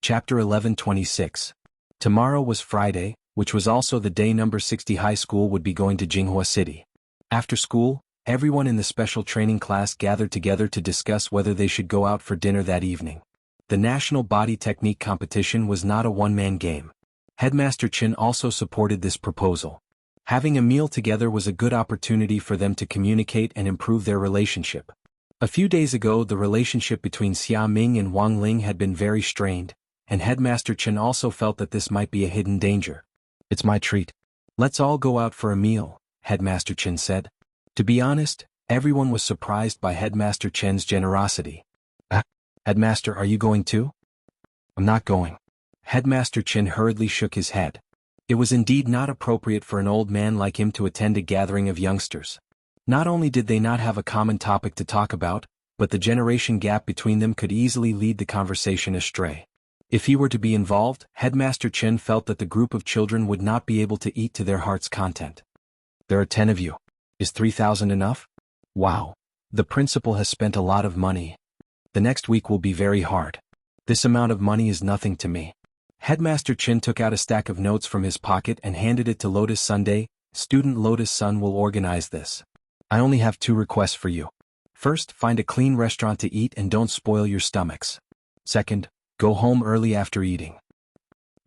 Chapter 11:26. Tomorrow was Friday, which was also the day number 60 high school would be going to Jinghua City. After school, everyone in the special training class gathered together to discuss whether they should go out for dinner that evening. The national body technique competition was not a one-man game. Headmaster Chin also supported this proposal. Having a meal together was a good opportunity for them to communicate and improve their relationship. A few days ago, the relationship between Xia Ming and Wang Ling had been very strained, and Headmaster Chen also felt that this might be a hidden danger. "It's my treat. Let's all go out for a meal," Headmaster Chen said. To be honest, everyone was surprised by Headmaster Chen's generosity. Headmaster, are you going too?" "I'm not going." Headmaster Chen hurriedly shook his head. It was indeed not appropriate for an old man like him to attend a gathering of youngsters. Not only did they not have a common topic to talk about, but the generation gap between them could easily lead the conversation astray. If he were to be involved, Headmaster Chen felt that the group of children would not be able to eat to their heart's content. "There are 10 of you. Is 3,000 enough? Wow. The principal has spent a lot of money. The next week will be very hard. This amount of money is nothing to me." Headmaster Chen took out a stack of notes from his pocket and handed it to Lotus Sunday. "Student Lotus Sun will organize this. I only have 2 requests for you. First, find a clean restaurant to eat and don't spoil your stomachs. Second, go home early after eating."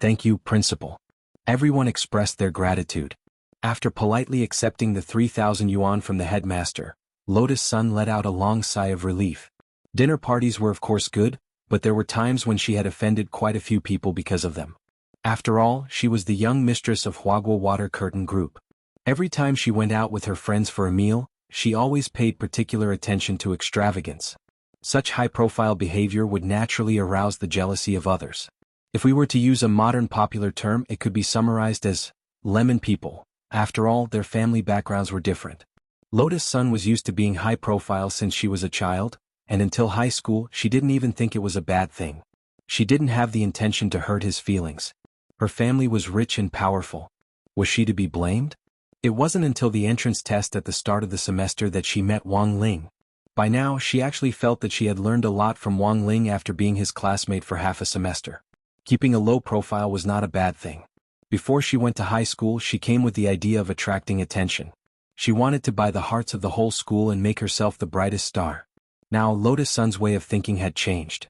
"Thank you, Principal." Everyone expressed their gratitude. After politely accepting the 3,000 yuan from the headmaster, Lotus Sun let out a long sigh of relief. Dinner parties were of course good, but there were times when she had offended quite a few people because of them. After all, she was the young mistress of Huagua Water Curtain Group. Every time she went out with her friends for a meal, she always paid particular attention to extravagance. Such high-profile behavior would naturally arouse the jealousy of others. If we were to use a modern popular term, it could be summarized as lemon people. After all, their family backgrounds were different. Lotus Sun was used to being high-profile since she was a child, and until high school, she didn't even think it was a bad thing. She didn't have the intention to hurt his feelings. Her family was rich and powerful. Was she to be blamed? It wasn't until the entrance test at the start of the semester that she met Wang Ling. By now, she actually felt that she had learned a lot from Wang Ling after being his classmate for half a semester. Keeping a low profile was not a bad thing. Before she went to high school, she came with the idea of attracting attention. She wanted to buy the hearts of the whole school and make herself the brightest star. Now, Lotus Sun's way of thinking had changed.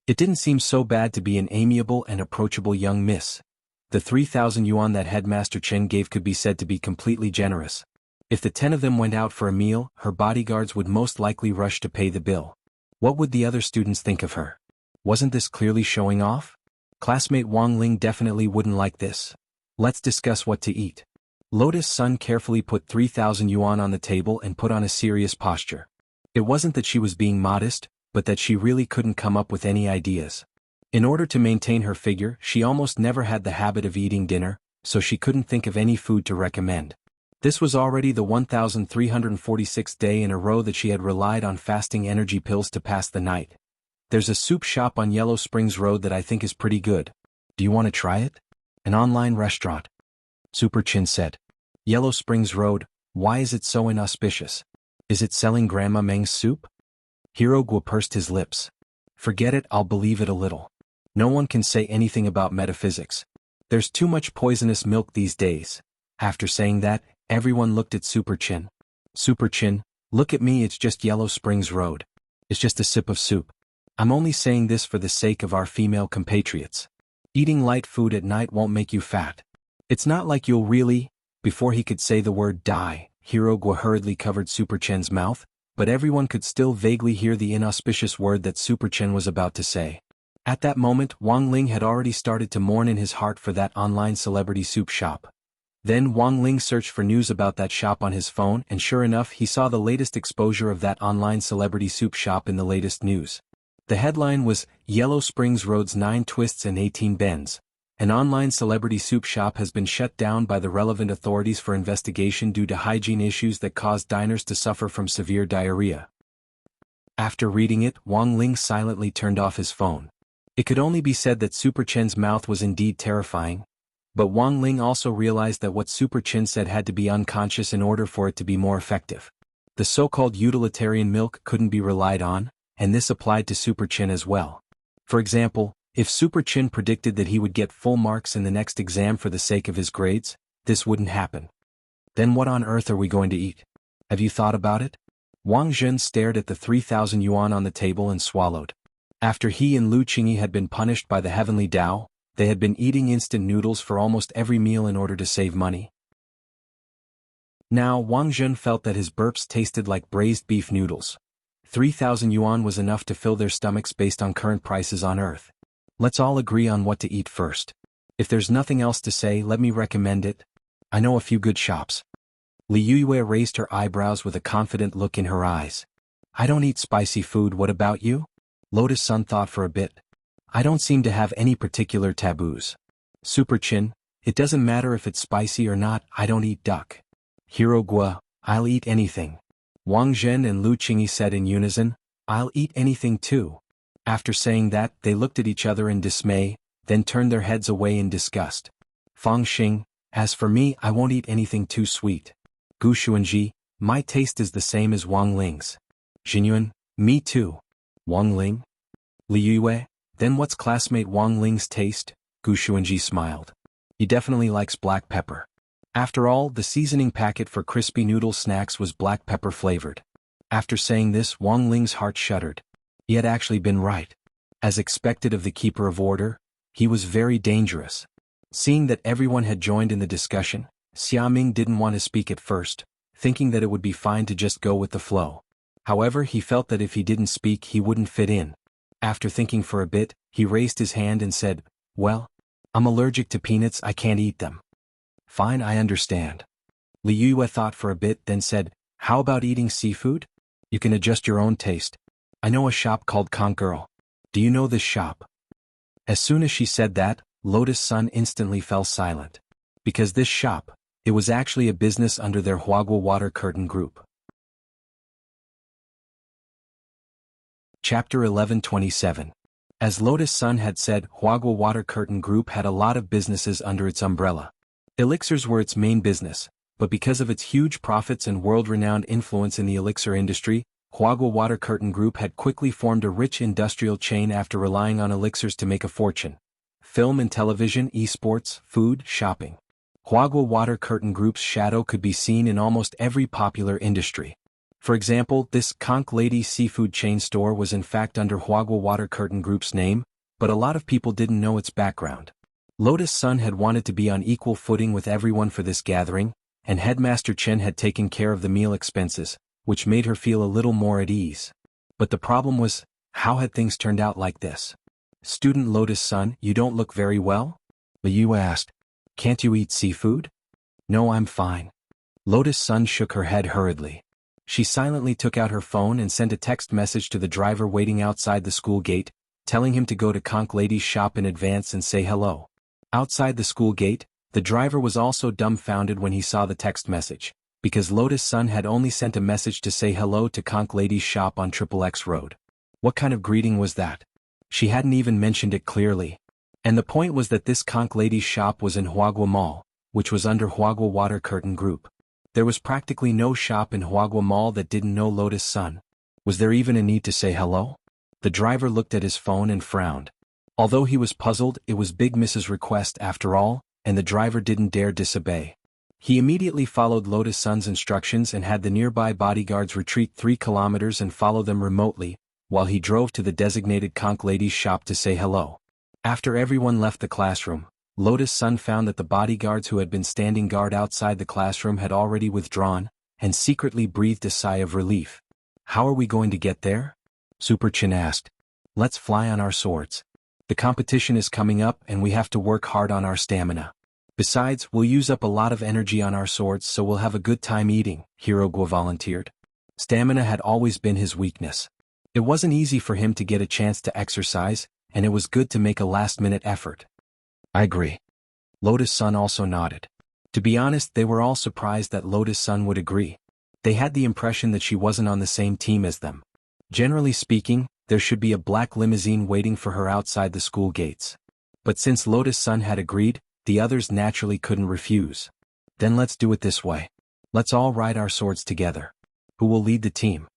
It didn't seem so bad to be an amiable and approachable young miss. The 3,000 yuan that Headmaster Chen gave could be said to be completely generous. If the 10 of them went out for a meal, her bodyguards would most likely rush to pay the bill. What would the other students think of her? Wasn't this clearly showing off? Classmate Wang Ling definitely wouldn't like this. "Let's discuss what to eat." Lotus Sun carefully put 3,000 yuan on the table and put on a serious posture. It wasn't that she was being modest, but that she really couldn't come up with any ideas. In order to maintain her figure, she almost never had the habit of eating dinner, so she couldn't think of any food to recommend. This was already the 1,346th day in a row that she had relied on fasting energy pills to pass the night. "There's a soup shop on Yellow Springs Road that I think is pretty good. Do you want to try it? An online restaurant." Super Chin said. "Yellow Springs Road, why is it so inauspicious? Is it selling Grandma Meng's soup?" Hero Guo pursed his lips. "Forget it, I'll believe it a little. No one can say anything about metaphysics. There's too much poisonous milk these days." After saying that, everyone looked at Super Chin. "Super Chin, look at me, it's just Yellow Springs Road. It's just a sip of soup. I'm only saying this for the sake of our female compatriots. Eating light food at night won't make you fat. It's not like you'll really..." Before he could say the word die, Hero Guo hurriedly covered Super Chen's mouth, but everyone could still vaguely hear the inauspicious word that Super Chen was about to say. At that moment, Wang Ling had already started to mourn in his heart for that online celebrity soup shop. Then Wang Ling searched for news about that shop on his phone, and sure enough, he saw the latest exposure of that online celebrity soup shop in the latest news. The headline was, "Yellow Springs Road's 9 Twists and 18 Bends. An online celebrity soup shop has been shut down by the relevant authorities for investigation due to hygiene issues that caused diners to suffer from severe diarrhea." After reading it, Wang Ling silently turned off his phone. It could only be said that Super Chen's mouth was indeed terrifying, but Wang Ling also realized that what Super Chen said had to be unconscious in order for it to be more effective. The so-called utilitarian milk couldn't be relied on, and this applied to Super Chen as well. For example, if Super Chin predicted that he would get full marks in the next exam for the sake of his grades, this wouldn't happen. Then what on earth are we going to eat? Have you thought about it? Wang Zhen stared at the 3,000 yuan on the table and swallowed. After he and Lu Qingyi had been punished by the heavenly Tao, they had been eating instant noodles for almost every meal in order to save money. Now Wang Zhen felt that his burps tasted like braised beef noodles. 3,000 yuan was enough to fill their stomachs based on current prices on Earth. Let's all agree on what to eat first. If there's nothing else to say, let me recommend it. I know a few good shops. Li Yue raised her eyebrows with a confident look in her eyes. I don't eat spicy food, what about you? Lotus Sun thought for a bit. I don't seem to have any particular taboos. Super Chin, it doesn't matter if it's spicy or not, I don't eat duck. Hero Gua, I'll eat anything. Wang Zhen and Lu Qingyi said in unison, I'll eat anything too. After saying that, they looked at each other in dismay, then turned their heads away in disgust. Fang Xing, as for me, I won't eat anything too sweet. Gu Xuanji, my taste is the same as Wang Ling's. Jinyuan, me too. Wang Ling? Li Yue, then what's classmate Wang Ling's taste? Gu Xuanji smiled. He definitely likes black pepper. After all, the seasoning packet for crispy noodle snacks was black pepper flavored. After saying this, Wang Ling's heart shuddered. He had actually been right. As expected of the keeper of order, he was very dangerous. Seeing that everyone had joined in the discussion, Xiaming didn't want to speak at first, thinking that it would be fine to just go with the flow. However, he felt that if he didn't speak, he wouldn't fit in. After thinking for a bit, he raised his hand and said, well, I'm allergic to peanuts, I can't eat them. Fine, I understand. Li Yue thought for a bit, then said, how about eating seafood? You can adjust your own taste. I know a shop called Conch Girl. Do you know this shop? As soon as she said that, Lotus Sun instantly fell silent. Because this shop, it was actually a business under their Huagua Water Curtain Group. Chapter 1127. As Lotus Sun had said, Huagua Water Curtain Group had a lot of businesses under its umbrella. Elixirs were its main business, but because of its huge profits and world-renowned influence in the elixir industry, Huagua Water Curtain Group had quickly formed a rich industrial chain after relying on elixirs to make a fortune. Film and television, esports, food, shopping. Huagua Water Curtain Group's shadow could be seen in almost every popular industry. For example, this Conch Lady seafood chain store was in fact under Huagua Water Curtain Group's name, but a lot of people didn't know its background. Lotus Sun had wanted to be on equal footing with everyone for this gathering, and Headmaster Chen had taken care of the meal expenses, which made her feel a little more at ease. But the problem was, how had things turned out like this? Student Lotus Sun, you don't look very well? Li Yue asked. Can't you eat seafood? No, I'm fine. Lotus Sun shook her head hurriedly. She silently took out her phone and sent a text message to the driver waiting outside the school gate, telling him to go to Conch Lady's shop in advance and say hello. Outside the school gate, the driver was also dumbfounded when he saw the text message, because Lotus Sun had only sent a message to say hello to Conch Lady's shop on XXX Road. What kind of greeting was that? She hadn't even mentioned it clearly. And the point was that this Conch Lady's shop was in Huagua Mall, which was under Huagua Water Curtain Group. There was practically no shop in Huagua Mall that didn't know Lotus Sun. Was there even a need to say hello? The driver looked at his phone and frowned. Although he was puzzled, it was Big Mrs. request after all, and the driver didn't dare disobey. He immediately followed Lotus Sun's instructions and had the nearby bodyguards retreat 3 kilometers and follow them remotely, while he drove to the designated Conch Lady's shop to say hello. After everyone left the classroom, Lotus Sun found that the bodyguards who had been standing guard outside the classroom had already withdrawn, and secretly breathed a sigh of relief. How are we going to get there? Super Chin asked. Let's fly on our swords. The competition is coming up and we have to work hard on our stamina. Besides, we'll use up a lot of energy on our swords, so we'll have a good time eating, Hero Guo volunteered. Stamina had always been his weakness. It wasn't easy for him to get a chance to exercise, and it was good to make a last-minute effort. I agree. Lotus Sun also nodded. To be honest, they were all surprised that Lotus Sun would agree. They had the impression that she wasn't on the same team as them. Generally speaking, there should be a black limousine waiting for her outside the school gates. But since Lotus Sun had agreed, the others naturally couldn't refuse. Then let's do it this way. Let's all ride our swords together. Who will lead the team?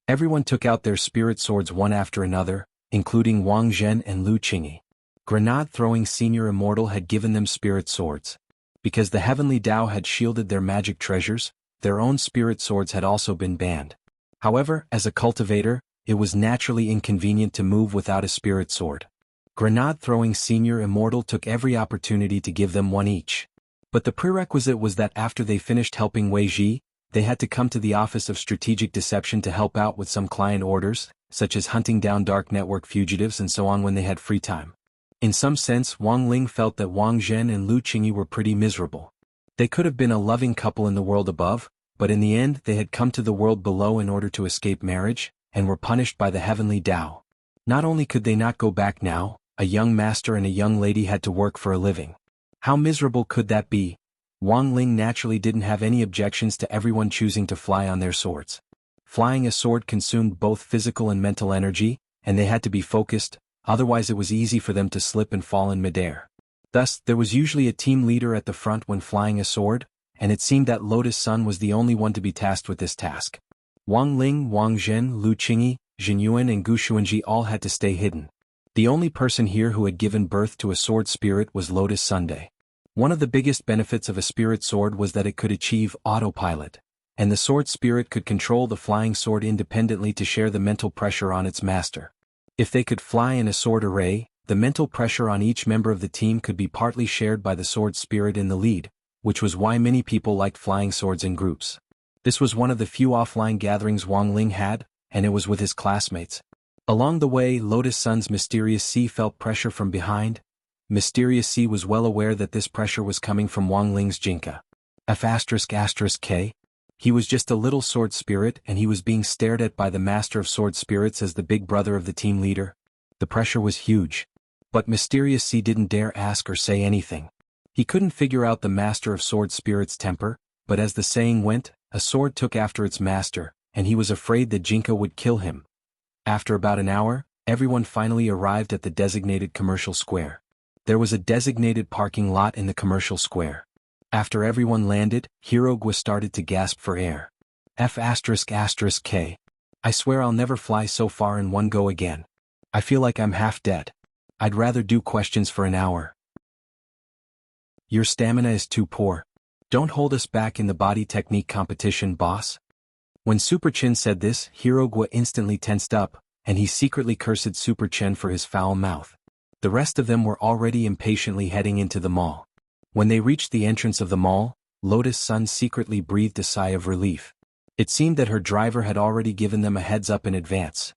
Everyone took out their spirit swords one after another, including Wang Zhen and Lu Qingyi. Grenade-throwing senior immortal had given them spirit swords. Because the heavenly Tao had shielded their magic treasures, their own spirit swords had also been banned. However, as a cultivator, it was naturally inconvenient to move without a spirit sword. Grenade-throwing senior immortal took every opportunity to give them one each. But the prerequisite was that after they finished helping Wei Ji, they had to come to the Office of Strategic Deception to help out with some client orders, such as hunting down dark network fugitives and so on when they had free time. In some sense, Wang Ling felt that Wang Zhen and Lu Qingyi were pretty miserable. They could have been a loving couple in the world above, but in the end they had come to the world below in order to escape marriage, and were punished by the heavenly Tao. Not only could they not go back now, a young master and a young lady had to work for a living. How miserable could that be? Wang Ling naturally didn't have any objections to everyone choosing to fly on their swords. Flying a sword consumed both physical and mental energy, and they had to be focused, otherwise it was easy for them to slip and fall in midair. Thus, there was usually a team leader at the front when flying a sword, and it seemed that Lotus Sun was the only one to be tasked with this task. Wang Ling, Wang Zhen, Lu Qingyi, Jin Yuan and Gu Xuanji all had to stay hidden. The only person here who had given birth to a sword spirit was Lotus Sunday. One of the biggest benefits of a spirit sword was that it could achieve autopilot, and the sword spirit could control the flying sword independently to share the mental pressure on its master. If they could fly in a sword array, the mental pressure on each member of the team could be partly shared by the sword spirit in the lead, which was why many people liked flying swords in groups. This was one of the few offline gatherings Wang Ling had, and it was with his classmates. Along the way, Lotus Sun's Mysterious C felt pressure from behind. Mysterious C was well aware that this pressure was coming from Wang Ling's Jinka. F***K. He was just a little sword spirit and he was being stared at by the master of sword spirits as the big brother of the team leader. The pressure was huge. But Mysterious C didn't dare ask or say anything. He couldn't figure out the master of sword spirit's temper, but as the saying went, a sword took after its master, and he was afraid that Jinka would kill him. After about an hour, everyone finally arrived at the designated commercial square. There was a designated parking lot in the commercial square. After everyone landed, Hirogwa started to gasp for air. F***K. I swear I'll never fly so far in one go again. I feel like I'm half dead. I'd rather do questions for an hour. Your stamina is too poor. Don't hold us back in the body technique competition, boss. When Super Chin said this, Hirogwa instantly tensed up, and he secretly cursed Super Chen for his foul mouth. The rest of them were already impatiently heading into the mall. When they reached the entrance of the mall, Lotus Sun secretly breathed a sigh of relief. It seemed that her driver had already given them a heads up in advance.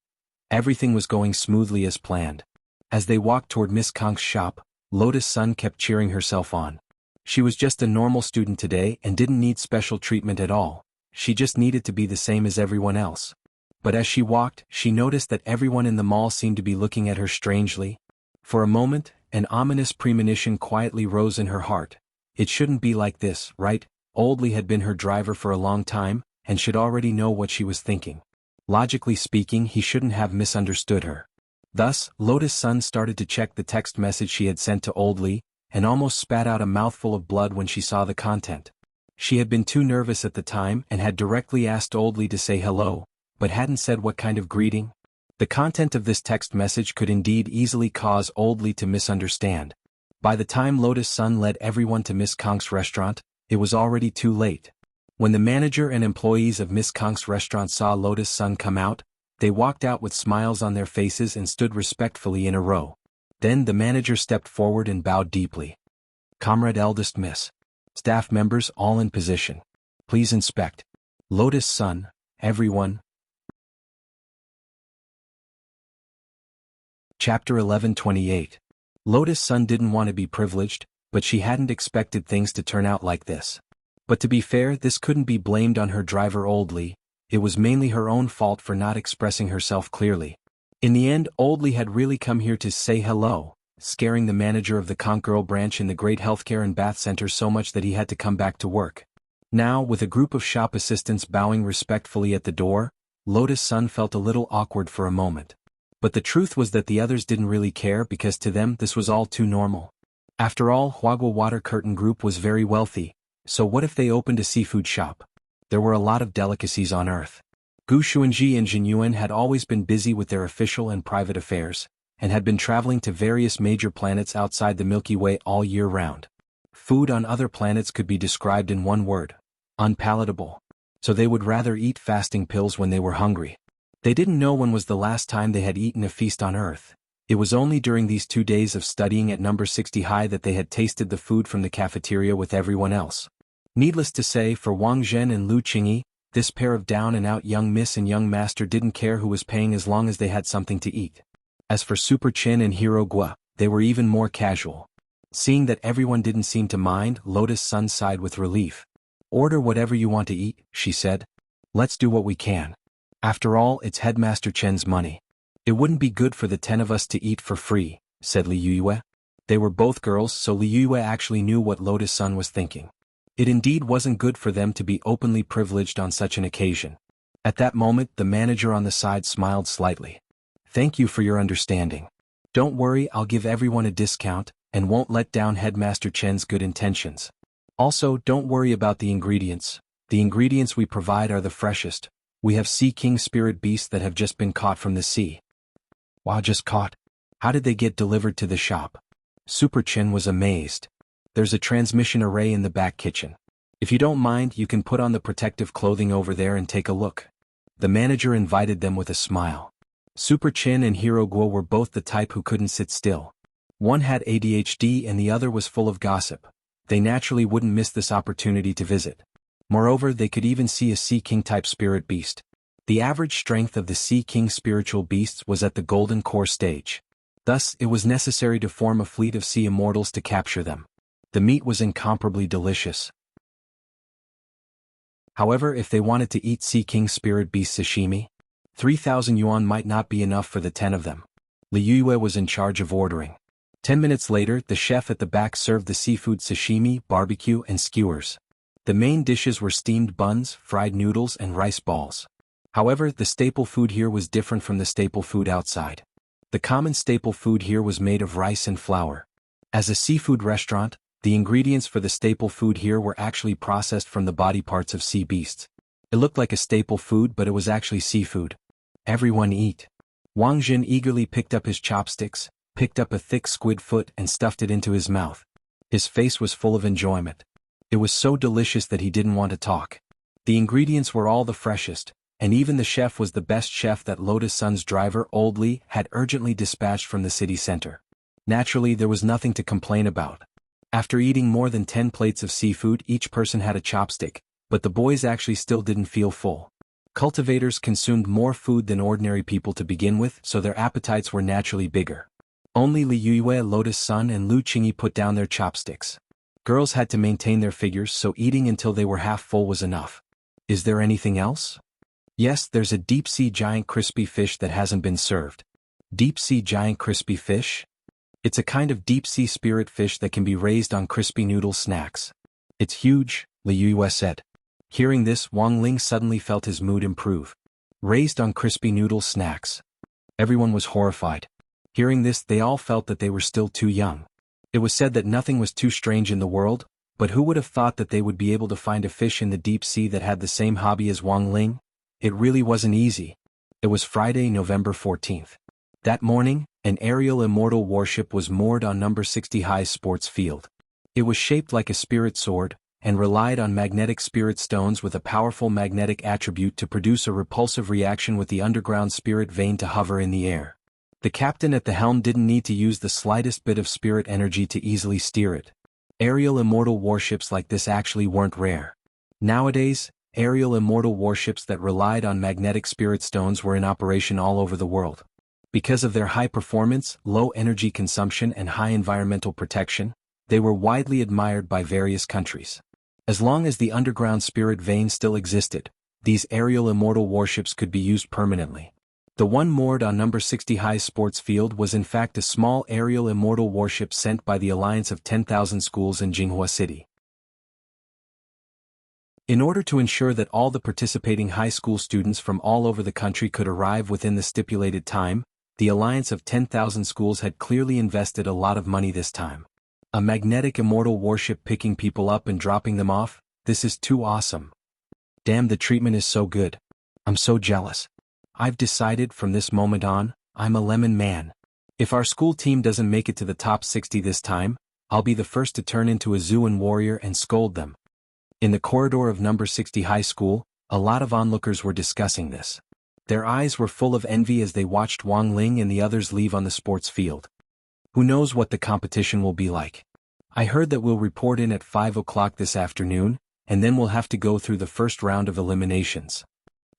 Everything was going smoothly as planned. As they walked toward Miss Konk's shop, Lotus Sun kept cheering herself on. She was just a normal student today and didn't need special treatment at all. She just needed to be the same as everyone else. But as she walked, she noticed that everyone in the mall seemed to be looking at her strangely. For a moment, an ominous premonition quietly rose in her heart. It shouldn't be like this, right? Oldly had been her driver for a long time, and should already know what she was thinking. Logically speaking, he shouldn't have misunderstood her. Thus, Lotus Sun started to check the text message she had sent to Oldly, and almost spat out a mouthful of blood when she saw the content. She had been too nervous at the time and had directly asked Oldly to say hello, but hadn't said what kind of greeting. The content of this text message could indeed easily cause Oldly to misunderstand. By the time Lotus Sun led everyone to Miss Konk's restaurant, it was already too late. When the manager and employees of Miss Konk's restaurant saw Lotus Sun come out, they walked out with smiles on their faces and stood respectfully in a row. Then the manager stepped forward and bowed deeply. Comrade Eldest Miss. Staff members all in position. Please inspect. Lotus Sun, everyone. Chapter 11:28. Lotus Sun didn't want to be privileged, but she hadn't expected things to turn out like this. But to be fair, this couldn't be blamed on her driver Oldly. It was mainly her own fault for not expressing herself clearly. In the end, Oldly had really come here to say hello, scaring the manager of the Konk Girl branch in the Great Healthcare and Bath Center so much that he had to come back to work. Now, with a group of shop assistants bowing respectfully at the door, Lotus Sun felt a little awkward for a moment. But the truth was that the others didn't really care because to them this was all too normal. After all, Huagua Water Curtain Group was very wealthy, so what if they opened a seafood shop? There were a lot of delicacies on Earth. Gu Xuanji and Jin Yuan had always been busy with their official and private affairs, and had been traveling to various major planets outside the Milky Way all year round. Food on other planets could be described in one word: unpalatable. So they would rather eat fasting pills when they were hungry. They didn't know when was the last time they had eaten a feast on Earth. It was only during these 2 days of studying at number 60 high that they had tasted the food from the cafeteria with everyone else. Needless to say, for Wang Zhen and Lu Qingyi, this pair of down-and-out young miss and young master didn't care who was paying as long as they had something to eat. As for Super Chin and Hero Gua, they were even more casual. Seeing that everyone didn't seem to mind, Lotus Sun sighed with relief. "Order whatever you want to eat," she said. "Let's do what we can. After all, it's Headmaster Chen's money." "It wouldn't be good for the 10 of us to eat for free," said Li Yue. They were both girls, so Li Yue actually knew what Lotus Sun was thinking. It indeed wasn't good for them to be openly privileged on such an occasion. At that moment, the manager on the side smiled slightly. "Thank you for your understanding. Don't worry, I'll give everyone a discount, and won't let down Headmaster Chen's good intentions. Also, don't worry about the ingredients. The ingredients we provide are the freshest. We have Sea King spirit beasts that have just been caught from the sea." "Wow, just caught? How did they get delivered to the shop?" Super Chin was amazed. "There's a transmission array in the back kitchen. If you don't mind, you can put on the protective clothing over there and take a look." The manager invited them with a smile. Super Chin and Hero Guo were both the type who couldn't sit still. One had ADHD and the other was full of gossip. They naturally wouldn't miss this opportunity to visit. Moreover, they could even see a Sea King type spirit beast. The average strength of the Sea King spiritual beasts was at the Golden Core stage. Thus, it was necessary to form a fleet of sea immortals to capture them. The meat was incomparably delicious. However, if they wanted to eat Sea King spirit beast sashimi, 3,000 yuan might not be enough for the 10 of them. Li Yue was in charge of ordering. 10 minutes later, the chef at the back served the seafood sashimi, barbecue, and skewers. The main dishes were steamed buns, fried noodles, and rice balls. However, the staple food here was different from the staple food outside. The common staple food here was made of rice and flour. As a seafood restaurant, the ingredients for the staple food here were actually processed from the body parts of sea beasts. It looked like a staple food, but it was actually seafood. "Everyone eat." Wang Jin eagerly picked up his chopsticks, picked up a thick squid foot and stuffed it into his mouth. His face was full of enjoyment. It was so delicious that he didn't want to talk. The ingredients were all the freshest, and even the chef was the best chef that Lotus Sun's driver, Old Li, had urgently dispatched from the city center. Naturally, there was nothing to complain about. After eating more than 10 plates of seafood, each person had a chopstick, but the boys actually still didn't feel full. Cultivators consumed more food than ordinary people to begin with, so their appetites were naturally bigger. Only Li Yue, Lotus Sun, and Lu Qingyi put down their chopsticks. Girls had to maintain their figures, so eating until they were half full was enough. "Is there anything else?" "Yes, there's a deep-sea giant crispy fish that hasn't been served." "Deep-sea giant crispy fish?" "It's a kind of deep-sea spirit fish that can be raised on crispy noodle snacks." "It's huge," Li Yue said. Hearing this, Wang Ling suddenly felt his mood improve. Raised on crispy noodle snacks. Everyone was horrified. Hearing this, they all felt that they were still too young. It was said that nothing was too strange in the world, but who would have thought that they would be able to find a fish in the deep sea that had the same hobby as Wang Ling? It really wasn't easy. It was Friday, November 14th. That morning, an aerial immortal warship was moored on number 60 high sports field. It was shaped like a spirit sword, and relied on magnetic spirit stones with a powerful magnetic attribute to produce a repulsive reaction with the underground spirit vein to hover in the air. The captain at the helm didn't need to use the slightest bit of spirit energy to easily steer it. Aerial immortal warships like this actually weren't rare. Nowadays, aerial immortal warships that relied on magnetic spirit stones were in operation all over the world. Because of their high performance, low energy consumption, and high environmental protection, they were widely admired by various countries. As long as the underground spirit vein still existed, these aerial immortal warships could be used permanently. The one moored on number 60 high sports field was in fact a small aerial immortal warship sent by the Alliance of 10,000 Schools in Jinghua City. In order to ensure that all the participating high school students from all over the country could arrive within the stipulated time, the Alliance of 10,000 Schools had clearly invested a lot of money this time. A magnetic immortal warship picking people up and dropping them off, this is too awesome. Damn, the treatment is so good. I'm so jealous. I've decided from this moment on, I'm a lemon man. If our school team doesn't make it to the top 60 this time, I'll be the first to turn into a Zuan warrior and scold them. In the corridor of number 60 high school, a lot of onlookers were discussing this. Their eyes were full of envy as they watched Wang Ling and the others leave on the sports field. Who knows what the competition will be like? I heard that we'll report in at 5 o'clock this afternoon, and then we'll have to go through the first round of eliminations.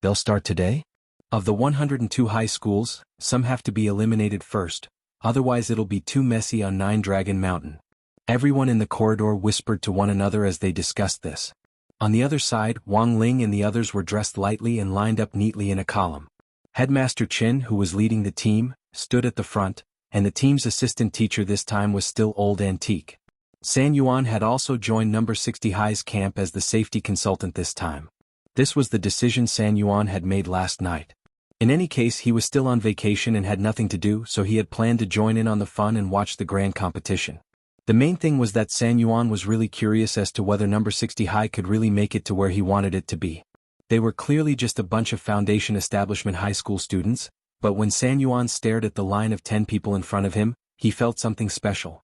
They'll start today? Of the 102 high schools, some have to be eliminated first, otherwise it'll be too messy on Nine Dragon Mountain. Everyone in the corridor whispered to one another as they discussed this. On the other side, Wang Ling and the others were dressed lightly and lined up neatly in a column. Headmaster Qin, who was leading the team, stood at the front, and the team's assistant teacher this time was still Old Antique. San Yuan had also joined number 60 High's camp as the safety consultant this time. This was the decision San Yuan had made last night. In any case, he was still on vacation and had nothing to do, so he had planned to join in on the fun and watch the grand competition. The main thing was that San Yuan was really curious as to whether number 60 High could really make it to where he wanted it to be. They were clearly just a bunch of foundation establishment high school students, but when San Yuan stared at the line of 10 people in front of him, he felt something special.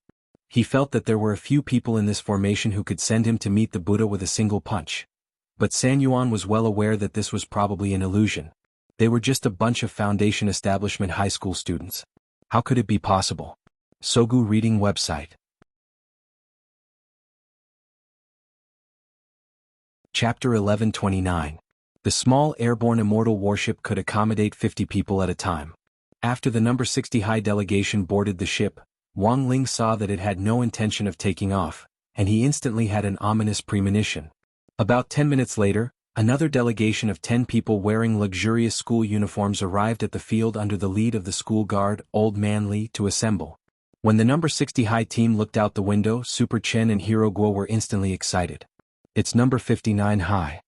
He felt that there were a few people in this formation who could send him to meet the Buddha with a single punch. But San Yuan was well aware that this was probably an illusion. They were just a bunch of foundation establishment high school students. How could it be possible? Sogu Reading Website. Chapter 1129. The small airborne immortal warship could accommodate 50 people at a time. After the number 60 High delegation boarded the ship, Wang Ling saw that it had no intention of taking off, and he instantly had an ominous premonition. About 10 minutes later, another delegation of 10 people wearing luxurious school uniforms arrived at the field under the lead of the school guard, Old Man Li, to assemble. When the number 60 High team looked out the window, Super Chen and Hero Guo were instantly excited. It's number 59 High.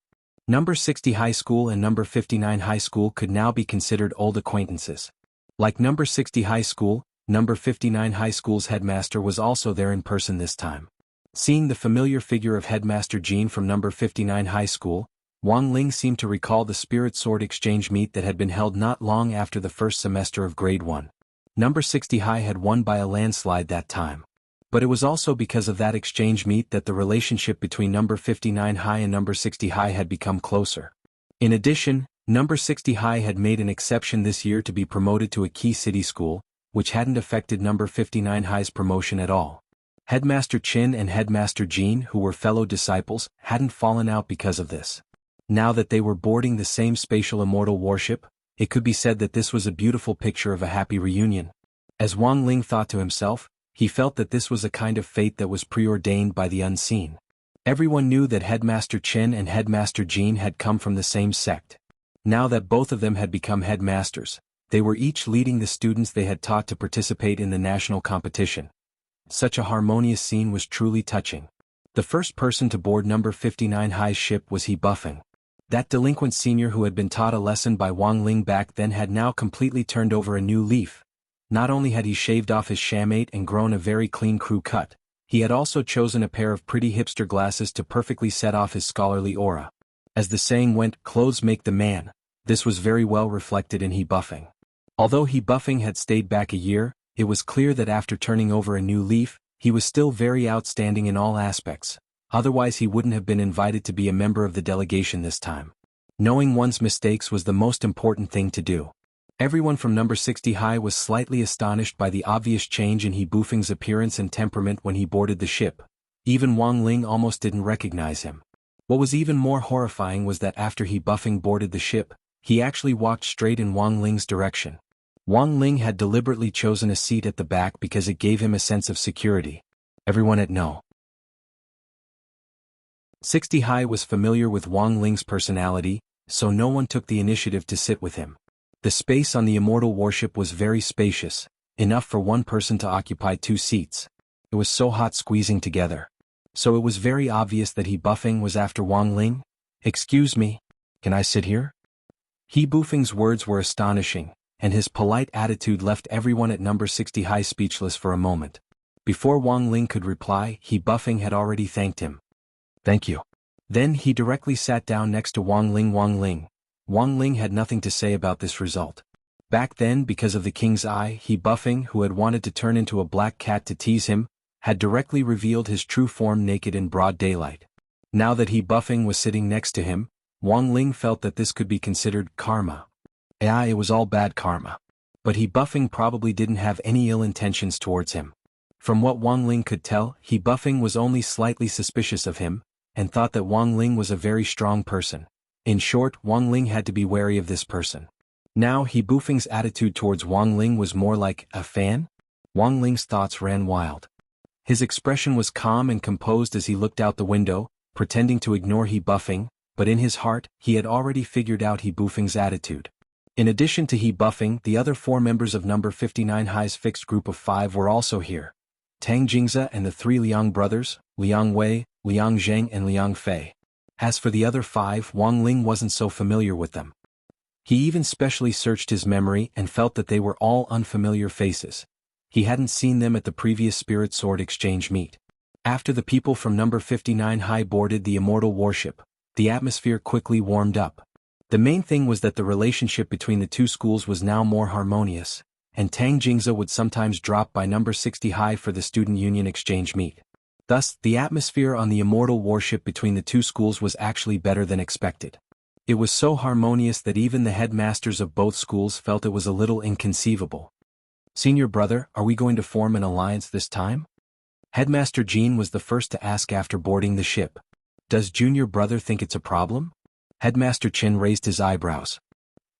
Number 60 High School and number 59 High School could now be considered old acquaintances. Like number 60 High School, number 59 High School's headmaster was also there in person this time. Seeing the familiar figure of Headmaster Jean from number 59 High School, Wang Ling seemed to recall the Spirit Sword exchange meet that had been held not long after the first semester of Grade 1. Number 60 High had won by a landslide that time. But it was also because of that exchange meet that the relationship between number 59 High and number 60 High had become closer. In addition, number 60 High had made an exception this year to be promoted to a key city school, which hadn't affected number 59 High's promotion at all. Headmaster Qin and Headmaster Jean, who were fellow disciples, hadn't fallen out because of this. Now that they were boarding the same spatial immortal warship, it could be said that this was a beautiful picture of a happy reunion. As Wang Ling thought to himself, he felt that this was a kind of fate that was preordained by the unseen. Everyone knew that Headmaster Qin and Headmaster Jean had come from the same sect. Now that both of them had become headmasters, they were each leading the students they had taught to participate in the national competition. Such a harmonious scene was truly touching. The first person to board number 59 High's ship was He Buffing. That delinquent senior who had been taught a lesson by Wang Ling back then had now completely turned over a new leaf. Not only had he shaved off his shamate and grown a very clean crew cut, he had also chosen a pair of pretty hipster glasses to perfectly set off his scholarly aura. As the saying went, clothes make the man, this was very well reflected in He Buffing. Although He Buffing had stayed back a year, it was clear that after turning over a new leaf, he was still very outstanding in all aspects, otherwise he wouldn't have been invited to be a member of the delegation this time. Knowing one's mistakes was the most important thing to do. Everyone from number 60 High was slightly astonished by the obvious change in He Buffing's appearance and temperament when he boarded the ship. Even Wang Ling almost didn't recognize him. What was even more horrifying was that after He Buffing boarded the ship, he actually walked straight in Wang Ling's direction. Wang Ling had deliberately chosen a seat at the back because it gave him a sense of security. Everyone at No. 60 High was familiar with Wang Ling's personality, so no one took the initiative to sit with him. The space on the immortal warship was very spacious, enough for one person to occupy 2 seats. It was so hot squeezing together. So it was very obvious that He Buffing was after Wang Ling. Excuse me, can I sit here? He Buffing's words were astonishing, and his polite attitude left everyone at number 60 High speechless for a moment. Before Wang Ling could reply, He Buffing had already thanked him. Thank you. Then he directly sat down next to Wang Ling. Wang Ling, Wang Ling had nothing to say about this result. Back then, because of the king's eye, he Buffing, who had wanted to turn into a black cat to tease him, had directly revealed his true form naked in broad daylight. Now that he Buffing was sitting next to him, Wang Ling felt that this could be considered karma. It was all bad karma. But he Buffing probably didn't have any ill intentions towards him. From what Wang Ling could tell, he Buffing was only slightly suspicious of him, and thought that Wang Ling was a very strong person. In short, Wang Ling had to be wary of this person. Now he Buffing's attitude towards Wang Ling was more like a fan? Wang Ling's thoughts ran wild. His expression was calm and composed as he looked out the window, pretending to ignore he Buffing, but in his heart, he had already figured out he Buffing's attitude. In addition to he Buffing, the other 4 members of number 59 High's fixed group of 5 were also here. Tang Jingze and the 3 Liang brothers, Liang Wei, Liang Zheng and Liang Fei. As for the other 5, Wang Ling wasn't so familiar with them. He even specially searched his memory and felt that they were all unfamiliar faces. He hadn't seen them at the previous Spirit Sword exchange meet. After the people from number 59 High boarded the Immortal warship, the atmosphere quickly warmed up. The main thing was that the relationship between the 2 schools was now more harmonious, and Tang Jingze would sometimes drop by number 60 High for the Student Union exchange meet. Thus, the atmosphere on the Immortal warship between the 2 schools was actually better than expected. It was so harmonious that even the headmasters of both schools felt it was a little inconceivable. "Senior brother, are we going to form an alliance this time?" Headmaster Jean was the first to ask after boarding the ship. "Does junior brother think it's a problem?" Headmaster Chin raised his eyebrows.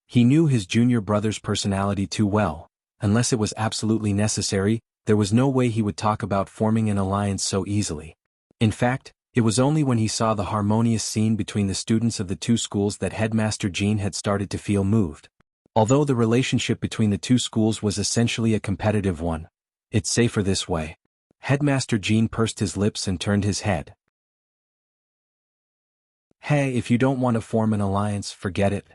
He knew his junior brother's personality too well. Unless it was absolutely necessary, there was no way he would talk about forming an alliance so easily. In fact, it was only when he saw the harmonious scene between the students of the 2 schools that Headmaster Jean had started to feel moved. Although the relationship between the 2 schools was essentially a competitive one, it's safer this way. Headmaster Jean pursed his lips and turned his head. "Hey, if you don't want to form an alliance, forget it."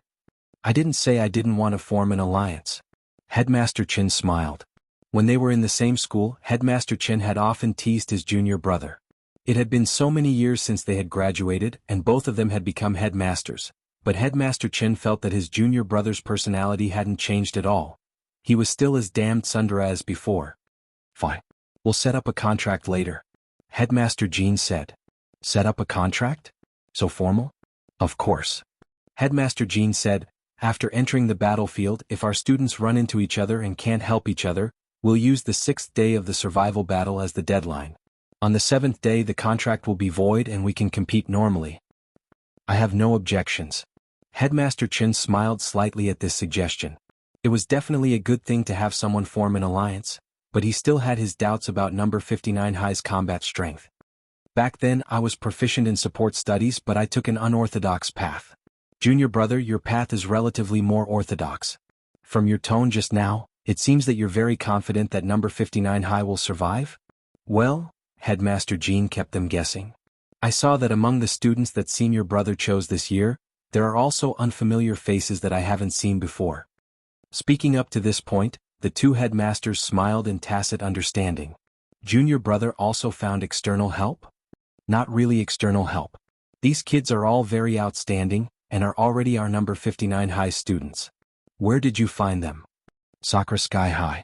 "I didn't say I didn't want to form an alliance." Headmaster Chin smiled. When they were in the same school, Headmaster Chin had often teased his junior brother. It had been so many years since they had graduated, and both of them had become headmasters, but Headmaster Chin felt that his junior brother's personality hadn't changed at all. He was still as damned tsundere as before. "Fine. We'll set up a contract later," Headmaster Jean said. "Set up a contract? So formal?" "Of course." Headmaster Jean said, "After entering the battlefield, if our students run into each other and can't help each other, we'll use the 6th day of the survival battle as the deadline. On the 7th day the contract will be void and we can compete normally." "I have no objections." Headmaster Chin smiled slightly at this suggestion. It was definitely a good thing to have someone form an alliance, but he still had his doubts about number 59 High's combat strength. "Back then I was proficient in support studies, but I took an unorthodox path. Junior brother, your path is relatively more orthodox. From your tone just now, it seems that you're very confident that number 59 High will survive?" "Well," Headmaster Jean kept them guessing. "I saw that among the students that senior brother chose this year, there are also unfamiliar faces that I haven't seen before." Speaking up to this point, the 2 headmasters smiled in tacit understanding. Junior brother also found external help? Not really external help. These kids are all very outstanding, and are already our number 59 High students. Where did you find them? Sakura Sky High.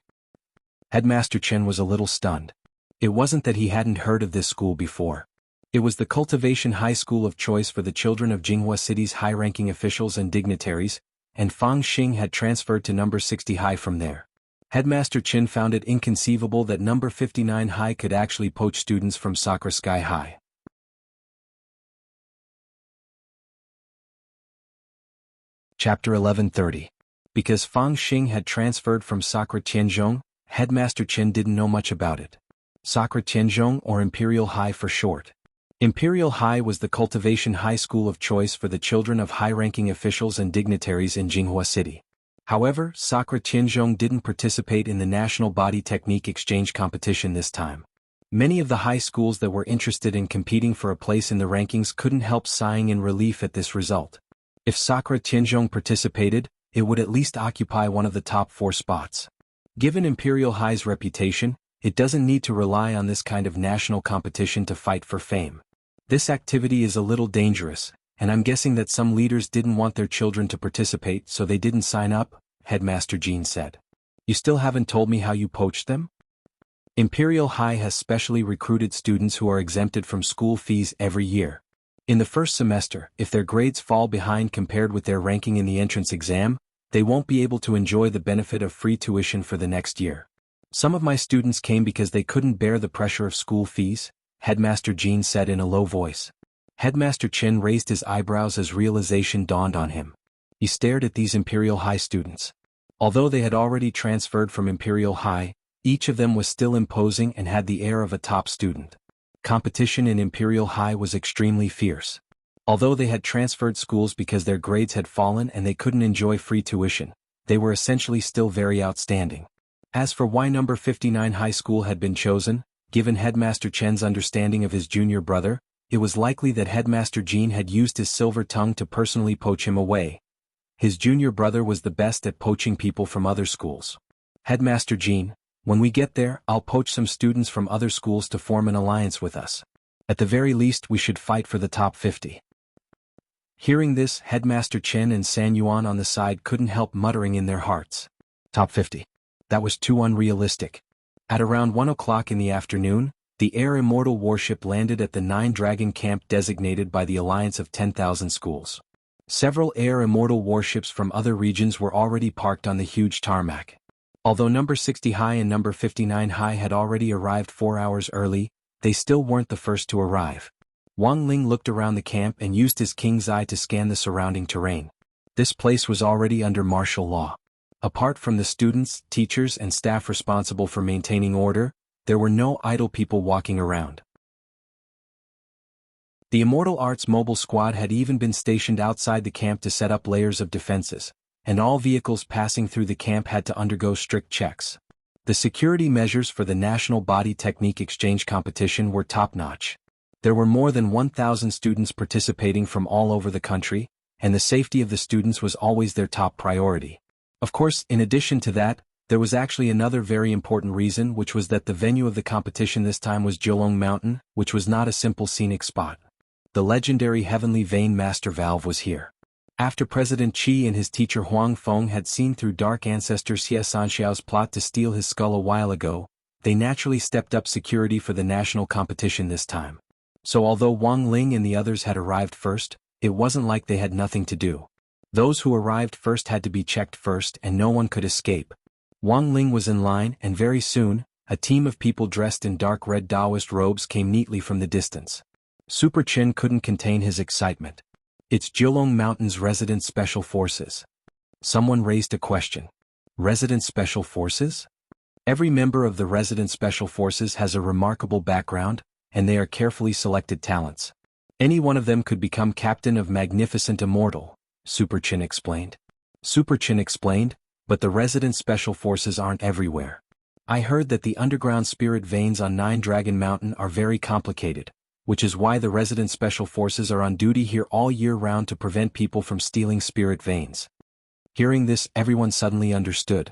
Headmaster Chen was a little stunned. It wasn't that he hadn't heard of this school before. It was the Cultivation High School of choice for the children of Jianghu City's high-ranking officials and dignitaries, and Fang Xing had transferred to number 60 High from there. Headmaster Chin found it inconceivable that number 59 High could actually poach students from Sakura Sky High. Chapter 1130. Because Fang Xing had transferred from Sakura Tianzhong, Headmaster Chin didn't know much about it. Sakura Tianzhong, or Imperial High for short. Imperial High was the Cultivation High School of choice for the children of high-ranking officials and dignitaries in Jianghu City. However, Sakura Tianzhong didn't participate in the National Body Technique Exchange competition this time. Many of the high schools that were interested in competing for a place in the rankings couldn't help sighing in relief at this result. If Sakura Tianzhong participated, it would at least occupy one of the top 4 spots. Given Imperial High's reputation, it doesn't need to rely on this kind of national competition to fight for fame. This activity is a little dangerous, and I'm guessing that some leaders didn't want their children to participate so they didn't sign up, Headmaster Jean said. You still haven't told me how you poached them? Imperial High has specially recruited students who are exempted from school fees every year. In the first semester, if their grades fall behind compared with their ranking in the entrance exam, they won't be able to enjoy the benefit of free tuition for the next year. Some of my students came because they couldn't bear the pressure of school fees, Headmaster Jean said in a low voice. Headmaster Chen raised his eyebrows as realization dawned on him. He stared at these Imperial High students. Although they had already transferred from Imperial High, each of them was still imposing and had the air of a top student. Competition in Imperial High was extremely fierce. Although they had transferred schools because their grades had fallen and they couldn't enjoy free tuition, they were essentially still very outstanding. As for why number 59 high school had been chosen, given Headmaster Chen's understanding of his junior brother, it was likely that Headmaster Jean had used his silver tongue to personally poach him away. His junior brother was the best at poaching people from other schools. Headmaster Jean, when we get there, I'll poach some students from other schools to form an alliance with us. At the very least, we should fight for the top 50. Hearing this, Headmaster Chen and San Yuan on the side couldn't help muttering in their hearts. Top 50. That was too unrealistic. At around 1 o'clock in the afternoon, the Air Immortal warship landed at the 9-Dragon camp designated by the Alliance of 10,000 Schools. Several Air Immortal warships from other regions were already parked on the huge tarmac. Although number 60 High and number 59 High had already arrived 4 hours early, they still weren't the first to arrive. Wang Ling looked around the camp and used his king's eye to scan the surrounding terrain. This place was already under martial law. Apart from the students, teachers, and staff responsible for maintaining order, there were no idle people walking around. The Immortal Arts mobile squad had even been stationed outside the camp to set up layers of defenses, and all vehicles passing through the camp had to undergo strict checks. The security measures for the National Body Technique Exchange competition were top-notch. There were more than 1,000 students participating from all over the country, and the safety of the students was always their top priority. Of course, in addition to that, there was actually another very important reason, which was that the venue of the competition this time was Jianghu Mountain, which was not a simple scenic spot. The legendary Heavenly Vein Master Valve was here. After President Qi and his teacher Huang Feng had seen through Dark Ancestor Xie Sanxiao's plot to steal his skull a while ago, they naturally stepped up security for the national competition this time. So although Wang Ling and the others had arrived first, it wasn't like they had nothing to do. Those who arrived first had to be checked first and no one could escape. Wang Ling was in line and very soon, a team of people dressed in dark red Taoist robes came neatly from the distance. Super Chin couldn't contain his excitement. It's Jianghu Mountain's Resident Special Forces. Someone raised a question. Resident Special Forces? Every member of the Resident Special Forces has a remarkable background, and they are carefully selected talents. Any one of them could become captain of Magnificent Immortal, Super Chin explained. Super Chin explained, but the Resident Special Forces aren't everywhere. I heard that the underground spirit veins on 9-Dragon Mountain are very complicated, which is why the Resident Special Forces are on duty here all year round to prevent people from stealing spirit veins. Hearing this, everyone suddenly understood.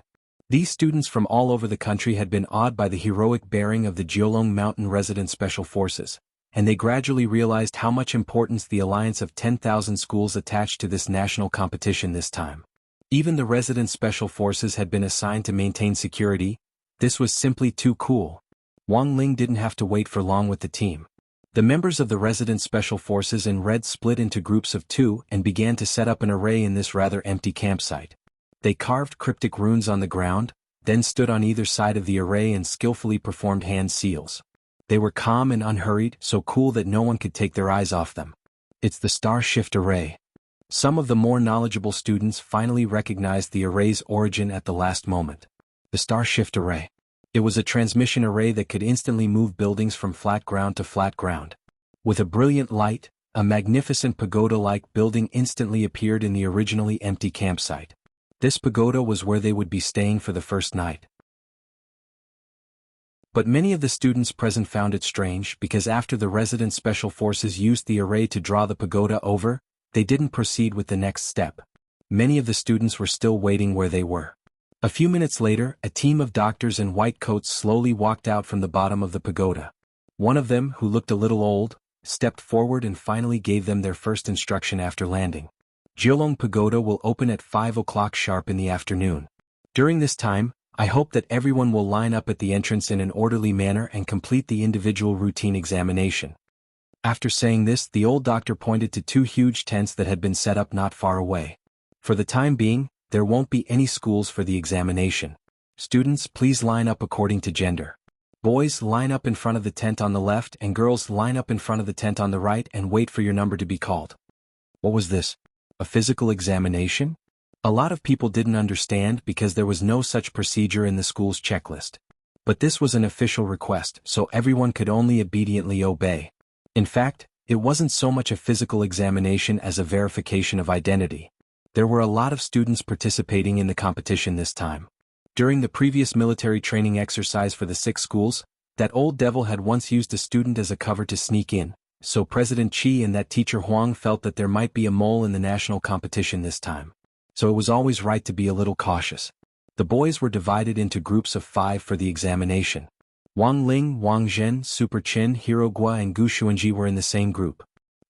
These students from all over the country had been awed by the heroic bearing of the Jianghu Mountain Resident Special Forces, and they gradually realized how much importance the Alliance of 10,000 Schools attached to this national competition this time. Even the Resident Special Forces had been assigned to maintain security. This was simply too cool. Wang Ling didn't have to wait for long with the team. The members of the Resident Special Forces in red split into groups of 2 and began to set up an array in this rather empty campsite. They carved cryptic runes on the ground, then stood on either side of the array and skillfully performed hand seals. They were calm and unhurried, so cool that no one could take their eyes off them. It's the Star Shift Array. Some of the more knowledgeable students finally recognized the array's origin at the last moment. The Star Shift Array. It was a transmission array that could instantly move buildings from flat ground to flat ground. With a brilliant light, a magnificent pagoda-like building instantly appeared in the originally empty campsite. This pagoda was where they would be staying for the first night. But many of the students present found it strange because after the Resident Special Forces used the array to draw the pagoda over, they didn't proceed with the next step. Many of the students were still waiting where they were. A few minutes later, a team of doctors in white coats slowly walked out from the bottom of the pagoda. One of them, who looked a little old, stepped forward and finally gave them their first instruction after landing. Jiulong Pagoda will open at 5 o'clock sharp in the afternoon. During this time, I hope that everyone will line up at the entrance in an orderly manner and complete the individual routine examination. After saying this, the old doctor pointed to 2 huge tents that had been set up not far away. For the time being, there won't be any schools for the examination. Students, please line up according to gender. Boys, line up in front of the tent on the left, and girls, line up in front of the tent on the right and wait for your number to be called. What was this? A physical examination? A lot of people didn't understand because there was no such procedure in the school's checklist. But this was an official request, so everyone could only obediently obey. In fact, it wasn't so much a physical examination as a verification of identity. There were a lot of students participating in the competition this time. During the previous military training exercise for the 6 schools, that old devil had once used a student as a cover to sneak in, so President Qi and that teacher Huang felt that there might be a mole in the national competition this time. So it was always right to be a little cautious. The boys were divided into groups of 5 for the examination. Wang Ling, Wang Zhen, Super Qin, Hero Gua and Gu Xuanji were in the same group.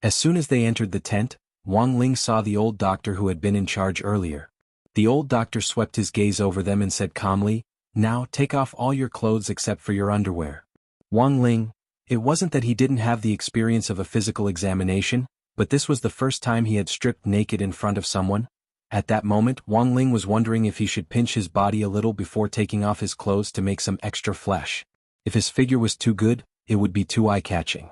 As soon as they entered the tent, Wang Ling saw the old doctor who had been in charge earlier. The old doctor swept his gaze over them and said calmly, "Now take off all your clothes except for your underwear." Wang Ling, it wasn't that he didn't have the experience of a physical examination, but this was the first time he had stripped naked in front of someone. At that moment, Wang Ling was wondering if he should pinch his body a little before taking off his clothes to make some extra flesh. If his figure was too good, it would be too eye-catching.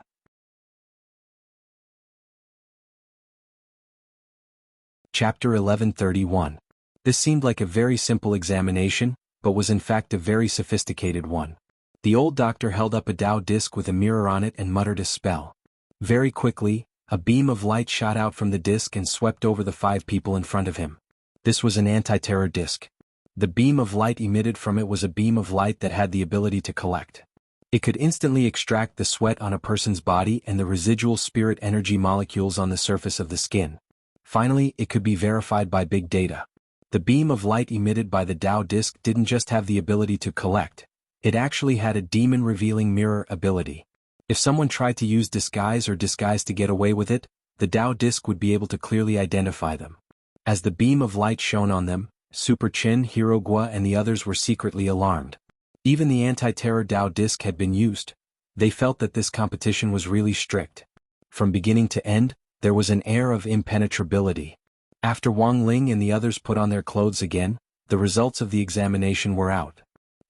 Chapter 1131. This seemed like a very simple examination, but was in fact a very sophisticated one. The old doctor held up a Tao disc with a mirror on it and muttered a spell. Very quickly, a beam of light shot out from the disc and swept over the 5 people in front of him. This was an anti-terror disc. The beam of light emitted from it was a beam of light that had the ability to collect. It could instantly extract the sweat on a person's body and the residual spirit energy molecules on the surface of the skin. Finally, it could be verified by big data. The beam of light emitted by the Tao disc didn't just have the ability to collect, it actually had a demon-revealing mirror ability. If someone tried to use disguise to get away with it, the Tao disc would be able to clearly identify them. As the beam of light shone on them, Super Qin, Hero Gua and the others were secretly alarmed. Even the anti-terror Tao disc had been used. They felt that this competition was really strict. From beginning to end, there was an air of impenetrability. After Wang Ling and the others put on their clothes again, the results of the examination were out.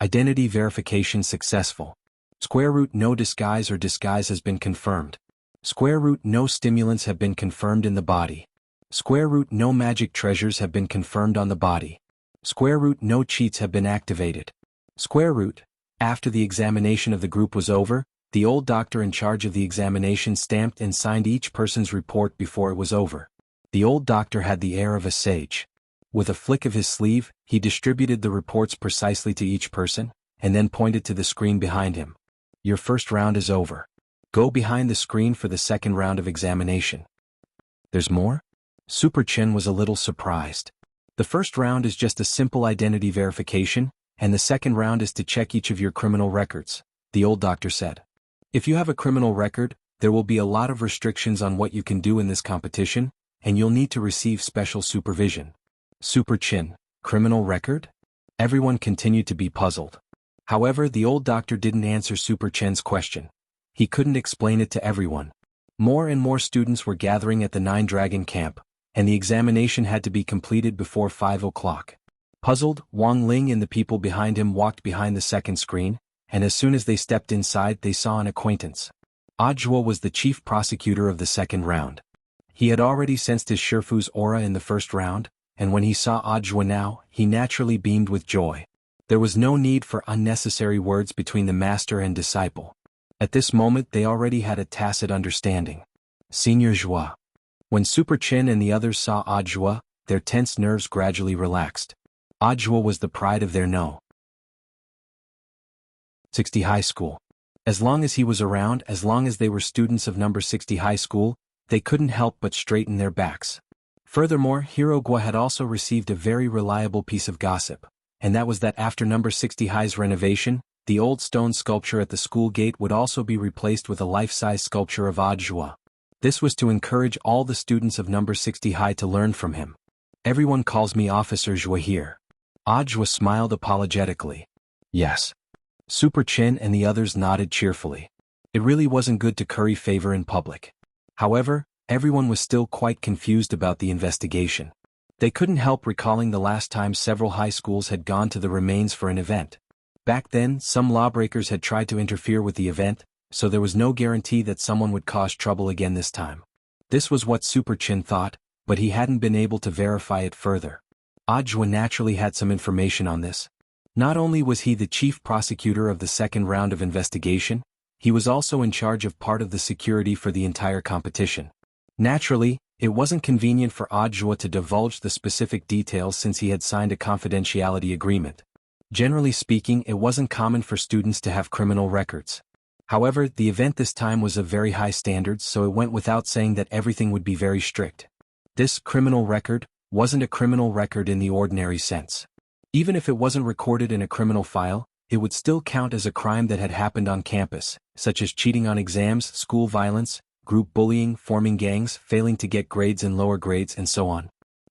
Identity verification successful. Square root no disguise has been confirmed. Square root no stimulants have been confirmed in the body. Square root no magic treasures have been confirmed on the body. Square root no cheats have been activated. Square root. After the examination of the group was over, the old doctor in charge of the examination stamped and signed each person's report before it was over. The old doctor had the air of a sage. With a flick of his sleeve, he distributed the reports precisely to each person, and then pointed to the screen behind him. Your first round is over. Go behind the screen for the second round of examination. There's more? Super Qin was a little surprised. The first round is just a simple identity verification, and the second round is to check each of your criminal records, the old doctor said. If you have a criminal record, there will be a lot of restrictions on what you can do in this competition, and you'll need to receive special supervision. Super Qin, criminal record? Everyone continued to be puzzled. However, the old doctor didn't answer Super Qin's question. He couldn't explain it to everyone. More and more students were gathering at the 9 Dragon camp, and the examination had to be completed before 5 o'clock. Puzzled, Wang Ling and the people behind him walked behind the second screen, and as soon as they stepped inside they saw an acquaintance. Audiobook was the chief prosecutor of the second round. He had already sensed his Shifu's aura in the first round, and when he saw Audiobook now, he naturally beamed with joy. There was no need for unnecessary words between the master and disciple. At this moment they already had a tacit understanding. Senior Joie. When Super Qin and the others saw Audiobook, their tense nerves gradually relaxed. Audiobook was the pride of their No. 60 High School. As long as he was around, as long as they were students of number 60 High School, they couldn't help but straighten their backs. Furthermore, Hero Gua had also received a very reliable piece of gossip, and that was that after number 60 High's renovation, the old stone sculpture at the school gate would also be replaced with a life-size sculpture of Audiobook. This was to encourage all the students of number 60 high to learn from him. Everyone calls me Officer Zhua here. Audiobook smiled apologetically. Yes. Super Chin and the others nodded cheerfully. It really wasn't good to curry favor in public. However, everyone was still quite confused about the investigation. They couldn't help recalling the last time several high schools had gone to the remains for an event. Back then, some lawbreakers had tried to interfere with the event, so there was no guarantee that someone would cause trouble again this time. This was what Super Chin thought, but he hadn't been able to verify it further. Audiobook naturally had some information on this. Not only was he the chief prosecutor of the second round of investigation, he was also in charge of part of the security for the entire competition. Naturally, it wasn't convenient for Audiobook to divulge the specific details since he had signed a confidentiality agreement. Generally speaking, it wasn't common for students to have criminal records. However, the event this time was of very high standards, so it went without saying that everything would be very strict. This criminal record wasn't a criminal record in the ordinary sense. Even if it wasn't recorded in a criminal file, it would still count as a crime that had happened on campus, such as cheating on exams, school violence, group bullying, forming gangs, failing to get grades in lower grades, and so on.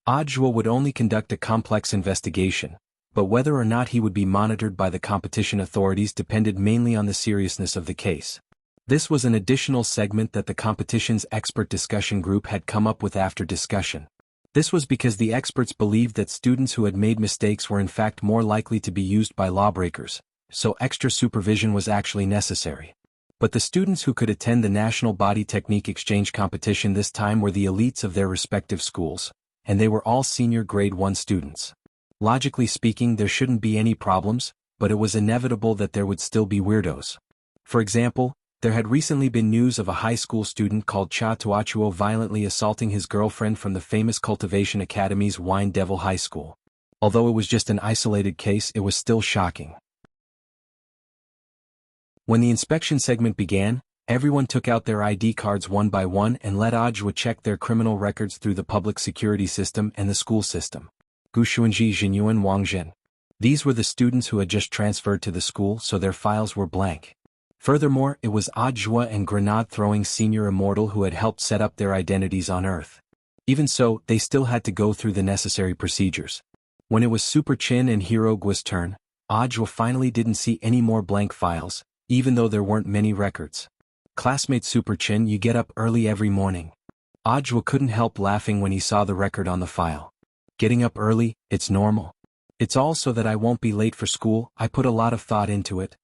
Audiobook would only conduct a complex investigation, but whether or not he would be monitored by the competition authorities depended mainly on the seriousness of the case. This was an additional segment that the competition's expert discussion group had come up with after discussion. This was because the experts believed that students who had made mistakes were in fact more likely to be used by lawbreakers, so extra supervision was actually necessary. But the students who could attend the National Body Technique Exchange competition this time were the elites of their respective schools, and they were all senior grade 1 students. Logically speaking, there shouldn't be any problems, but it was inevitable that there would still be weirdos. For example, there had recently been news of a high school student called Cha Tuachuo violently assaulting his girlfriend from the famous Cultivation Academy's Wine Devil High School. Although it was just an isolated case, it was still shocking. When the inspection segment began, everyone took out their ID cards one by one and let Audiobook check their criminal records through the public security system and the school system. Gushuanji Jinyuan Wangzhen. These were the students who had just transferred to the school, so their files were blank. Furthermore, it was Audiobook and grenade-throwing senior Immortal who had helped set up their identities on Earth. Even so, they still had to go through the necessary procedures. When it was Super Chin and Hero Gua's turn, Audiobook finally didn't see any more blank files, even though there weren't many records. Classmate Super Chin, you get up early every morning. Audiobook couldn't help laughing when he saw the record on the file. Getting up early, it's normal. It's all so that I won't be late for school. I put a lot of thought into it.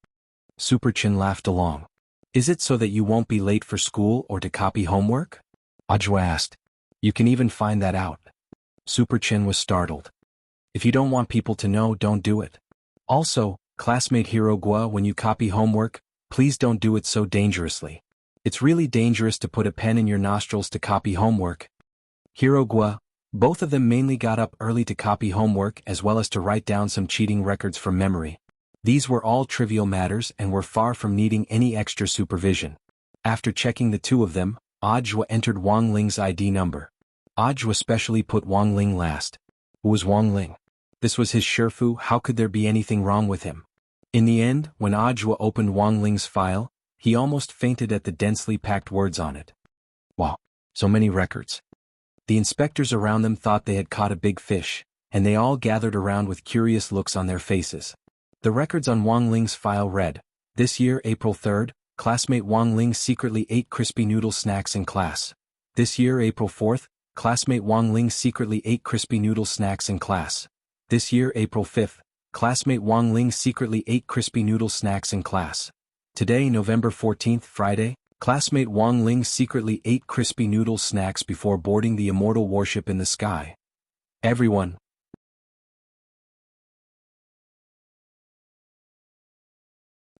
Super Chin laughed along. Is it so that you won't be late for school or to copy homework? Audiobook asked. You can even find that out. Super Chin was startled. If you don't want people to know, don't do it. Also, classmate Hero Gua, when you copy homework, please don't do it so dangerously. It's really dangerous to put a pen in your nostrils to copy homework. Hero Gua. Both of them mainly got up early to copy homework as well as to write down some cheating records from memory. These were all trivial matters and were far from needing any extra supervision. After checking the two of them, Audiobook entered Wang Ling's ID number. Audiobook especially put Wang Ling last. Who was Wang Ling? This was his Shifu. How could there be anything wrong with him? In the end, when Audiobook opened Wang Ling's file, he almost fainted at the densely packed words on it. Wow, so many records. The inspectors around them thought they had caught a big fish, and they all gathered around with curious looks on their faces. The records on Wang Ling's file read, this year April 3rd, classmate Wang Ling secretly ate crispy noodle snacks in class. This year April 4th, classmate Wang Ling secretly ate crispy noodle snacks in class. This year April 5th, classmate Wang Ling secretly ate crispy noodle snacks in class. Today November 14th, Friday, classmate Wang Ling secretly ate crispy noodle snacks before boarding the Immortal warship in the sky. Everyone.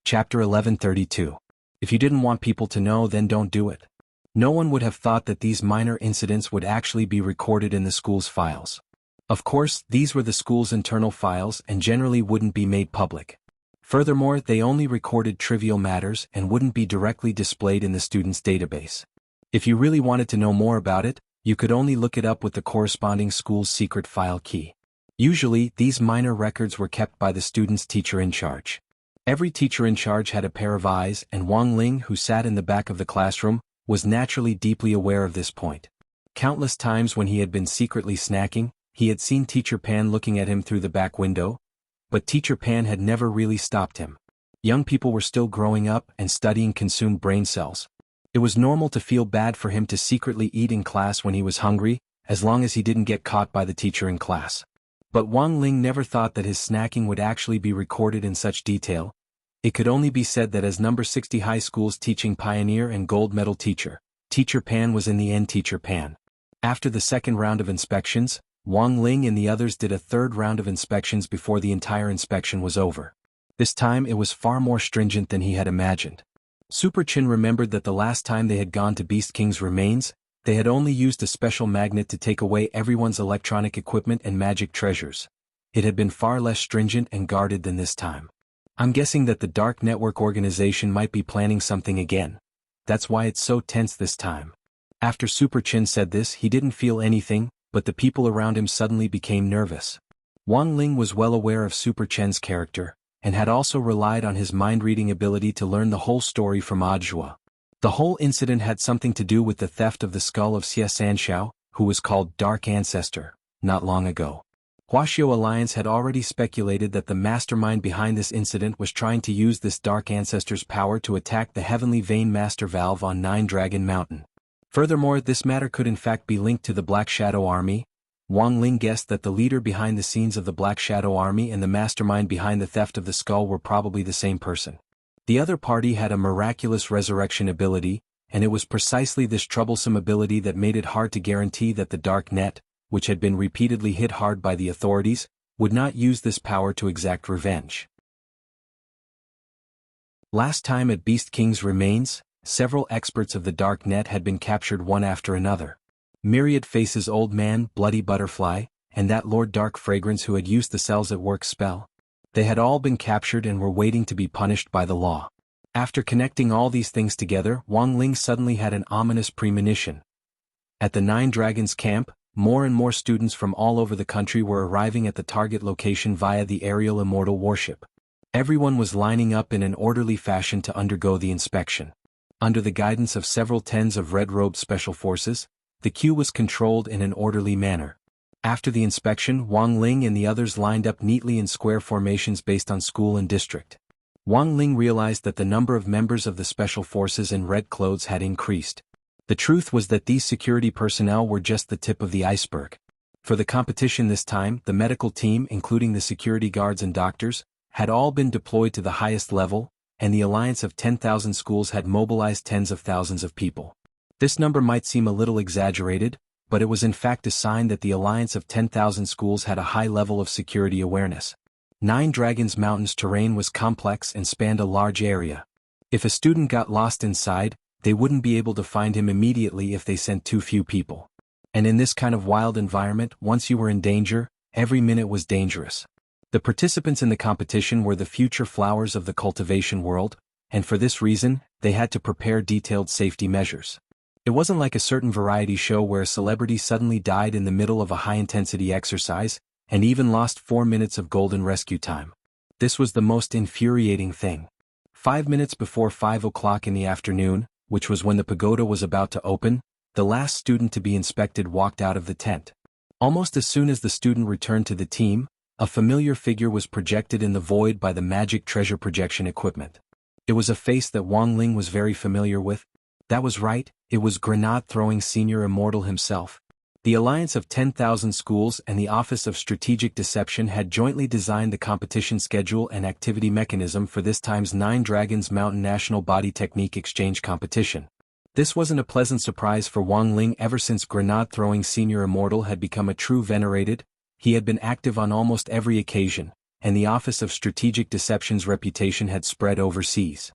Chapter 1132. If you didn't want people to know, then don't do it. No one would have thought that these minor incidents would actually be recorded in the school's files. Of course, these were the school's internal files and generally wouldn't be made public. Furthermore, they only recorded trivial matters and wouldn't be directly displayed in the student's database. If you really wanted to know more about it, you could only look it up with the corresponding school's secret file key. Usually, these minor records were kept by the student's teacher in charge. Every teacher in charge had a pair of eyes, and Wang Ling, who sat in the back of the classroom, was naturally deeply aware of this point. Countless times when he had been secretly snacking, he had seen Teacher Pan looking at him through the back window, but Teacher Pan had never really stopped him. Young people were still growing up, and studying consumed brain cells. It was normal to feel bad for him to secretly eat in class when he was hungry, as long as he didn't get caught by the teacher in class. But Wang Ling never thought that his snacking would actually be recorded in such detail. It could only be said that as number 60 high school's teaching pioneer and gold medal teacher, Teacher Pan was in the end Teacher Pan. After the second round of inspections, Wang Ling and the others did a third round of inspections before the entire inspection was over. This time it was far more stringent than he had imagined. Super Chin remembered that the last time they had gone to Beast King's remains, they had only used a special magnet to take away everyone's electronic equipment and magic treasures. It had been far less stringent and guarded than this time. I'm guessing that the Dark Network organization might be planning something again. That's why it's so tense this time. After Super Chin said this, he didn't feel anything, but the people around him suddenly became nervous. Wang Ling was well aware of Super Chen's character, and had also relied on his mind-reading ability to learn the whole story from Audiobook. The whole incident had something to do with the theft of the skull of Xie Sanxiao, who was called Dark Ancestor, not long ago. Wuxia Alliance had already speculated that the mastermind behind this incident was trying to use this Dark Ancestor's power to attack the Heavenly Vein Master Valve on Nine Dragon Mountain. Furthermore, this matter could in fact be linked to the Black Shadow Army. Wang Ling guessed that the leader behind the scenes of the Black Shadow Army and the mastermind behind the theft of the skull were probably the same person. The other party had a miraculous resurrection ability, and it was precisely this troublesome ability that made it hard to guarantee that the Dark Net, which had been repeatedly hit hard by the authorities, would not use this power to exact revenge. Last time at Beast King's remains, several experts of the Dark Net had been captured one after another. Myriad Faces' Old Man, Bloody Butterfly, and that Lord Dark Fragrance who had used the Cells at Work spell. They had all been captured and were waiting to be punished by the law. After connecting all these things together, Wang Ling suddenly had an ominous premonition. At the Nine Dragons camp, more and more students from all over the country were arriving at the target location via the aerial Immortal warship. Everyone was lining up in an orderly fashion to undergo the inspection. Under the guidance of several tens of red-robed special forces, the queue was controlled in an orderly manner. After the inspection, Wang Ling and the others lined up neatly in square formations based on school and district. Wang Ling realized that the number of members of the special forces in red clothes had increased. The truth was that these security personnel were just the tip of the iceberg. For the competition this time, the medical team, including the security guards and doctors, had all been deployed to the highest level, and the alliance of 10,000 schools had mobilized tens of thousands of people. This number might seem a little exaggerated, but it was in fact a sign that the alliance of 10,000 schools had a high level of security awareness. Nine Dragons Mountain's terrain was complex and spanned a large area. If a student got lost inside, they wouldn't be able to find him immediately if they sent too few people. And in this kind of wild environment, once you were in danger, every minute was dangerous. The participants in the competition were the future flowers of the cultivation world, and for this reason, they had to prepare detailed safety measures. It wasn't like a certain variety show where a celebrity suddenly died in the middle of a high-intensity exercise, and even lost 4 minutes of golden rescue time. This was the most infuriating thing. 5 minutes before 5 o'clock in the afternoon, which was when the pagoda was about to open, the last student to be inspected walked out of the tent. Almost as soon as the student returned to the team, a familiar figure was projected in the void by the magic treasure projection equipment. It was a face that Wang Ling was very familiar with. That was right, it was grenade-throwing Senior Immortal himself. The Alliance of 10,000 Schools and the Office of Strategic Deception had jointly designed the competition schedule and activity mechanism for this time's Nine Dragons Mountain National Body Technique Exchange competition. This wasn't a pleasant surprise for Wang Ling ever since grenade-throwing Senior Immortal had become a true venerated. He had been active on almost every occasion, and the Office of Strategic Deception's reputation had spread overseas.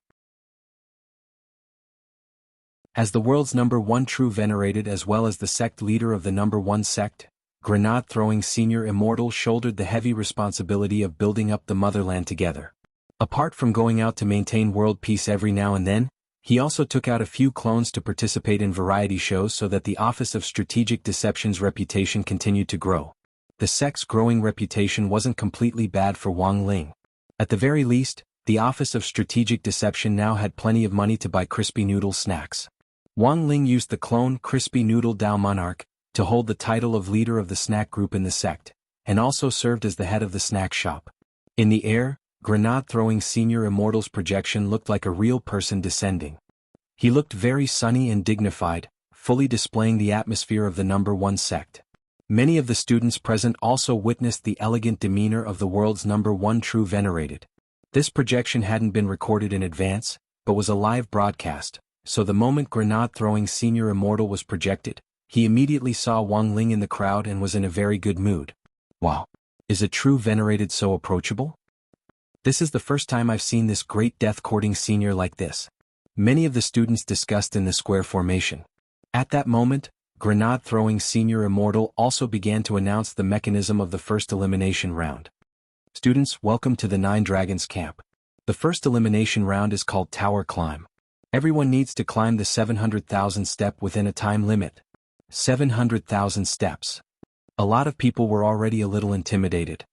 As the world's #1 true venerated as well as the sect leader of the #1 sect, grenade-throwing Senior Immortal shouldered the heavy responsibility of building up the motherland together. Apart from going out to maintain world peace every now and then, he also took out a few clones to participate in variety shows so that the Office of Strategic Deception's reputation continued to grow. The sect's growing reputation wasn't completely bad for Wang Ling. At the very least, the Office of Strategic Deception now had plenty of money to buy crispy noodle snacks. Wang Ling used the clone Crispy Noodle Dao Monarch to hold the title of leader of the snack group in the sect, and also served as the head of the snack shop. In the air, grenade-throwing Senior Immortal's projection looked like a real person descending. He looked very sunny and dignified, fully displaying the atmosphere of the number 1 sect. Many of the students present also witnessed the elegant demeanor of the world's number 1 true venerated. This projection hadn't been recorded in advance, but was a live broadcast, so the moment grenade-throwing Senior Immortal was projected, he immediately saw Wang Ling in the crowd and was in a very good mood. Wow! Is a true venerated so approachable? This is the first time I've seen this great death-courting senior like this. Many of the students discussed in the square formation. At that moment, grenade-throwing Senior Immortal also began to announce the mechanism of the first elimination round. Students, welcome to the 9 Dragons camp. The first elimination round is called Tower Climb. Everyone needs to climb the 700,000 step within a time limit. 700,000 steps. A lot of people were already a little intimidated.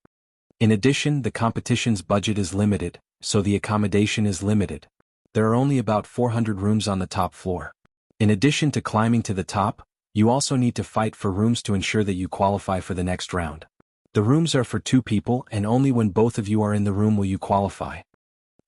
In addition, the competition's budget is limited, so the accommodation is limited. There are only about 400 rooms on the top floor. In addition to climbing to the top, you also need to fight for rooms to ensure that you qualify for the next round. The rooms are for 2 people and only when both of you are in the room will you qualify.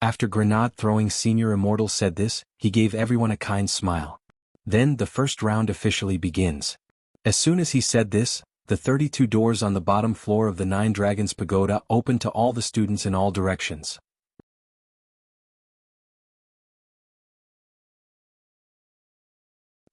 After grenade-throwing Senior Immortal said this, he gave everyone a kind smile. Then the first round officially begins. As soon as he said this, the 32 doors on the bottom floor of the 9 Dragons Pagoda opened to all the students in all directions.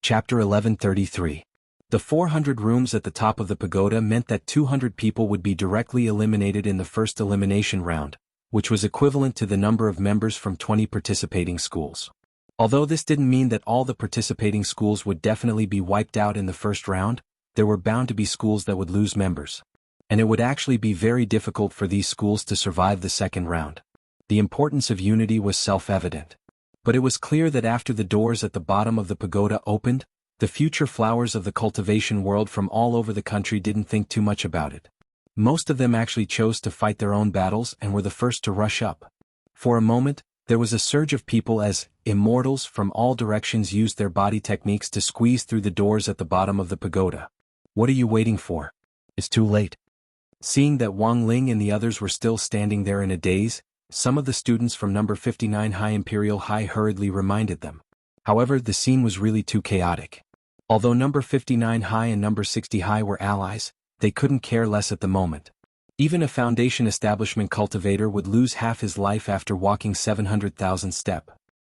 Chapter 1133. The 400 rooms at the top of the pagoda meant that 200 people would be directly eliminated in the first elimination round, which was equivalent to the number of members from 20 participating schools. Although this didn't mean that all the participating schools would definitely be wiped out in the first round, there were bound to be schools that would lose members. And it would actually be very difficult for these schools to survive the second round. The importance of unity was self-evident. But it was clear that after the doors at the bottom of the pagoda opened, the future flowers of the cultivation world from all over the country didn't think too much about it. Most of them actually chose to fight their own battles and were the first to rush up. For a moment, there was a surge of people as immortals from all directions used their body techniques to squeeze through the doors at the bottom of the pagoda. What are you waiting for? It's too late. Seeing that Wang Ling and the others were still standing there in a daze, some of the students from number 59 High Imperial High hurriedly reminded them. However, the scene was really too chaotic. Although number 59 High and number 60 High were allies, they couldn't care less at the moment. Even a Foundation establishment cultivator would lose half his life after walking 700,000 step.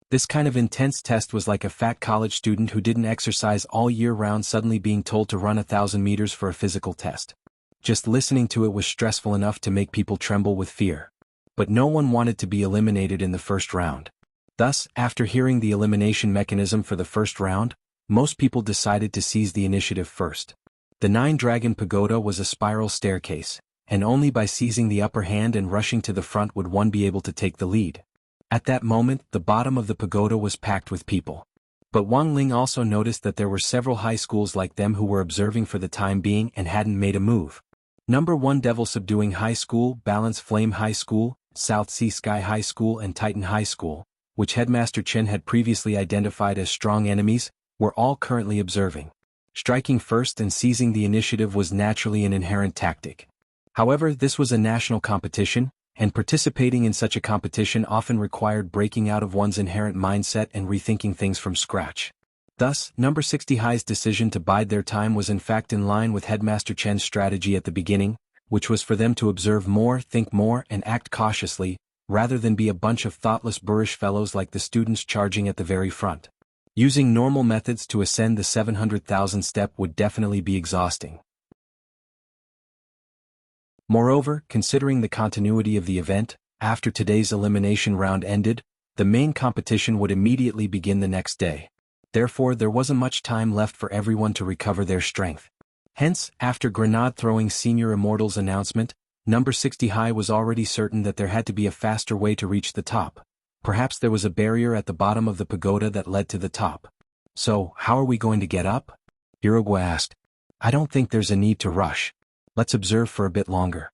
This kind of intense test was like a fat college student who didn't exercise all year round suddenly being told to run 1,000 meters for a physical test. Just listening to it was stressful enough to make people tremble with fear. But no one wanted to be eliminated in the first round. Thus, after hearing the elimination mechanism for the first round, most people decided to seize the initiative first. The 9-Dragon Pagoda was a spiral staircase, and only by seizing the upper hand and rushing to the front would one be able to take the lead. At that moment, the bottom of the pagoda was packed with people. But Wang Ling also noticed that there were several high schools like them who were observing for the time being and hadn't made a move. Number 1 Devil Subduing High School, Balance Flame High School, South Sea Sky High School and Titan High School, which Headmaster Chen had previously identified as strong enemies, were all currently observing. Striking first and seizing the initiative was naturally an inherent tactic. However, this was a national competition, and participating in such a competition often required breaking out of one's inherent mindset and rethinking things from scratch. Thus, number 60 High's decision to bide their time was in fact in line with Headmaster Chen's strategy at the beginning, which was for them to observe more, think more, and act cautiously, rather than be a bunch of thoughtless boorish fellows like the students charging at the very front. Using normal methods to ascend the 700,000 step would definitely be exhausting. Moreover, considering the continuity of the event, after today's elimination round ended, the main competition would immediately begin the next day. Therefore, there wasn't much time left for everyone to recover their strength. Hence, after grenade-throwing Senior Immortal's announcement, number 60 High was already certain that there had to be a faster way to reach the top. Perhaps there was a barrier at the bottom of the pagoda that led to the top. So, how are we going to get up? Hirogwa asked. I don't think there's a need to rush. Let's observe for a bit longer.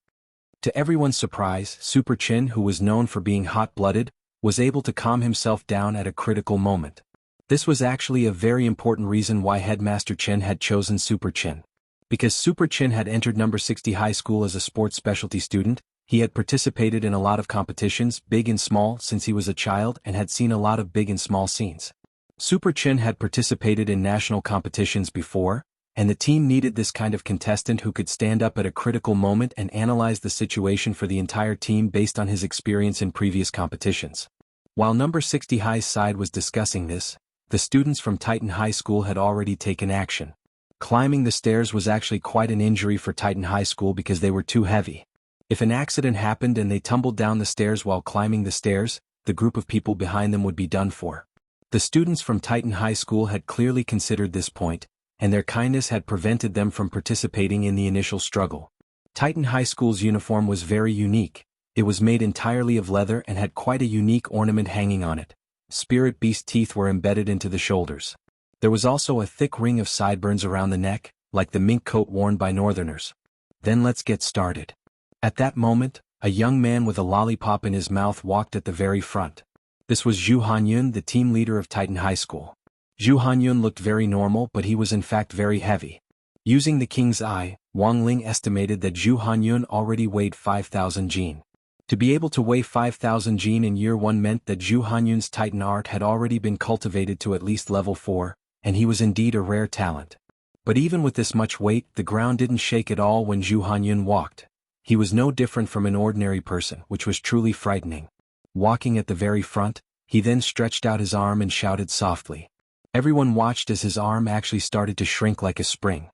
To everyone's surprise, Super Chin, who was known for being hot-blooded, was able to calm himself down at a critical moment. This was actually a very important reason why Headmaster Chin had chosen Super Chin. Because Super Chin had entered number 60 high school as a sports specialty student, he had participated in a lot of competitions, big and small, since he was a child and had seen a lot of big and small scenes. Super Chin had participated in national competitions before, and the team needed this kind of contestant who could stand up at a critical moment and analyze the situation for the entire team based on his experience in previous competitions. While number 60 High's side was discussing this, the students from Titan High School had already taken action. Climbing the stairs was actually quite an injury for Titan High School because they were too heavy. If an accident happened and they tumbled down the stairs while climbing the stairs, the group of people behind them would be done for. The students from Titan High School had clearly considered this point, and their kindness had prevented them from participating in the initial struggle. Titan High School's uniform was very unique. It was made entirely of leather and had quite a unique ornament hanging on it. Spirit beast teeth were embedded into the shoulders. There was also a thick ring of sideburns around the neck, like the mink coat worn by northerners. Then let's get started. At that moment, a young man with a lollipop in his mouth walked at the very front. This was Zhu Hanyun, the team leader of Titan High School. Zhu Hanyun looked very normal, but he was in fact very heavy. Using the king's eye, Wang Ling estimated that Zhu Hanyun already weighed 5,000 jin. To be able to weigh 5,000 jin in year 1 meant that Zhu Hanyun's Titan art had already been cultivated to at least level 4, and he was indeed a rare talent. But even with this much weight, the ground didn't shake at all when Zhu Hanyun walked. He was no different from an ordinary person, which was truly frightening. Walking at the very front, he then stretched out his arm and shouted softly. Everyone watched as his arm actually started to shrink like a spring.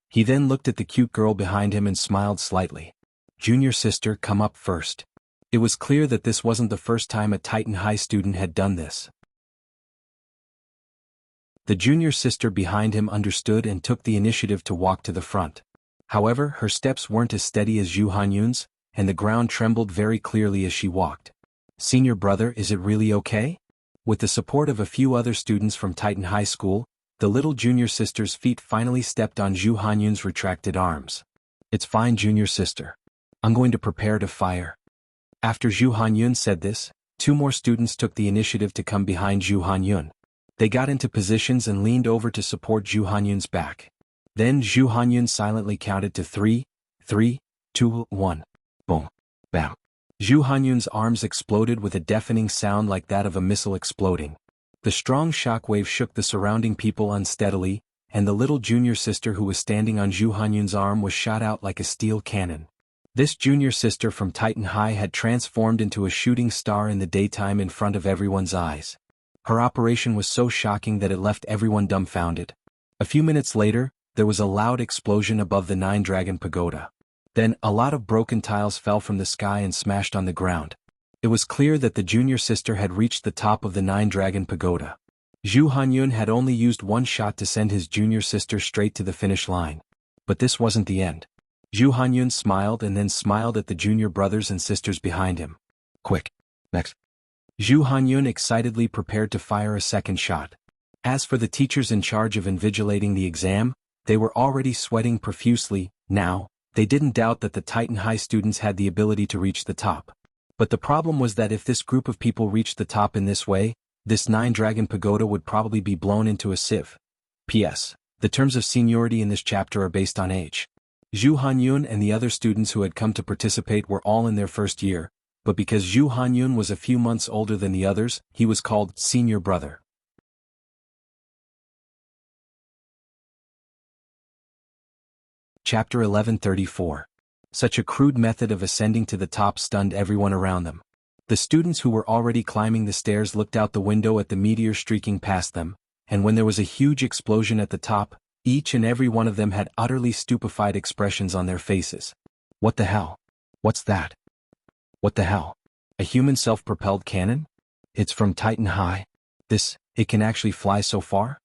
He then looked at the cute girl behind him and smiled slightly. "Junior sister, come up first." It was clear that this wasn't the first time a Titan High student had done this. The junior sister behind him understood and took the initiative to walk to the front. However, her steps weren't as steady as Zhu Hanyun's, and the ground trembled very clearly as she walked. "Senior brother, is it really okay?" With the support of a few other students from Titan High School, the little junior sister's feet finally stepped on Zhu Hanyun's retracted arms. "It's fine, junior sister. I'm going to prepare to fire." After Zhu Hanyun said this, 2 more students took the initiative to come behind Zhu Hanyun. They got into positions and leaned over to support Zhu Hanyun's back. Then Zhu Hanyun silently counted to 3, 3, 2, 1. Boom. Bam. Zhu Hanyun's arms exploded with a deafening sound like that of a missile exploding. The strong shockwave shook the surrounding people unsteadily, and the little junior sister who was standing on Zhu Hanyun's arm was shot out like a steel cannon. This junior sister from Titan High had transformed into a shooting star in the daytime in front of everyone's eyes. Her operation was so shocking that it left everyone dumbfounded. A few minutes later, there was a loud explosion above the 9-dragon pagoda. Then, a lot of broken tiles fell from the sky and smashed on the ground. It was clear that the junior sister had reached the top of the 9-dragon pagoda. Zhu Hanyun had only used 1 shot to send his junior sister straight to the finish line. But this wasn't the end. Zhu Hanyun smiled and then smiled at the junior brothers and sisters behind him. "Quick. Next." Zhu Hanyun excitedly prepared to fire a second shot. As for the teachers in charge of invigilating the exam, they were already sweating profusely. Now, they didn't doubt that the Titan High students had the ability to reach the top. But the problem was that if this group of people reached the top in this way, this 9-dragon pagoda would probably be blown into a sieve. P.S. The terms of seniority in this chapter are based on age. Zhu Hanyun and the other students who had come to participate were all in their first year, but because Zhu Hanyun was a few months older than the others, he was called senior brother. Chapter 1134. Such a crude method of ascending to the top stunned everyone around them. The students who were already climbing the stairs looked out the window at the meteor streaking past them, and when there was a huge explosion at the top, each and every one of them had utterly stupefied expressions on their faces. "What the hell? What's that? What the hell? A human self-propelled cannon? It's from Titan High? It can actually fly so far?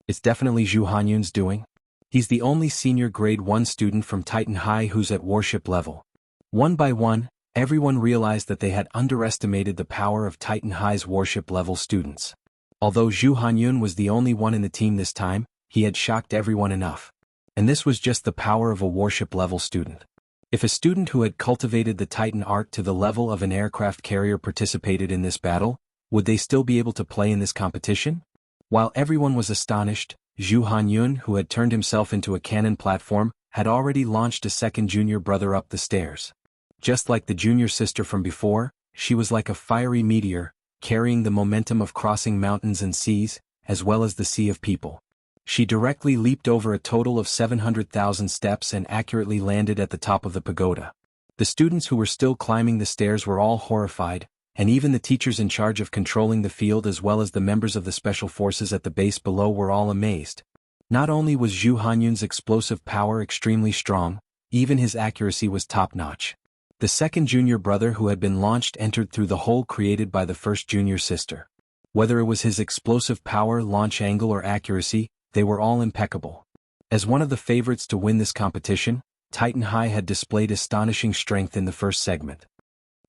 It's definitely Zhu Hanyun's doing. He's the only senior grade 1 student from Titan High who's at warship level." One by one, everyone realized that they had underestimated the power of Titan High's warship level students. Although Zhu Hanyun was the only one in the team this time, he had shocked everyone enough. And this was just the power of a warship level student. If a student who had cultivated the Titan art to the level of an aircraft carrier participated in this battle, would they still be able to play in this competition? While everyone was astonished, Zhu Hanyun, who had turned himself into a cannon platform, had already launched a second junior brother up the stairs. Just like the junior sister from before, she was like a fiery meteor, carrying the momentum of crossing mountains and seas, as well as the sea of people. She directly leaped over a total of 700,000 steps and accurately landed at the top of the pagoda. The students who were still climbing the stairs were all horrified, and even the teachers in charge of controlling the field as well as the members of the special forces at the base below were all amazed. Not only was Zhu Hanyun's explosive power extremely strong, even his accuracy was top-notch. The second junior brother who had been launched entered through the hole created by the first junior sister. Whether it was his explosive power, launch angle or accuracy, they were all impeccable. As one of the favorites to win this competition, Titan High had displayed astonishing strength in the first segment.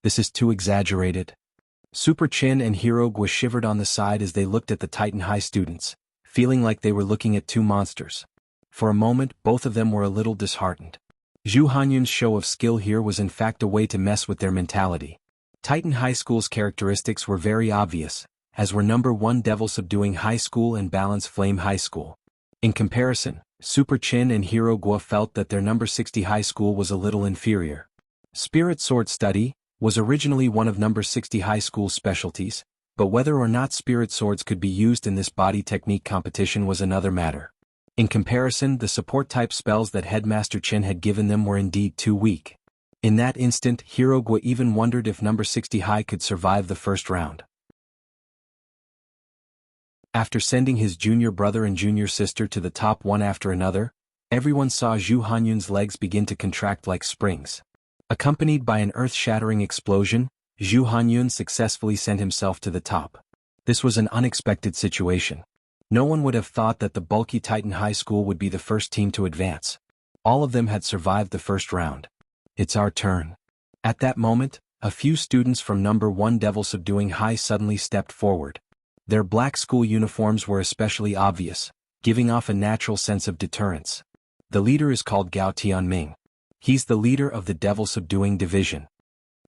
This is too exaggerated. Super Chin and Hero Gua shivered on the side as they looked at the Titan High students, feeling like they were looking at two monsters. For a moment, both of them were a little disheartened. Zhu Hanyun's show of skill here was in fact a way to mess with their mentality. Titan High School's characteristics were very obvious, as were number 1 Devil Subduing High School and Balance Flame High School. In comparison, Super Chin and Hero Gua felt that their number 60 high school was a little inferior. Spirit Sword Study was originally one of number 60 high school's specialties, but whether or not spirit swords could be used in this body technique competition was another matter. In comparison, the support-type spells that Headmaster Chin had given them were indeed too weak. In that instant, Hero Gua even wondered if number 60 high could survive the first round. After sending his junior brother and junior sister to the top one after another, everyone saw Zhu Hanyun's legs begin to contract like springs. Accompanied by an earth-shattering explosion, Zhu Hanyun successfully sent himself to the top. This was an unexpected situation. No one would have thought that the bulky Titan High School would be the first team to advance. All of them had survived the first round. It's our turn. At that moment, a few students from number 1 Devil Subduing High suddenly stepped forward. Their black school uniforms were especially obvious, giving off a natural sense of deterrence. The leader is called Gao Tianming. He's the leader of the Devil Subduing Division,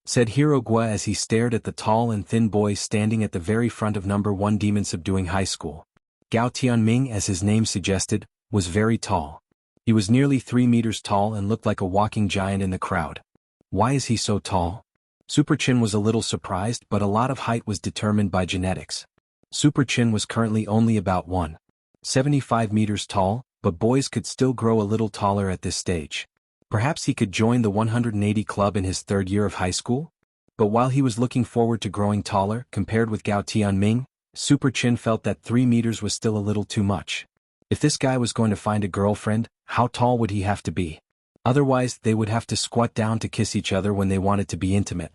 said Hero Gua as he stared at the tall and thin boy standing at the very front of number 1 Demon Subduing High School. Gao Tianming, as his name suggested, was very tall. He was nearly 3 meters tall and looked like a walking giant in the crowd. Why is he so tall? Super Chin was a little surprised, but a lot of height was determined by genetics. Super Chin was currently only about 1.75 meters tall, but boys could still grow a little taller at this stage. Perhaps he could join the 180 club in his third year of high school? But while he was looking forward to growing taller compared with Gao Tianming, Super Chin felt that 3 meters was still a little too much. If this guy was going to find a girlfriend, how tall would he have to be? Otherwise, they would have to squat down to kiss each other when they wanted to be intimate.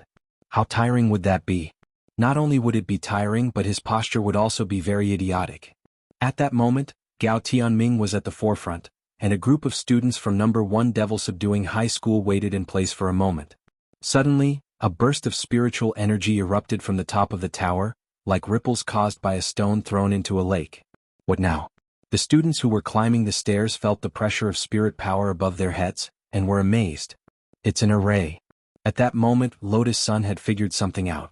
How tiring would that be? Not only would it be tiring, but his posture would also be very idiotic. At that moment, Gao Tianming was at the forefront, and a group of students from number 1 Devil Subduing High School waited in place for a moment. Suddenly, a burst of spiritual energy erupted from the top of the tower, like ripples caused by a stone thrown into a lake. What now? The students who were climbing the stairs felt the pressure of spirit power above their heads, and were amazed. It's an array. At that moment, Lotus Sun had figured something out.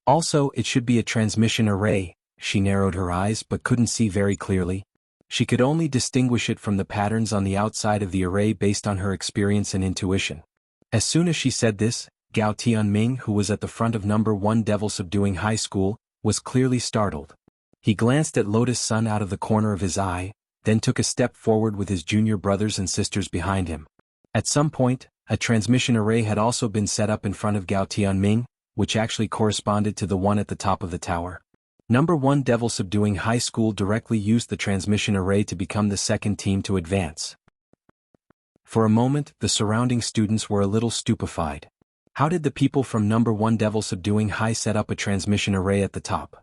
Also, it should be a transmission array. She narrowed her eyes but couldn't see very clearly. She could only distinguish it from the patterns on the outside of the array based on her experience and intuition. As soon as she said this, Gao Tianming, who was at the front of number 1 Devil Subduing High School, was clearly startled. He glanced at Lotus Sun out of the corner of his eye, then took a step forward with his junior brothers and sisters behind him. At some point, a transmission array had also been set up in front of Gao Tianming, which actually corresponded to the one at the top of the tower. Number 1 Devil Subduing High School directly used the transmission array to become the second team to advance. For a moment, the surrounding students were a little stupefied. How did the people from number 1 Devil Subduing High set up a transmission array at the top?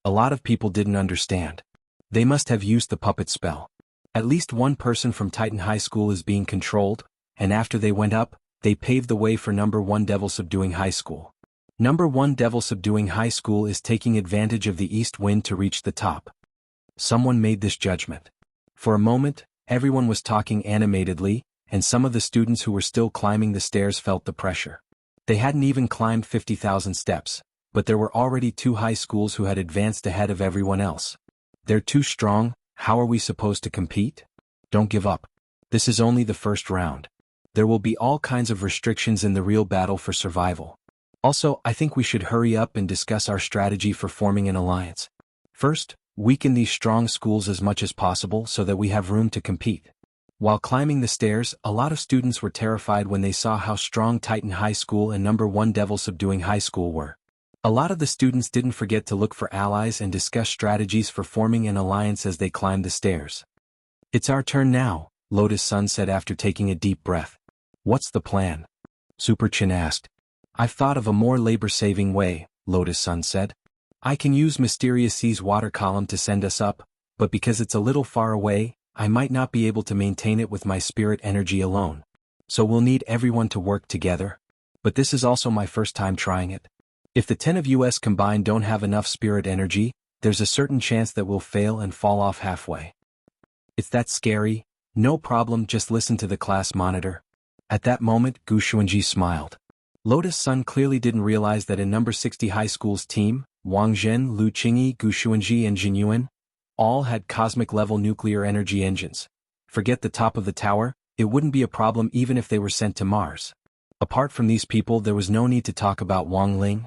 A lot of people didn't understand. They must have used the puppet spell. At least one person from Titan High School is being controlled, and after they went up, they paved the way for number 1 Devil Subduing High School. Number 1 Devil Subduing High School is taking advantage of the east wind to reach the top. Someone made this judgment. For a moment, everyone was talking animatedly, and some of the students who were still climbing the stairs felt the pressure. They hadn't even climbed 50,000 steps, but there were already 2 high schools who had advanced ahead of everyone else. They're too strong, how are we supposed to compete? Don't give up. This is only the first round. There will be all kinds of restrictions in the real battle for survival. Also, I think we should hurry up and discuss our strategy for forming an alliance. First, weaken these strong schools as much as possible so that we have room to compete. While climbing the stairs, a lot of students were terrified when they saw how strong Titan High School and number 1 Devil Subduing High School were. A lot of the students didn't forget to look for allies and discuss strategies for forming an alliance as they climbed the stairs. It's our turn now, Lotus Sun said after taking a deep breath. What's the plan? Super Chin asked. I've thought of a more labor-saving way, Lotus Sun said. I can use Mysterious Sea's water column to send us up, but because it's a little far away, I might not be able to maintain it with my spirit energy alone. So we'll need everyone to work together. But this is also my first time trying it. If the 10 of us combined don't have enough spirit energy, there's a certain chance that we'll fail and fall off halfway. It's that scary? No problem, just listen to the class monitor. At that moment, Gu Xuanji smiled. Lotus Sun clearly didn't realize that in number 60 high school's team, Wang Zhen, Lu Qingyi, Gu Xuanji and Jin Yuan, all had cosmic-level nuclear energy engines. Forget the top of the tower, it wouldn't be a problem even if they were sent to Mars. Apart from these people, there was no need to talk about Wang Ling.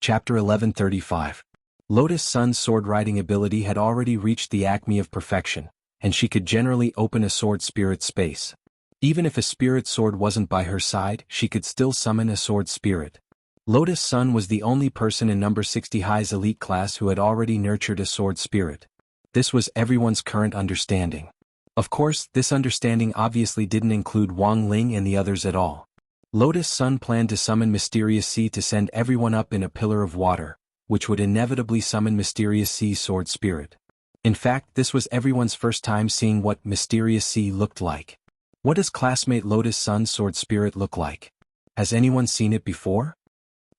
Chapter 1135. Lotus Sun's sword-riding ability had already reached the acme of perfection, and she could generally open a sword spirit space. Even if a spirit sword wasn't by her side, she could still summon a sword spirit. Lotus Sun was the only person in number 60 High's elite class who had already nurtured a sword spirit. This was everyone's current understanding. Of course, this understanding obviously didn't include Wang Ling and the others at all. Lotus Sun planned to summon Mysterious Sea to send everyone up in a pillar of water, which would inevitably summon Mysterious Sea's sword spirit. In fact, this was everyone's first time seeing what Mysterious Sea looked like. What does classmate Lotus Sun's sword spirit look like? Has anyone seen it before?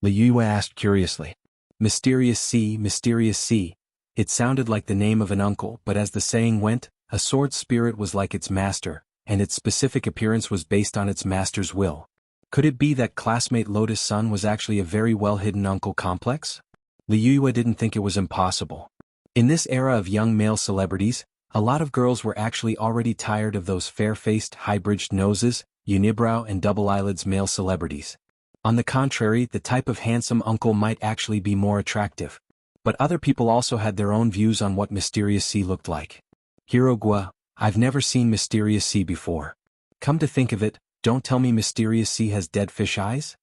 Li Yue asked curiously. Mysterious Sea. It sounded like the name of an uncle, but as the saying went, a sword spirit was like its master, and its specific appearance was based on its master's will. Could it be that classmate Lotus Sun was actually a very well-hidden uncle complex? Li Yue didn't think it was impossible. In this era of young male celebrities, a lot of girls were actually already tired of those fair-faced, high-bridged noses, unibrow and double eyelids male celebrities. On the contrary, the type of handsome uncle might actually be more attractive. But other people also had their own views on what Mysterious Sea looked like. Hirogua, I've never seen Mysterious Sea before. Come to think of it, don't tell me Mysterious Sea has dead fish eyes?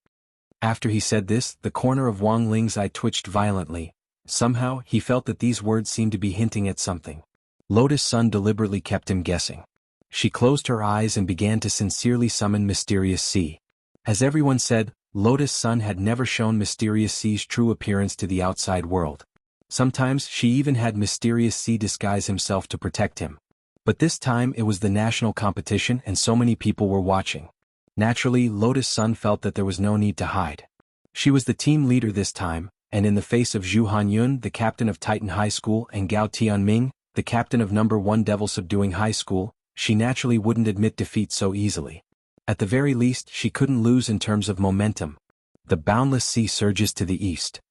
After he said this, the corner of Wang Ling's eye twitched violently. Somehow, he felt that these words seemed to be hinting at something. Lotus Sun deliberately kept him guessing. She closed her eyes and began to sincerely summon Mysterious Sea. As everyone said, Lotus Sun had never shown Mysterious Sea's true appearance to the outside world. Sometimes she even had Mysterious Sea disguise himself to protect him. But this time it was the national competition and so many people were watching. Naturally, Lotus Sun felt that there was no need to hide. She was the team leader this time, and in the face of Zhu Hanyun, the captain of Titan High School, and Gao Tianming, the captain of number 1 Devil Subduing High School, she naturally wouldn't admit defeat so easily. At the very least, she couldn't lose in terms of momentum. The boundless sea surges to the east.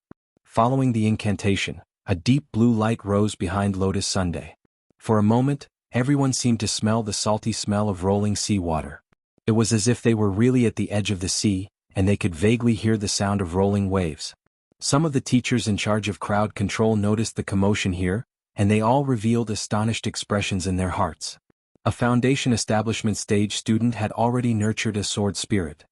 Following the incantation, a deep blue light rose behind Lotus Sunday. For a moment, everyone seemed to smell the salty smell of rolling seawater. It was as if they were really at the edge of the sea, and they could vaguely hear the sound of rolling waves. Some of the teachers in charge of crowd control noticed the commotion here, and they all revealed astonished expressions in their hearts. A foundation establishment stage student had already nurtured a sword spirit.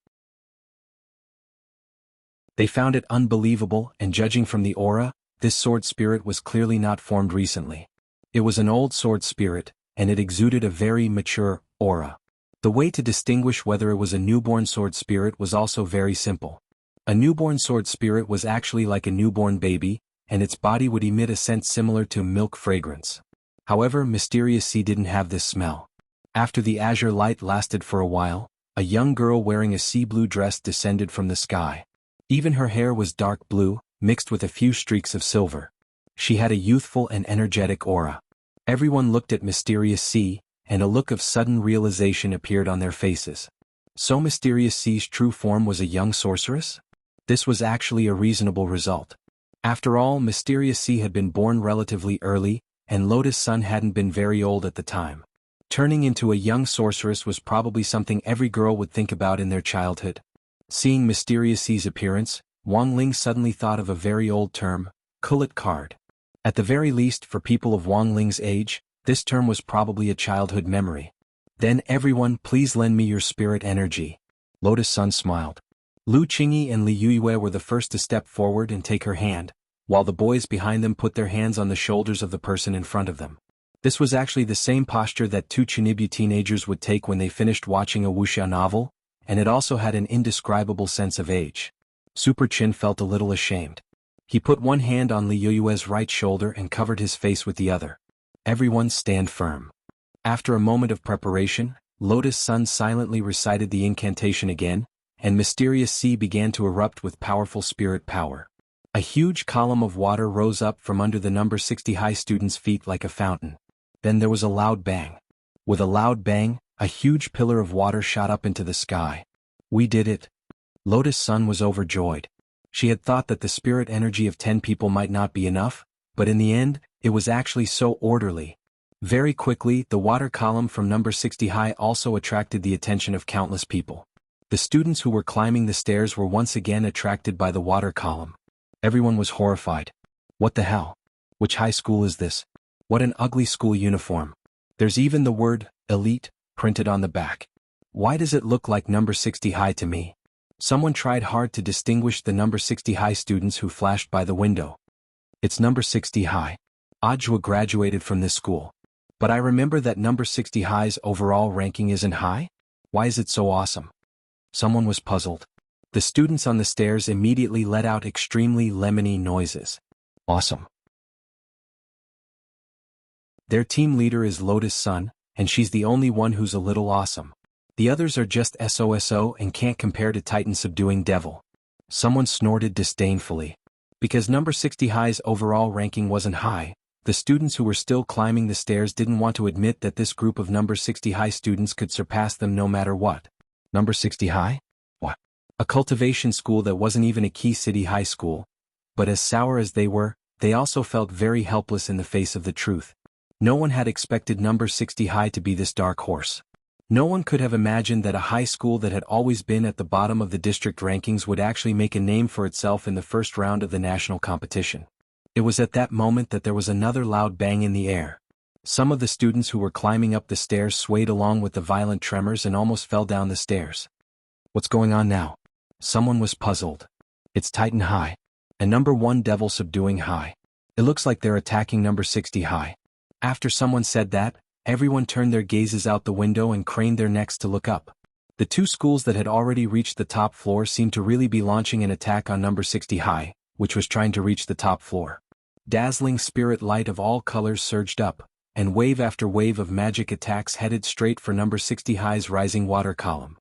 They found it unbelievable, and judging from the aura, this sword spirit was clearly not formed recently. It was an old sword spirit, and it exuded a very mature aura. The way to distinguish whether it was a newborn sword spirit was also very simple. A newborn sword spirit was actually like a newborn baby, and its body would emit a scent similar to milk fragrance. However, Mysterious Sea didn't have this smell. After the azure light lasted for a while, a young girl wearing a sea blue dress descended from the sky. Even her hair was dark blue, mixed with a few streaks of silver. She had a youthful and energetic aura. Everyone looked at Mysterious C, and a look of sudden realization appeared on their faces. So Mysterious C's true form was a young sorceress? This was actually a reasonable result. After all, Mysterious C had been born relatively early, and Lotus Sun hadn't been very old at the time. Turning into a young sorceress was probably something every girl would think about in their childhood. Seeing Mysterious C's appearance, Wang Ling suddenly thought of a very old term, Kulit card. At the very least, for people of Wang Ling's age, this term was probably a childhood memory. Then everyone, please lend me your spirit energy. Lotus Sun smiled. Lu Qingyi and Li Yueyue were the first to step forward and take her hand, while the boys behind them put their hands on the shoulders of the person in front of them. This was actually the same posture that two Chinibu teenagers would take when they finished watching a Wuxia novel, and it also had an indescribable sense of age. Super Chin felt a little ashamed. He put one hand on Li Yueyue's right shoulder and covered his face with the other. Everyone stand firm. After a moment of preparation, Lotus Sun silently recited the incantation again, and Mysterious C began to erupt with powerful spirit power. A huge column of water rose up from under the number 60 high students' feet like a fountain. Then there was a loud bang. With a loud bang, a huge pillar of water shot up into the sky. We did it. Lotus Sun was overjoyed. She had thought that the spirit energy of 10 people might not be enough, but in the end, it was actually so orderly. Very quickly, the water column from number 60 high also attracted the attention of countless people. The students who were climbing the stairs were once again attracted by the water column. Everyone was horrified. What the hell? Which high school is this? What an ugly school uniform. There's even the word, elite, printed on the back. Why does it look like number 60 high to me? Someone tried hard to distinguish the number 60 high students who flashed by the window. It's number 60 high. Ajwa graduated from this school. But I remember that number 60 high's overall ranking isn't high? Why is it so awesome? Someone was puzzled. The students on the stairs immediately let out extremely lemony noises. Awesome. Their team leader is Lotus Sun, and she's the only one who's a little awesome. The others are just SOSO and can't compare to Titan subduing Devil. Someone snorted disdainfully. Because number 60 high's overall ranking wasn't high, the students who were still climbing the stairs didn't want to admit that this group of number 60 high students could surpass them no matter what. Number 60 high? What? A cultivation school that wasn't even a key city high school. But as sour as they were, they also felt very helpless in the face of the truth. No one had expected number 60 high to be this dark horse. No one could have imagined that a high school that had always been at the bottom of the district rankings would actually make a name for itself in the first round of the national competition. It was at that moment that there was another loud bang in the air. Some of the students who were climbing up the stairs swayed along with the violent tremors and almost fell down the stairs. What's going on now? Someone was puzzled. It's Titan High. And number 1 Devil subduing High. It looks like they're attacking number 60 High. After someone said that, everyone turned their gazes out the window and craned their necks to look up. The two schools that had already reached the top floor seemed to really be launching an attack on number 60 high, which was trying to reach the top floor. Dazzling spirit light of all colors surged up, and wave after wave of magic attacks headed straight for number 60 high's rising water column.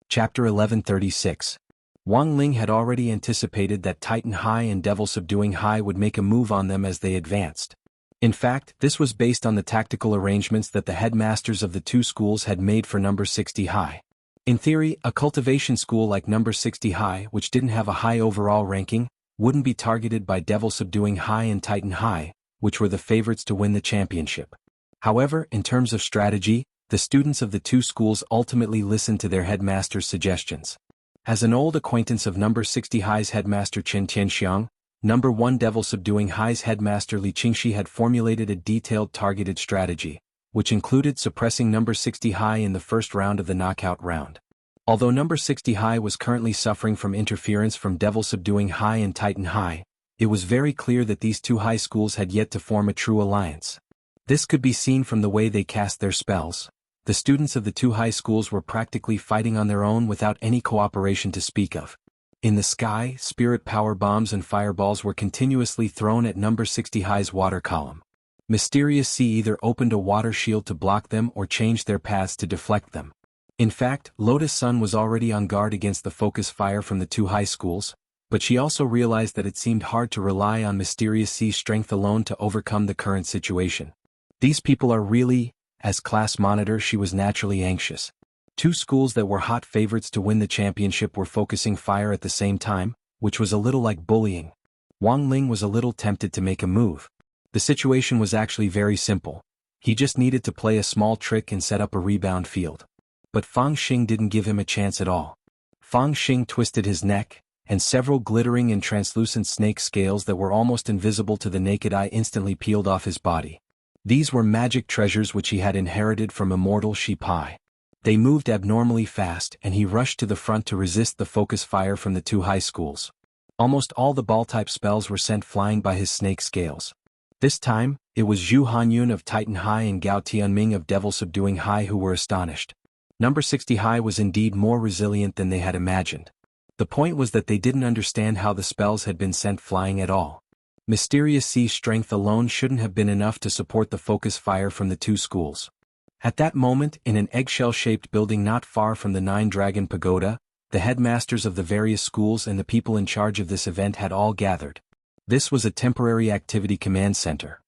Chapter 1136. Wang Ling had already anticipated that Titan High and Devil Subduing High would make a move on them as they advanced. In fact, this was based on the tactical arrangements that the headmasters of the two schools had made for number 60 High. In theory, a cultivation school like number 60 High, which didn't have a high overall ranking, wouldn't be targeted by Devil Subduing High and Titan High, which were the favorites to win the championship. However, in terms of strategy, the students of the two schools ultimately listened to their headmaster's suggestions. As an old acquaintance of number 60 High's headmaster Chen Tianxiang, number 1 Devil Subduing High's headmaster Li Qingxi had formulated a detailed targeted strategy, which included suppressing number 60 High in the first round of the knockout round. Although number 60 High was currently suffering from interference from Devil Subduing High and Titan High, it was very clear that these two high schools had yet to form a true alliance. This could be seen from the way they cast their spells. The students of the two high schools were practically fighting on their own without any cooperation to speak of. In the sky, spirit power bombs and fireballs were continuously thrown at number 60 High's water column. Mysterious Sea either opened a water shield to block them or changed their paths to deflect them. In fact, Lotus Sun was already on guard against the focus fire from the two high schools, but she also realized that it seemed hard to rely on Mysterious C's strength alone to overcome the current situation. These people are really, as class monitor she was naturally anxious. Two schools that were hot favorites to win the championship were focusing fire at the same time, which was a little like bullying. Wang Ling was a little tempted to make a move. The situation was actually very simple. He just needed to play a small trick and set up a rebound field. But Fang Xing didn't give him a chance at all. Fang Xing twisted his neck, and several glittering and translucent snake scales that were almost invisible to the naked eye instantly peeled off his body. These were magic treasures which he had inherited from Immortal Shipai. They moved abnormally fast and he rushed to the front to resist the focus fire from the two high schools. Almost all the ball-type spells were sent flying by his snake scales. This time, it was Zhu Hanyun of Titan High and Gao Tianming of Devil Subduing High who were astonished. Number 60 High was indeed more resilient than they had imagined. The point was that they didn't understand how the spells had been sent flying at all. Mysterious C's strength alone shouldn't have been enough to support the focus fire from the two schools. At that moment, in an eggshell-shaped building not far from the Nine-Dragon Pagoda, the headmasters of the various schools and the people in charge of this event had all gathered. This was a temporary activity command center.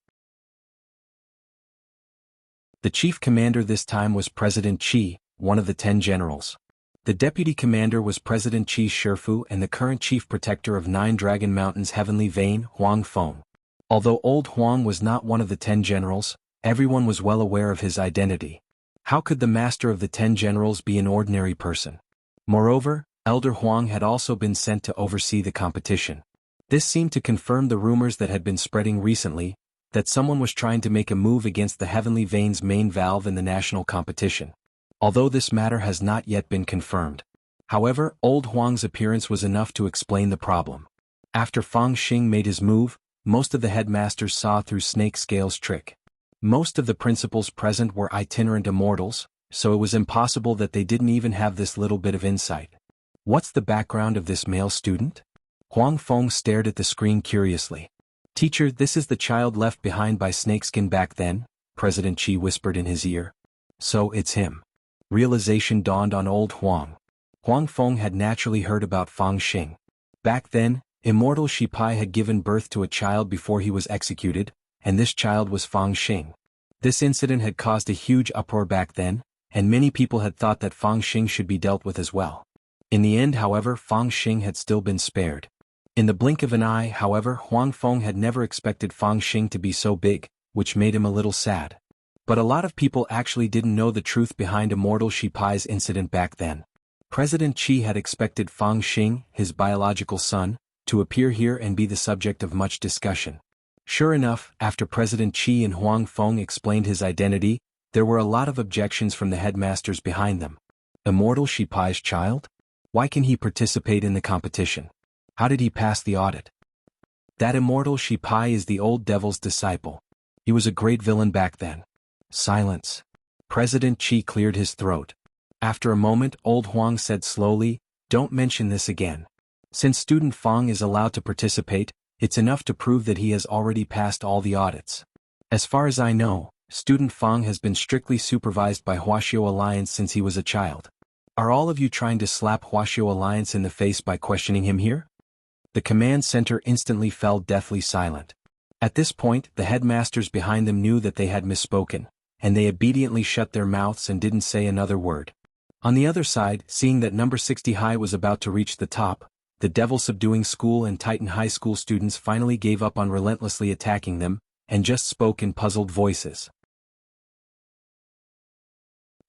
The chief commander this time was President Qi, one of the 10 generals. The deputy commander was President Qi Shifu and the current chief protector of Nine Dragon Mountain's heavenly vein, Huang Feng. Although old Huang was not one of the 10 generals, everyone was well aware of his identity. How could the master of the 10 generals be an ordinary person? Moreover, Elder Huang had also been sent to oversee the competition. This seemed to confirm the rumors that had been spreading recently, that someone was trying to make a move against the heavenly vein's main valve in the national competition. Although this matter has not yet been confirmed. However, old Huang's appearance was enough to explain the problem. After Fang Xing made his move, most of the headmasters saw through Snake Scale's trick. Most of the principals present were itinerant immortals, so it was impossible that they didn't even have this little bit of insight. What's the background of this male student? Huang Feng stared at the screen curiously. Teacher, this is the child left behind by Snakeskin back then, President Qi whispered in his ear. So it's him. Realization dawned on old Huang. Huang Feng had naturally heard about Fang Xing. Back then, Immortal Shipai had given birth to a child before he was executed, and this child was Fang Xing. This incident had caused a huge uproar back then, and many people had thought that Fang Xing should be dealt with as well. In the end, however, Fang Xing had still been spared. In the blink of an eye, however, Huang Feng had never expected Fang Xing to be so big, which made him a little sad. But a lot of people actually didn't know the truth behind Immortal Shipai's incident back then. President Qi had expected Fang Xing, his biological son, to appear here and be the subject of much discussion. Sure enough, after President Qi and Huang Feng explained his identity, there were a lot of objections from the headmasters behind them. Immortal Shipai's child? Why can he participate in the competition? How did he pass the audit? That Immortal Shipai is the old devil's disciple. He was a great villain back then. Silence. President Qi cleared his throat. After a moment, old Huang said slowly, "Don't mention this again. Since student Fang is allowed to participate, it's enough to prove that he has already passed all the audits. As far as I know, student Fang has been strictly supervised by Huaxiao Alliance since he was a child. Are all of you trying to slap Huaxiao Alliance in the face by questioning him here?" The command center instantly fell deathly silent. At this point, the headmasters behind them knew that they had misspoken, and they obediently shut their mouths and didn't say another word. On the other side, seeing that number 60 High was about to reach the top, the Devil Subduing School and Titan High School students finally gave up on relentlessly attacking them, and just spoke in puzzled voices.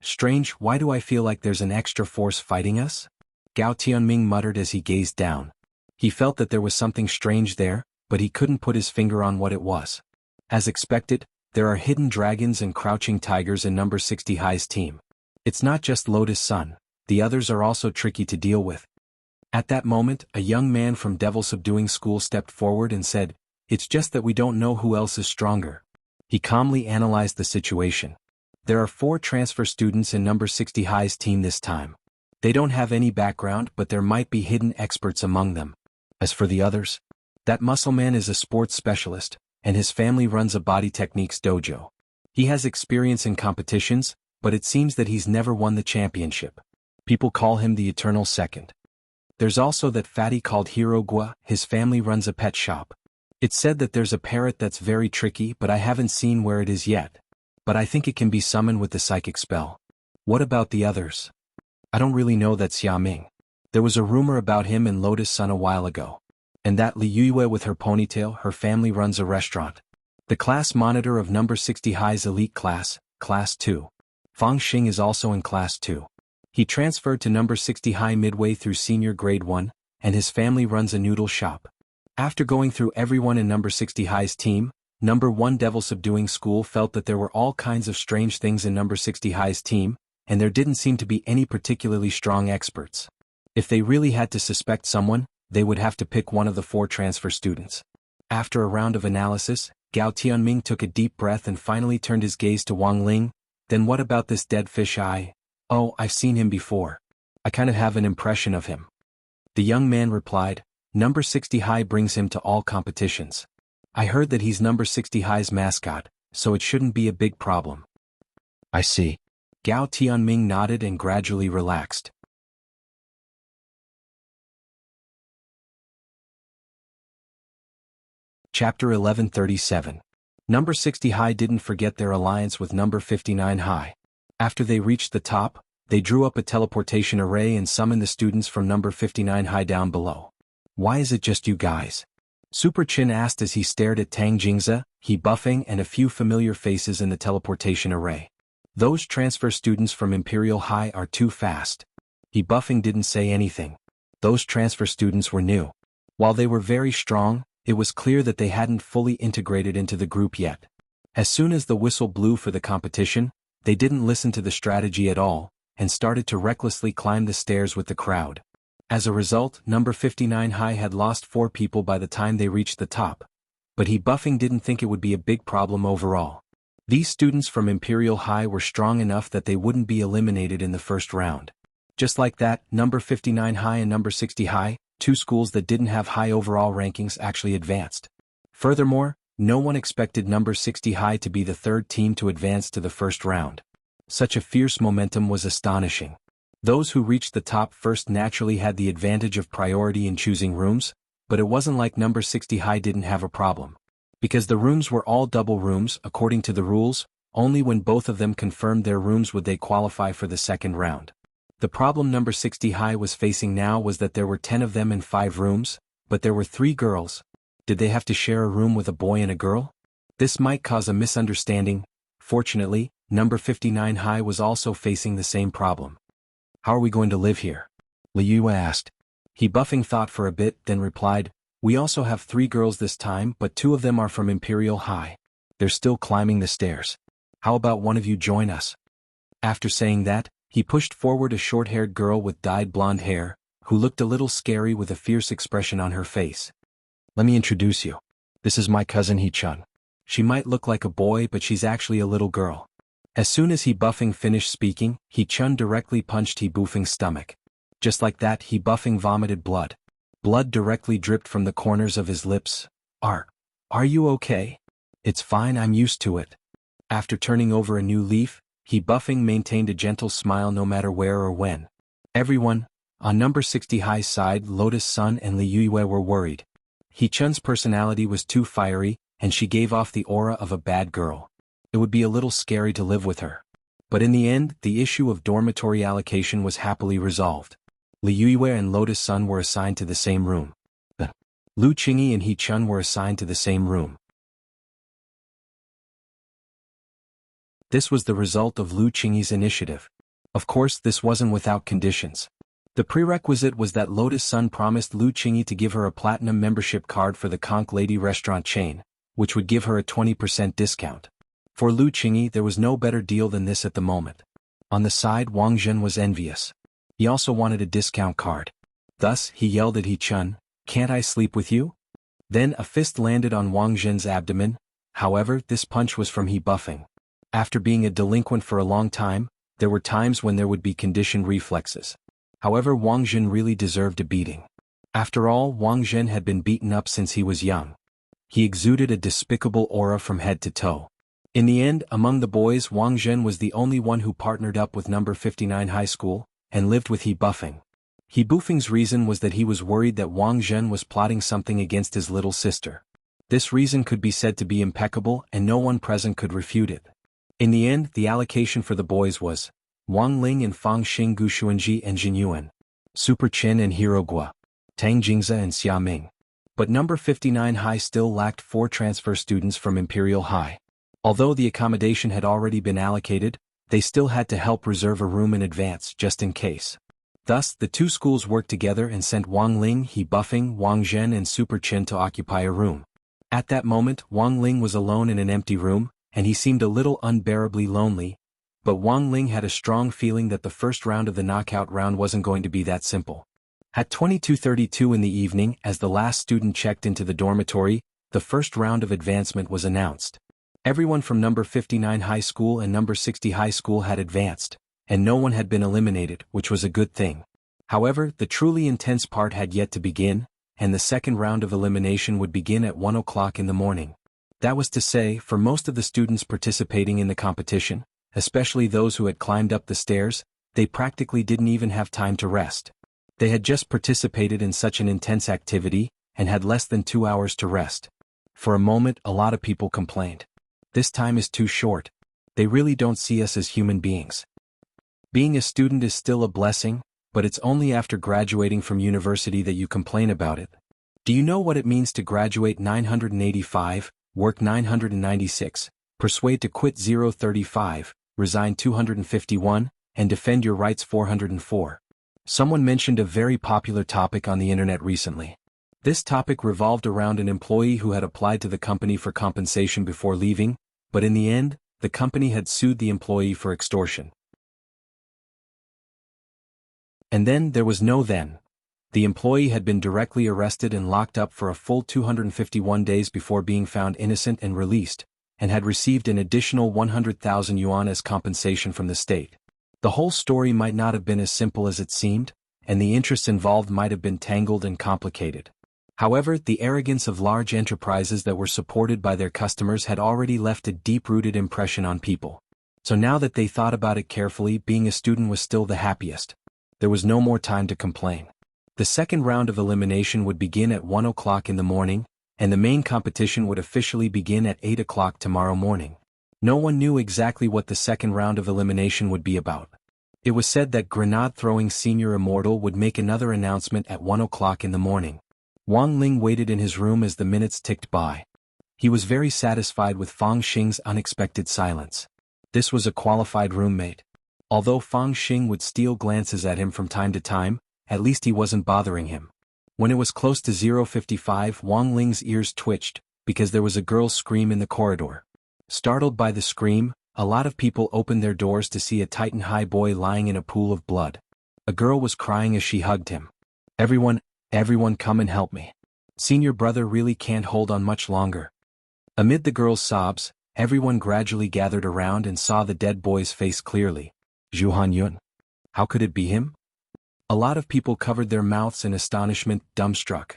Strange, why do I feel like there's an extra force fighting us? Gao Tianming muttered as he gazed down. He felt that there was something strange there, but he couldn't put his finger on what it was. As expected, there are hidden dragons and crouching tigers in number 60 High's team. It's not just Lotus Sun, the others are also tricky to deal with. At that moment, a young man from Devil Subduing School stepped forward and said, "It's just that we don't know who else is stronger." He calmly analyzed the situation. There are 4 transfer students in number 60 High's team this time. They don't have any background, but there might be hidden experts among them. As for the others, that muscle man is a sports specialist, and his family runs a body techniques dojo. He has experience in competitions, but it seems that he's never won the championship. People call him the Eternal Second. There's also that fatty called Hirogua, his family runs a pet shop. It's said that there's a parrot that's very tricky, but I haven't seen where it is yet. But I think it can be summoned with the psychic spell. What about the others? I don't really know that Xia Ming. There was a rumor about him and Lotus Sun a while ago. And that Li Yue with her ponytail, her family runs a restaurant. The class monitor of number 60 High's elite class, Class 2. Fang Xing is also in Class 2. He transferred to number 60 High midway through senior grade 1, and his family runs a noodle shop. After going through everyone in number 60 High's team, number 1 Devil Subduing School felt that there were all kinds of strange things in number 60 High's team, and there didn't seem to be any particularly strong experts. If they really had to suspect someone, they would have to pick one of the 4 transfer students. After a round of analysis, Gao Tianming took a deep breath and finally turned his gaze to Wang Ling. Then what about this dead fish eye? Oh, I've seen him before. I kind of have an impression of him. The young man replied, number 60 High brings him to all competitions. I heard that he's number 60 High's mascot, so it shouldn't be a big problem. I see. Gao Tianming nodded and gradually relaxed. Chapter 1137. Number 60 High didn't forget their alliance with number 59 High. After they reached the top, they drew up a teleportation array and summoned the students from number 59 High down below. Why is it just you guys? Super Chin asked as he stared at Tang Jingze, He Buffing and a few familiar faces in the teleportation array. Those transfer students from Imperial High are too fast. He Buffing didn't say anything. Those transfer students were new. While they were very strong, it was clear that they hadn't fully integrated into the group yet. As soon as the whistle blew for the competition, they didn't listen to the strategy at all, and started to recklessly climb the stairs with the crowd. As a result, number 59 High had lost 4 people by the time they reached the top. But He Buffing didn't think it would be a big problem overall. These students from Imperial High were strong enough that they wouldn't be eliminated in the first round. Just like that, number 59 High and number 60 High, 2 schools that didn't have high overall rankings, actually advanced. Furthermore, no one expected number 60 High to be the 3rd team to advance to the first round. Such a fierce momentum was astonishing. Those who reached the top first naturally had the advantage of priority in choosing rooms, but it wasn't like number 60 High didn't have a problem. Because the rooms were all double rooms according to the rules, only when both of them confirmed their rooms would they qualify for the second round. The problem number 60 High was facing now was that there were 10 of them in 5 rooms, but there were 3 girls. Did they have to share a room with a boy and a girl? This might cause a misunderstanding. Fortunately, number 59 High was also facing the same problem. How are we going to live here? Li Yue asked. He Buffing thought for a bit, then replied, we also have 3 girls this time, but 2 of them are from Imperial High. They're still climbing the stairs. How about one of you join us? After saying that, he pushed forward a short-haired girl with dyed blonde hair, who looked a little scary with a fierce expression on her face. Let me introduce you. This is my cousin He Chun. She might look like a boy, but she's actually a little girl. As soon as He Buffing finished speaking, He Chun directly punched He Buffing's stomach. Just like that, He Buffing vomited blood. Blood directly dripped from the corners of his lips. Are you okay? It's fine, I'm used to it. After turning over a new leaf, He Buffing maintained a gentle smile no matter where or when. Everyone, on number 60 High's side, Lotus Sun and Li Yue were worried. He Chun's personality was too fiery, and she gave off the aura of a bad girl. It would be a little scary to live with her. But in the end, the issue of dormitory allocation was happily resolved. Li Yue and Lotus Sun were assigned to the same room. Lu Qingyi and He Chun were assigned to the same room. This was the result of Lu Qingyi's initiative. Of course, this wasn't without conditions. The prerequisite was that Lotus Sun promised Lu Qingyi to give her a platinum membership card for the Conch Lady restaurant chain, which would give her a 20% discount. For Lu Qingyi, there was no better deal than this at the moment. On the side, Wang Zhen was envious. He also wanted a discount card. Thus, he yelled at He Chun, "Can't I sleep with you?" Then a fist landed on Wang Zhen's abdomen. However, this punch was from He Buffing. After being a delinquent for a long time, there were times when there would be conditioned reflexes. However, Wang Zhen really deserved a beating. After all, Wang Zhen had been beaten up since he was young. He exuded a despicable aura from head to toe. In the end, among the boys, Wang Zhen was the only one who partnered up with number 59 high school, and lived with He Buffing. He Buffing's reason was that he was worried that Wang Zhen was plotting something against his little sister. This reason could be said to be impeccable and no one present could refute it. In the end, the allocation for the boys was Wang Ling and Fang Xing Gushuanji and Jinyuan, Super Chen and Hirogua, Tang Jingza and Xia Ming. But number 59 High still lacked 4 transfer students from Imperial High. Although the accommodation had already been allocated, they still had to help reserve a room in advance just in case. Thus, the 2 schools worked together and sent Wang Ling, He Buffing, Wang Zhen and Super Chen to occupy a room. At that moment, Wang Ling was alone in an empty room, and he seemed a little unbearably lonely, but Wang Ling had a strong feeling that the first round of the knockout round wasn't going to be that simple. At 22:32 in the evening, as the last student checked into the dormitory, the first round of advancement was announced. Everyone from number 59 high school and number 60 high school had advanced, and no one had been eliminated, which was a good thing. However, the truly intense part had yet to begin, and the second round of elimination would begin at 1 o'clock in the morning. That was to say, for most of the students participating in the competition, especially those who had climbed up the stairs, they practically didn't even have time to rest. They had just participated in such an intense activity, and had less than 2 hours to rest. For a moment, a lot of people complained. This time is too short. They really don't see us as human beings. Being a student is still a blessing, but it's only after graduating from university that you complain about it. Do you know what it means to graduate 985, work 996, persuade to quit 035, resign 251, and defend your rights 404? Someone mentioned a very popular topic on the internet recently. This topic revolved around an employee who had applied to the company for compensation before leaving, but in the end, the company had sued the employee for extortion. And then there was no then. The employee had been directly arrested and locked up for a full 251 days before being found innocent and released, and had received an additional 100,000 yuan as compensation from the state. The whole story might not have been as simple as it seemed, and the interests involved might have been tangled and complicated. However, the arrogance of large enterprises that were supported by their customers had already left a deep-rooted impression on people. So now that they thought about it carefully, being a student was still the happiest. There was no more time to complain. The second round of elimination would begin at 1 o'clock in the morning, and the main competition would officially begin at 8 o'clock tomorrow morning. No one knew exactly what the second round of elimination would be about. It was said that grenade-throwing senior Immortal would make another announcement at 1 o'clock in the morning. Wang Ling waited in his room as the minutes ticked by. He was very satisfied with Fang Xing's unexpected silence. This was a qualified roommate. Although Fang Xing would steal glances at him from time to time, at least he wasn't bothering him. When it was close to 0:55, Wang Ling's ears twitched, because there was a girl's scream in the corridor. Startled by the scream, a lot of people opened their doors to see a Titan High boy lying in a pool of blood. A girl was crying as she hugged him. Everyone come and help me. Senior brother really can't hold on much longer. Amid the girl's sobs, everyone gradually gathered around and saw the dead boy's face clearly. Zhu Hanyun. How could it be him? A lot of people covered their mouths in astonishment, dumbstruck.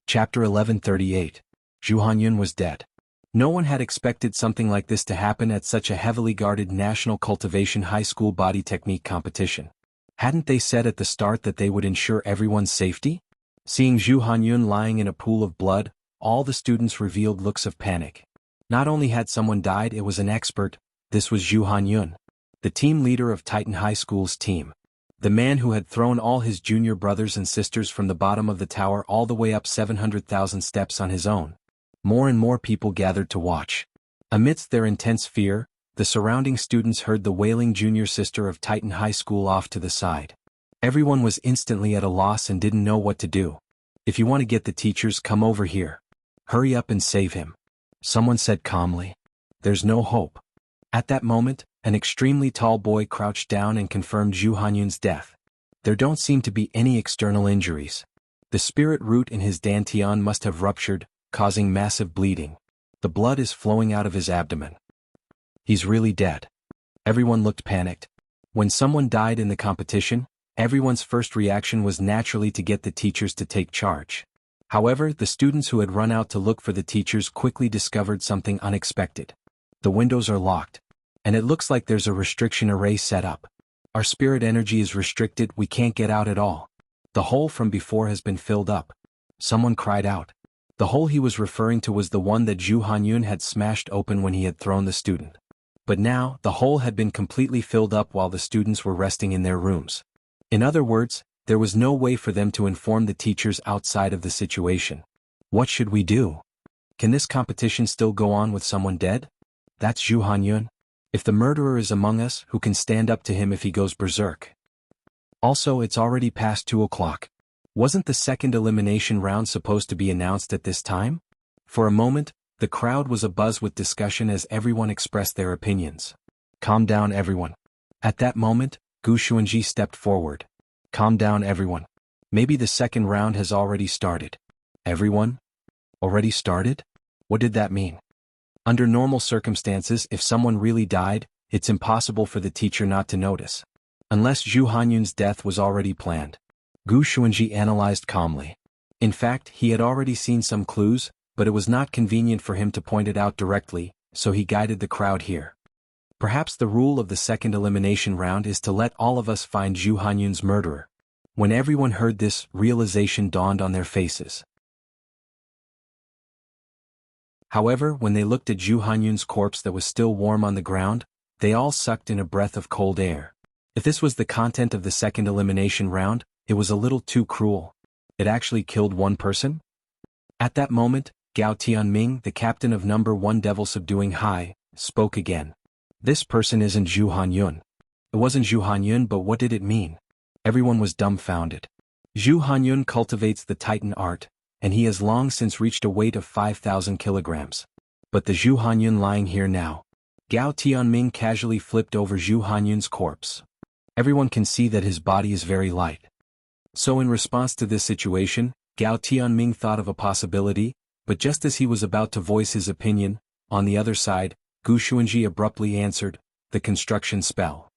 Chapter 1138. Zhu Hanyun was dead. No one had expected something like this to happen at such a heavily guarded National Cultivation High School Body Technique competition. Hadn't they said at the start that they would ensure everyone's safety? Seeing Zhu Hanyun lying in a pool of blood, all the students revealed looks of panic. Not only had someone died, it was an expert. This was Zhu Hanyun, the team leader of Titan High School's team. The man who had thrown all his junior brothers and sisters from the bottom of the tower all the way up 700,000 steps on his own. More and more people gathered to watch. Amidst their intense fear, the surrounding students heard the wailing junior sister of Titan High School off to the side. Everyone was instantly at a loss and didn't know what to do. If you want to get the teachers, come over here. Hurry up and save him. Someone said calmly. There's no hope. At that moment, an extremely tall boy crouched down and confirmed Zhu Hanyun's death. There don't seem to be any external injuries. The spirit root in his dantian must have ruptured, causing massive bleeding. The blood is flowing out of his abdomen. He's really dead. Everyone looked panicked. When someone died in the competition, Everyone's first reaction was naturally to get the teachers to take charge. However, the students who had run out to look for the teachers quickly discovered something unexpected. The windows are locked. And it looks like there's a restriction array set up. Our spirit energy is restricted, we can't get out at all. The hole from before has been filled up. Someone cried out. The hole he was referring to was the one that Zhu Hanyun had smashed open when he had thrown the student. But now, the hole had been completely filled up while the students were resting in their rooms. In other words, there was no way for them to inform the teachers outside of the situation. What should we do? Can this competition still go on with someone dead? That's Zhu Hanyun. If the murderer is among us, who can stand up to him if he goes berserk? Also, it's already past 2 o'clock. Wasn't the second elimination round supposed to be announced at this time? For a moment, the crowd was abuzz with discussion as everyone expressed their opinions. Calm down, everyone. At that moment, Gu Xuanji stepped forward. Calm down, everyone. Maybe the second round has already started. Everyone? Already started? What did that mean? Under normal circumstances, if someone really died, it's impossible for the teacher not to notice. Unless Zhu Hanyun's death was already planned. Gu Xuanji analyzed calmly. In fact, he had already seen some clues, but it was not convenient for him to point it out directly, so he guided the crowd here. Perhaps the rule of the second elimination round is to let all of us find Zhu Hanyun's murderer. When everyone heard this, realization dawned on their faces. However, when they looked at Zhu Hanyun's corpse that was still warm on the ground, they all sucked in a breath of cold air. If this was the content of the second elimination round, it was a little too cruel. It actually killed one person? At that moment, Gao Tianming, the captain of No. 1 Devil Subduing High, spoke again. This person isn't Zhu Hanyun. It wasn't Zhu Hanyun, but what did it mean? Everyone was dumbfounded. Zhu Hanyun cultivates the Titan art, and he has long since reached a weight of 5,000 kilograms. But the Zhu Hanyun lying here now. Gao Tianming casually flipped over Zhu Hanyun's corpse. Everyone can see that his body is very light. So in response to this situation, Gao Tianming thought of a possibility, but just as he was about to voice his opinion, on the other side, Gu Xuanji abruptly answered, the construction spell.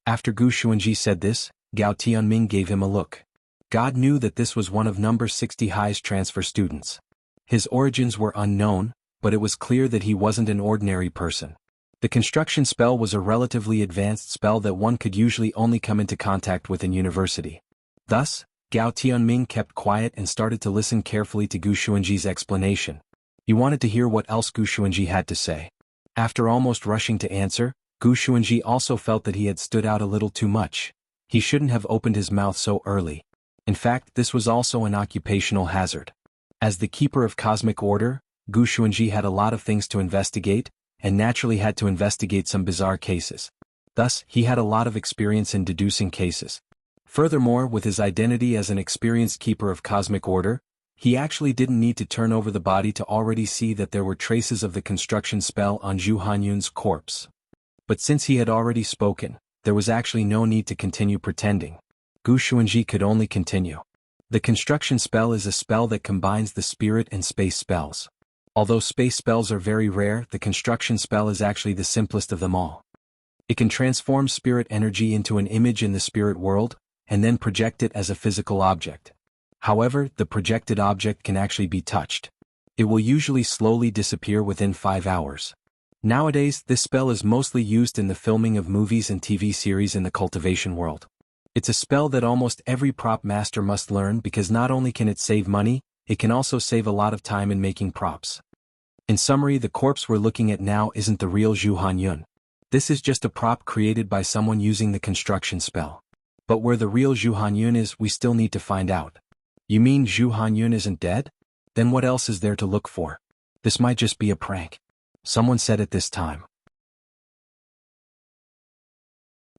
After Gu Xuanji said this, Gao Tianming gave him a look. God knew that this was one of No. 60 High's transfer students. His origins were unknown, but it was clear that he wasn't an ordinary person. The construction spell was a relatively advanced spell that one could usually only come into contact with in university. Thus, Gao Tianming kept quiet and started to listen carefully to Gu Xuanji's explanation. He wanted to hear what else Gu Xuanji had to say. After almost rushing to answer, Gu Xuanji also felt that he had stood out a little too much. He shouldn't have opened his mouth so early. In fact, this was also an occupational hazard. As the keeper of cosmic order, Gu Xuanji had a lot of things to investigate, and naturally had to investigate some bizarre cases. Thus, he had a lot of experience in deducing cases. Furthermore, with his identity as an experienced keeper of cosmic order, he actually didn't need to turn over the body to already see that there were traces of the construction spell on Zhu Hanyun's corpse. But since he had already spoken, there was actually no need to continue pretending. Gu Xuanji could only continue. The construction spell is a spell that combines the spirit and space spells. Although space spells are very rare, the construction spell is actually the simplest of them all. It can transform spirit energy into an image in the spirit world, and then project it as a physical object. However, the projected object can actually be touched. It will usually slowly disappear within 5 hours. Nowadays, this spell is mostly used in the filming of movies and TV series in the cultivation world. It's a spell that almost every prop master must learn because not only can it save money, it can also save a lot of time in making props. In summary, the corpse we're looking at now isn't the real Zhu Hanyun. This is just a prop created by someone using the construction spell. But where the real Zhu Hanyun is, we still need to find out. You mean Zhu Hanyun isn't dead? Then what else is there to look for? This might just be a prank. Someone said at this time.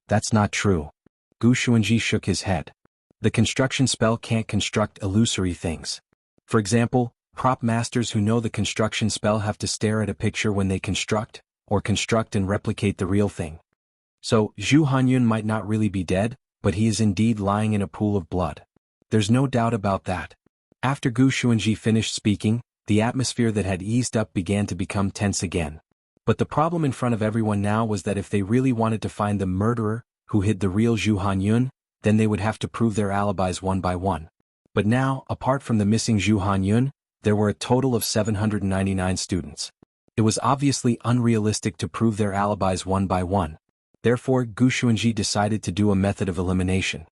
That's not true. Gu Xuanji shook his head. The construction spell can't construct illusory things. For example, prop masters who know the construction spell have to stare at a picture when they construct, or construct and replicate the real thing. So, Zhu Hanyun might not really be dead, but he is indeed lying in a pool of blood. There's no doubt about that. After Gu Xuanji finished speaking, the atmosphere that had eased up began to become tense again. But the problem in front of everyone now was that if they really wanted to find the murderer, who hid the real Zhu Hanyun, then they would have to prove their alibis one by one. But now, apart from the missing Zhu Hanyun, there were a total of 799 students. It was obviously unrealistic to prove their alibis one by one. Therefore, Gu Xuanji decided to do a method of elimination.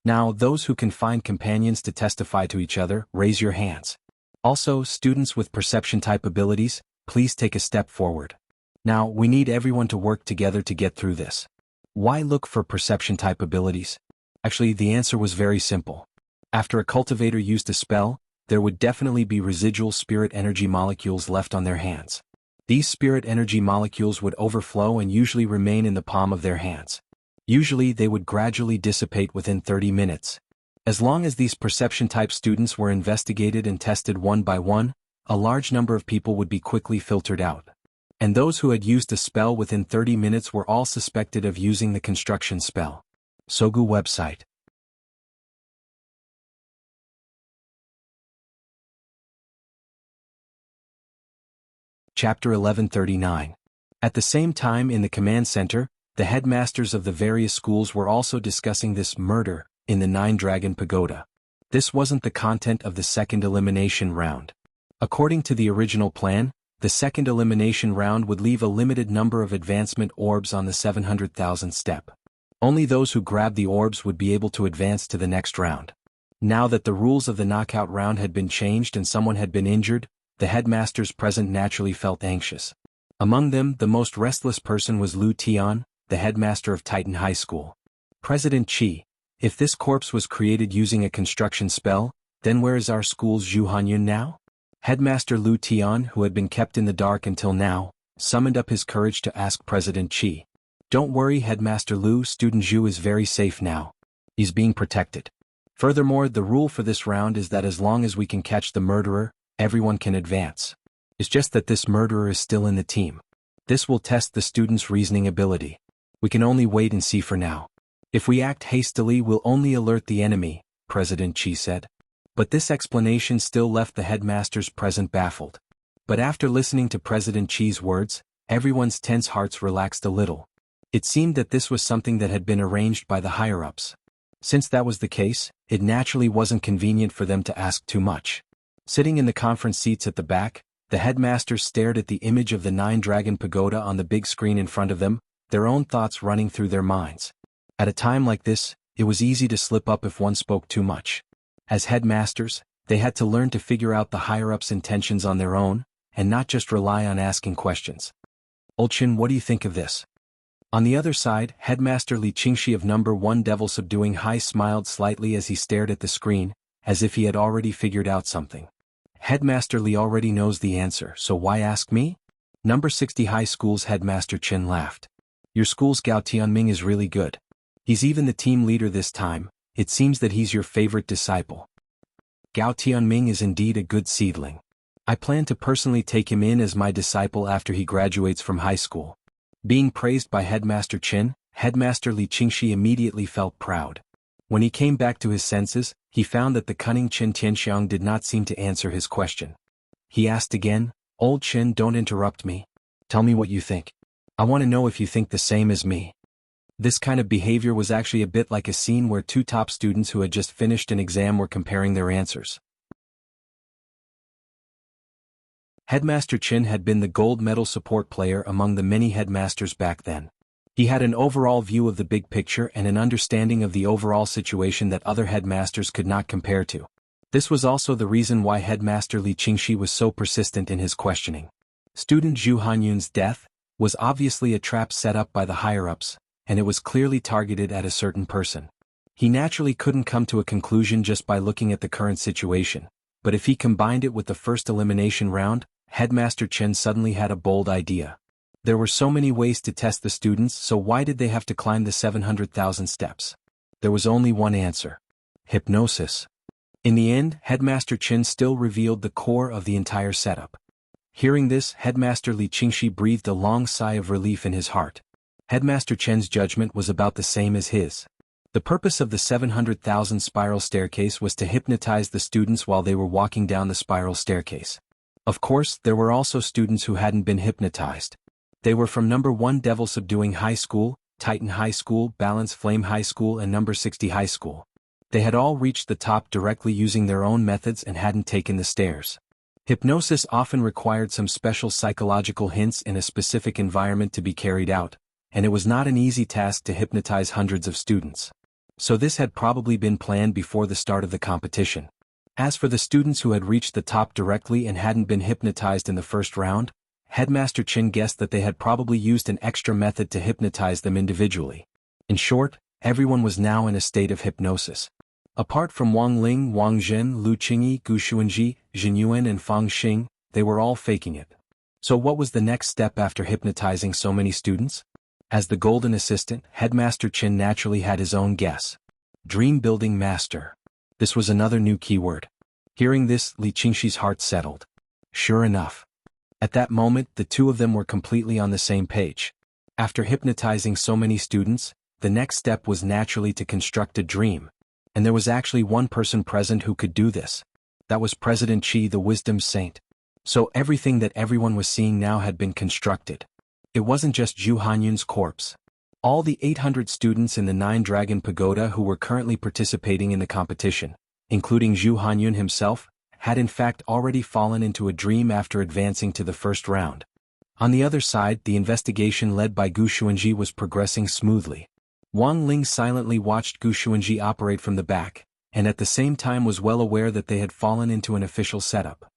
Now, those who can find companions to testify to each other, raise your hands. Also, students with perception-type abilities, please take a step forward. Now, we need everyone to work together to get through this. Why look for perception-type abilities? Actually, the answer was very simple. After a cultivator used a spell, there would definitely be residual spirit energy molecules left on their hands. These spirit energy molecules would overflow and usually remain in the palm of their hands. Usually, they would gradually dissipate within 30 minutes. As long as these perception-type students were investigated and tested one by one, a large number of people would be quickly filtered out. And those who had used a spell within 30 minutes were all suspected of using the construction spell. Sogu website. Chapter 1139. At the same time in the command center, the headmasters of the various schools were also discussing this murder in the Nine-Dragon Pagoda. This wasn't the content of the second elimination round. According to the original plan, the second elimination round would leave a limited number of advancement orbs on the 700,000 step. Only those who grabbed the orbs would be able to advance to the next round. Now that the rules of the knockout round had been changed and someone had been injured, the headmasters present naturally felt anxious. Among them, the most restless person was Lu Tian, the headmaster of Titan High School. President Qi, if this corpse was created using a construction spell, then where is our school's Zhu Hanyun now? Headmaster Lu Tian, who had been kept in the dark until now, summoned up his courage to ask President Qi. Don't worry, Headmaster Lu, student Zhu is very safe now. He's being protected. Furthermore, the rule for this round is that as long as we can catch the murderer, everyone can advance. It's just that this murderer is still in the team. This will test the student's reasoning ability. We can only wait and see for now. If we act hastily, we'll only alert the enemy, President Qi said. But this explanation still left the headmasters present baffled. But after listening to President Qi's words, everyone's tense hearts relaxed a little. It seemed that this was something that had been arranged by the higher-ups. Since that was the case, it naturally wasn't convenient for them to ask too much. Sitting in the conference seats at the back, the headmasters stared at the image of the Nine-Dragon Pagoda on the big screen in front of them, their own thoughts running through their minds. At a time like this, it was easy to slip up if one spoke too much. As headmasters, they had to learn to figure out the higher-ups' intentions on their own, and not just rely on asking questions. Olchin, what do you think of this? On the other side, Headmaster Li Qingxi of number 1 Devil Subduing High smiled slightly as he stared at the screen, as if he had already figured out something. Headmaster Li already knows the answer, so why ask me? Number 60 High School's Headmaster Qin laughed. Your school's Gao Tianming is really good. He's even the team leader this time. It seems that he's your favorite disciple. Gao Tianming is indeed a good seedling. I plan to personally take him in as my disciple after he graduates from high school. Being praised by Headmaster Qin, Headmaster Li Qingxi immediately felt proud. When he came back to his senses, he found that the cunning Qin Tianxiang did not seem to answer his question. He asked again, Old Qin, don't interrupt me. Tell me what you think. I want to know if you think the same as me. This kind of behavior was actually a bit like a scene where two top students who had just finished an exam were comparing their answers. Headmaster Qin had been the gold medal support player among the many headmasters back then. He had an overall view of the big picture and an understanding of the overall situation that other headmasters could not compare to. This was also the reason why Headmaster Li Qingxi was so persistent in his questioning. Student Zhu Hanyun's death was obviously a trap set up by the higher-ups, and it was clearly targeted at a certain person. He naturally couldn't come to a conclusion just by looking at the current situation, but if he combined it with the first elimination round, Headmaster Chen suddenly had a bold idea. There were so many ways to test the students, so why did they have to climb the 700,000 steps? There was only one answer. Hypnosis. In the end, Headmaster Chen still revealed the core of the entire setup. Hearing this, Headmaster Li Qingxi breathed a long sigh of relief in his heart. Headmaster Chen's judgment was about the same as his. The purpose of the 700,000 spiral staircase was to hypnotize the students while they were walking down the spiral staircase. Of course, there were also students who hadn't been hypnotized. They were from number 1 Devil Subduing High School, Titan High School, Balance Flame High School and number 60 High School. They had all reached the top directly using their own methods and hadn't taken the stairs. Hypnosis often required some special psychological hints in a specific environment to be carried out, and it was not an easy task to hypnotize hundreds of students. So this had probably been planned before the start of the competition. As for the students who had reached the top directly and hadn't been hypnotized in the first round, Headmaster Chin guessed that they had probably used an extra method to hypnotize them individually. In short, everyone was now in a state of hypnosis. Apart from Wang Ling, Wang Zhen, Lu Qingyi, Gu Xuanji, Jin Yuan and Fang Xing, they were all faking it. So what was the next step after hypnotizing so many students? As the golden assistant, Headmaster Chin naturally had his own guess. Dream Building Master. This was another new keyword. Hearing this, Li Qingxi's heart settled. Sure enough. At that moment, the two of them were completely on the same page. After hypnotizing so many students, the next step was naturally to construct a dream. And there was actually one person present who could do this. That was President Qi, the Wisdom Saint. So everything that everyone was seeing now had been constructed. It wasn't just Zhu Hanyun's corpse. All the 800 students in the Nine Dragon Pagoda who were currently participating in the competition, including Zhu Hanyun himself, had in fact already fallen into a dream after advancing to the first round. On the other side, the investigation led by Gu Xuanji was progressing smoothly. Wang Ling silently watched Gu Xuanji operate from the back, and at the same time was well aware that they had fallen into an official setup.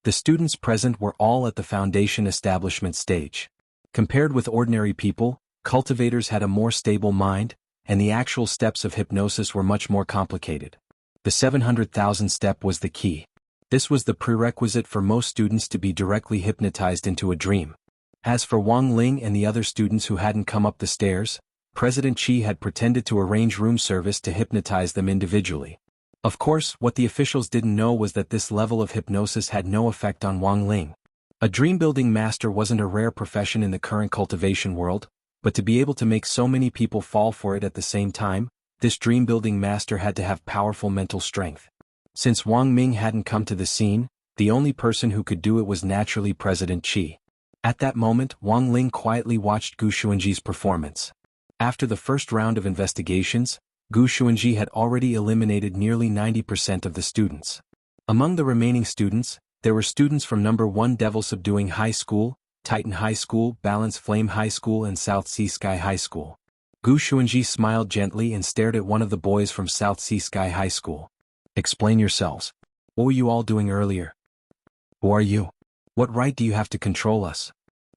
The students present were all at the foundation establishment stage. Compared with ordinary people, cultivators had a more stable mind, and the actual steps of hypnosis were much more complicated. The 700,000 step was the key. This was the prerequisite for most students to be directly hypnotized into a dream. As for Wang Ling and the other students who hadn't come up the stairs, President Qi had pretended to arrange room service to hypnotize them individually. Of course, what the officials didn't know was that this level of hypnosis had no effect on Wang Ling. A dream-building master wasn't a rare profession in the current cultivation world, but to be able to make so many people fall for it at the same time, this dream-building master had to have powerful mental strength. Since Wang Ming hadn't come to the scene, the only person who could do it was naturally President Qi. At that moment, Wang Ling quietly watched Gu Xuanji's performance. After the first round of investigations, Gu Xuanji had already eliminated nearly 90% of the students. Among the remaining students, there were students from number 1 Devil Subduing High School, Titan High School, Balance Flame High School and South Sea Sky High School. Gu Xuanji smiled gently and stared at one of the boys from South Sea Sky High School. Explain yourselves. What were you all doing earlier? Who are you? What right do you have to control us?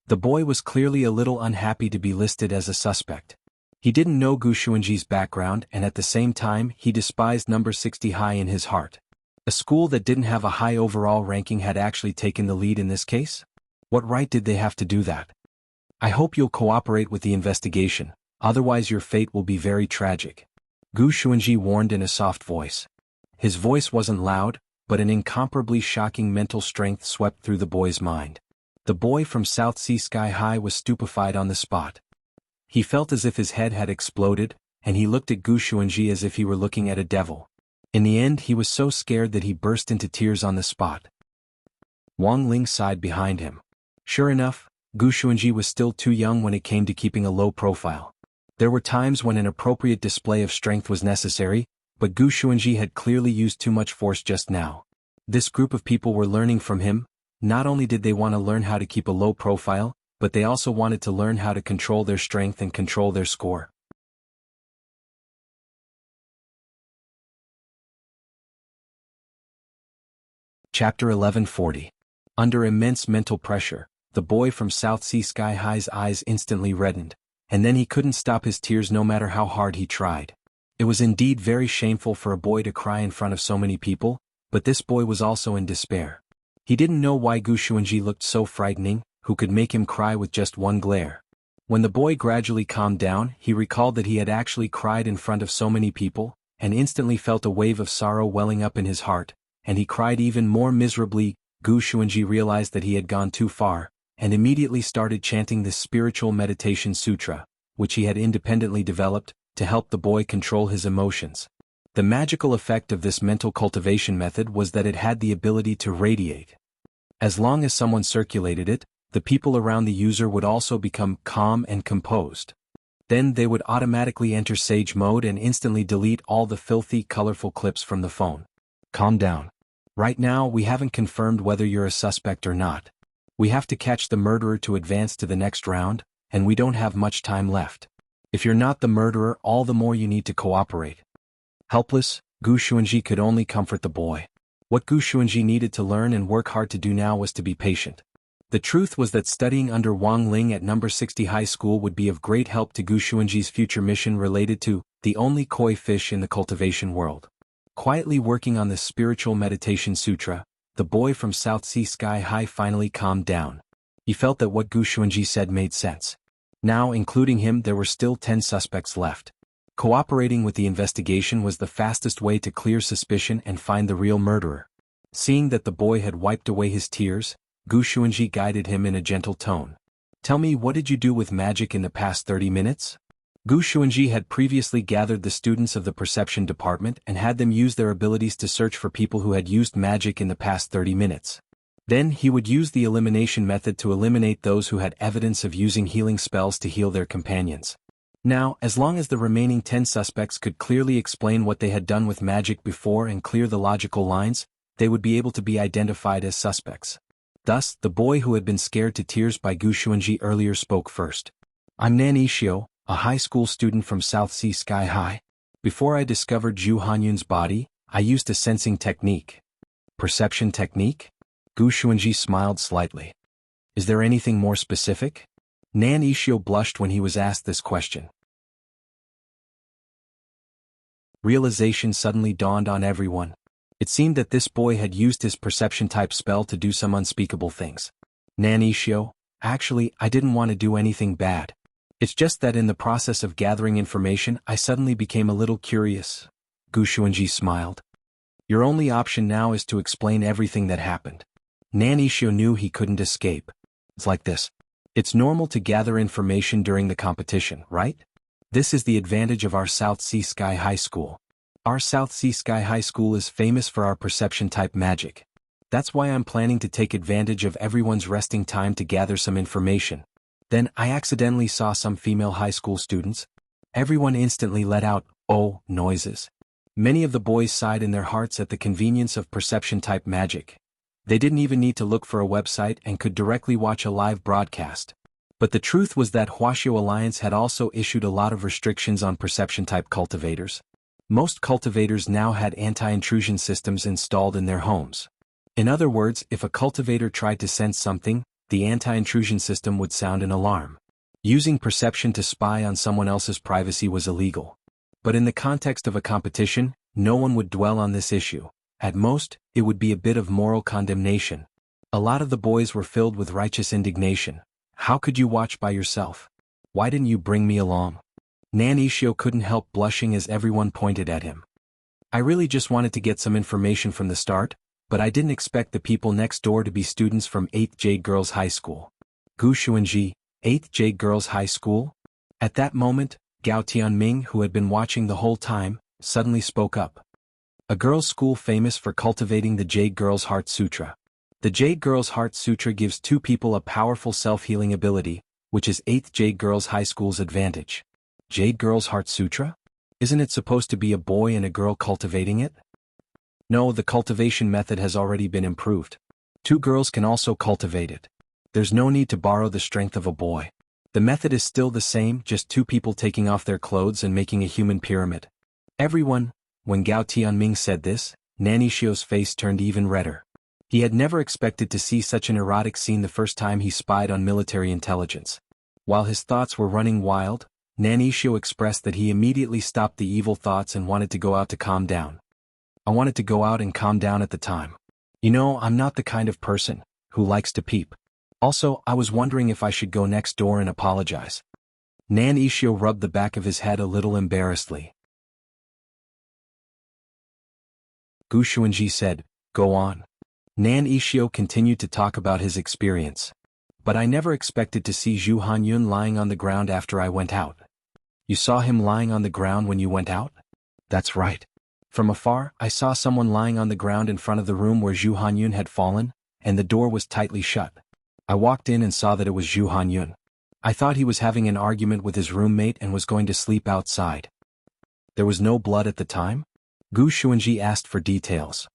The boy was clearly a little unhappy to be listed as a suspect. He didn't know Gu Xuanji's background and at the same time he despised number 60 high in his heart. A school that didn't have a high overall ranking had actually taken the lead in this case? What right did they have to do that? I hope you'll cooperate with the investigation, otherwise your fate will be very tragic. Gu Xuanji warned in a soft voice. His voice wasn't loud, but an incomparably shocking mental strength swept through the boy's mind. The boy from South Sea Sky High was stupefied on the spot. He felt as if his head had exploded, and he looked at Gu Xuanji as if he were looking at a devil. In the end, he was so scared that he burst into tears on the spot. Wang Ling sighed behind him. Sure enough, Gu Xuanji was still too young when it came to keeping a low profile. There were times when an appropriate display of strength was necessary, but Gu Xuanji had clearly used too much force just now. This group of people were learning from him. Not only did they want to learn how to keep a low profile, but they also wanted to learn how to control their strength and control their score. Chapter 1140. Under immense mental pressure, the boy from South Sea Sky High's eyes instantly reddened, and then he couldn't stop his tears no matter how hard he tried. It was indeed very shameful for a boy to cry in front of so many people, but this boy was also in despair. He didn't know why Gu Xuanji looked so frightening, who could make him cry with just one glare. When the boy gradually calmed down, he recalled that he had actually cried in front of so many people, and instantly felt a wave of sorrow welling up in his heart, and he cried even more miserably. Gu Xuanji realized that he had gone too far, and immediately started chanting this spiritual meditation sutra, which he had independently developed, to help the boy control his emotions. The magical effect of this mental cultivation method was that it had the ability to radiate. As long as someone circulated it, the people around the user would also become calm and composed. Then they would automatically enter sage mode and instantly delete all the filthy, colorful clips from the phone. Calm down. Right now, we haven't confirmed whether you're a suspect or not. We have to catch the murderer to advance to the next round, and we don't have much time left. If you're not the murderer, all the more you need to cooperate. Helpless, Gu Xuanji could only comfort the boy. What Gu Xuanji needed to learn and work hard to do now was to be patient. The truth was that studying under Wang Ling at number 60 high school would be of great help to Gu Xuanji's future mission related to the only koi fish in the cultivation world. Quietly working on the spiritual meditation sutra, the boy from South Sea Sky High finally calmed down. He felt that what Gu Xuanji said made sense. Now, including him, there were still 10 suspects left. Cooperating with the investigation was the fastest way to clear suspicion and find the real murderer. Seeing that the boy had wiped away his tears, Gu Xuanji guided him in a gentle tone. Tell me, what did you do with magic in the past 30 minutes? Gu Xuanji had previously gathered the students of the perception department and had them use their abilities to search for people who had used magic in the past 30 minutes. Then he would use the elimination method to eliminate those who had evidence of using healing spells to heal their companions. Now, as long as the remaining 10 suspects could clearly explain what they had done with magic before and clear the logical lines, they would be able to be identified as suspects. Thus, the boy who had been scared to tears by Gu Xuanji earlier spoke first. I'm Nan Ishio, a high school student from South Sea Sky High. Before I discovered Zhu Hanyun's body, I used a sensing technique. Perception technique? Gu Xuanji smiled slightly. Is there anything more specific? Nan Ishio blushed when he was asked this question. Realization suddenly dawned on everyone. It seemed that this boy had used his perception-type spell to do some unspeakable things. Nan Ishio, actually, I didn't want to do anything bad. It's just that in the process of gathering information, I suddenly became a little curious. Gu Xuanji smiled. Your only option now is to explain everything that happened. Nan Ishio knew he couldn't escape. It's like this. It's normal to gather information during the competition, right? This is the advantage of our South Sea Sky High School. Our South Sea Sky High School is famous for our perception-type magic. That's why I'm planning to take advantage of everyone's resting time to gather some information. Then I accidentally saw some female high school students. Everyone instantly let out, oh, noises. Many of the boys sighed in their hearts at the convenience of perception-type magic. They didn't even need to look for a website and could directly watch a live broadcast. But the truth was that Huaxiao Alliance had also issued a lot of restrictions on perception-type cultivators. Most cultivators now had anti-intrusion systems installed in their homes. In other words, if a cultivator tried to sense something, the anti-intrusion system would sound an alarm. Using perception to spy on someone else's privacy was illegal. But in the context of a competition, no one would dwell on this issue. At most, it would be a bit of moral condemnation. A lot of the boys were filled with righteous indignation. How could you watch by yourself? Why didn't you bring me along? Nan Ishio couldn't help blushing as everyone pointed at him. I really just wanted to get some information from the start, but I didn't expect the people next door to be students from 8th Jade Girls High School. Gu Xuanji, 8th Jade Girls High School? At that moment, Gao Tianming, who had been watching the whole time, suddenly spoke up. A girls' school famous for cultivating the Jade Girls Heart Sutra. The Jade Girls Heart Sutra gives two people a powerful self-healing ability, which is 8th Jade Girls High School's advantage. Jade Girls Heart Sutra? Isn't it supposed to be a boy and a girl cultivating it? No, the cultivation method has already been improved. Two girls can also cultivate it. There's no need to borrow the strength of a boy. The method is still the same, just two people taking off their clothes and making a human pyramid. Everyone, when Gao Tianming said this, Nan Ishio's face turned even redder. He had never expected to see such an erotic scene the first time he spied on military intelligence. While his thoughts were running wild, Nan Ishio expressed that he immediately stopped the evil thoughts and wanted to go out to calm down. I wanted to go out and calm down at the time. You know, I'm not the kind of person who likes to peep. Also, I was wondering if I should go next door and apologize. Nan Ishio rubbed the back of his head a little embarrassedly. Gu Xuanji said, go on. Nan Ishio continued to talk about his experience. But I never expected to see Zhu Hanyun lying on the ground after I went out. You saw him lying on the ground when you went out? That's right. From afar, I saw someone lying on the ground in front of the room where Zhu Hanyun had fallen, and the door was tightly shut. I walked in and saw that it was Zhu Hanyun. I thought he was having an argument with his roommate and was going to sleep outside. There was no blood at the time? Gu Xuanji asked for details.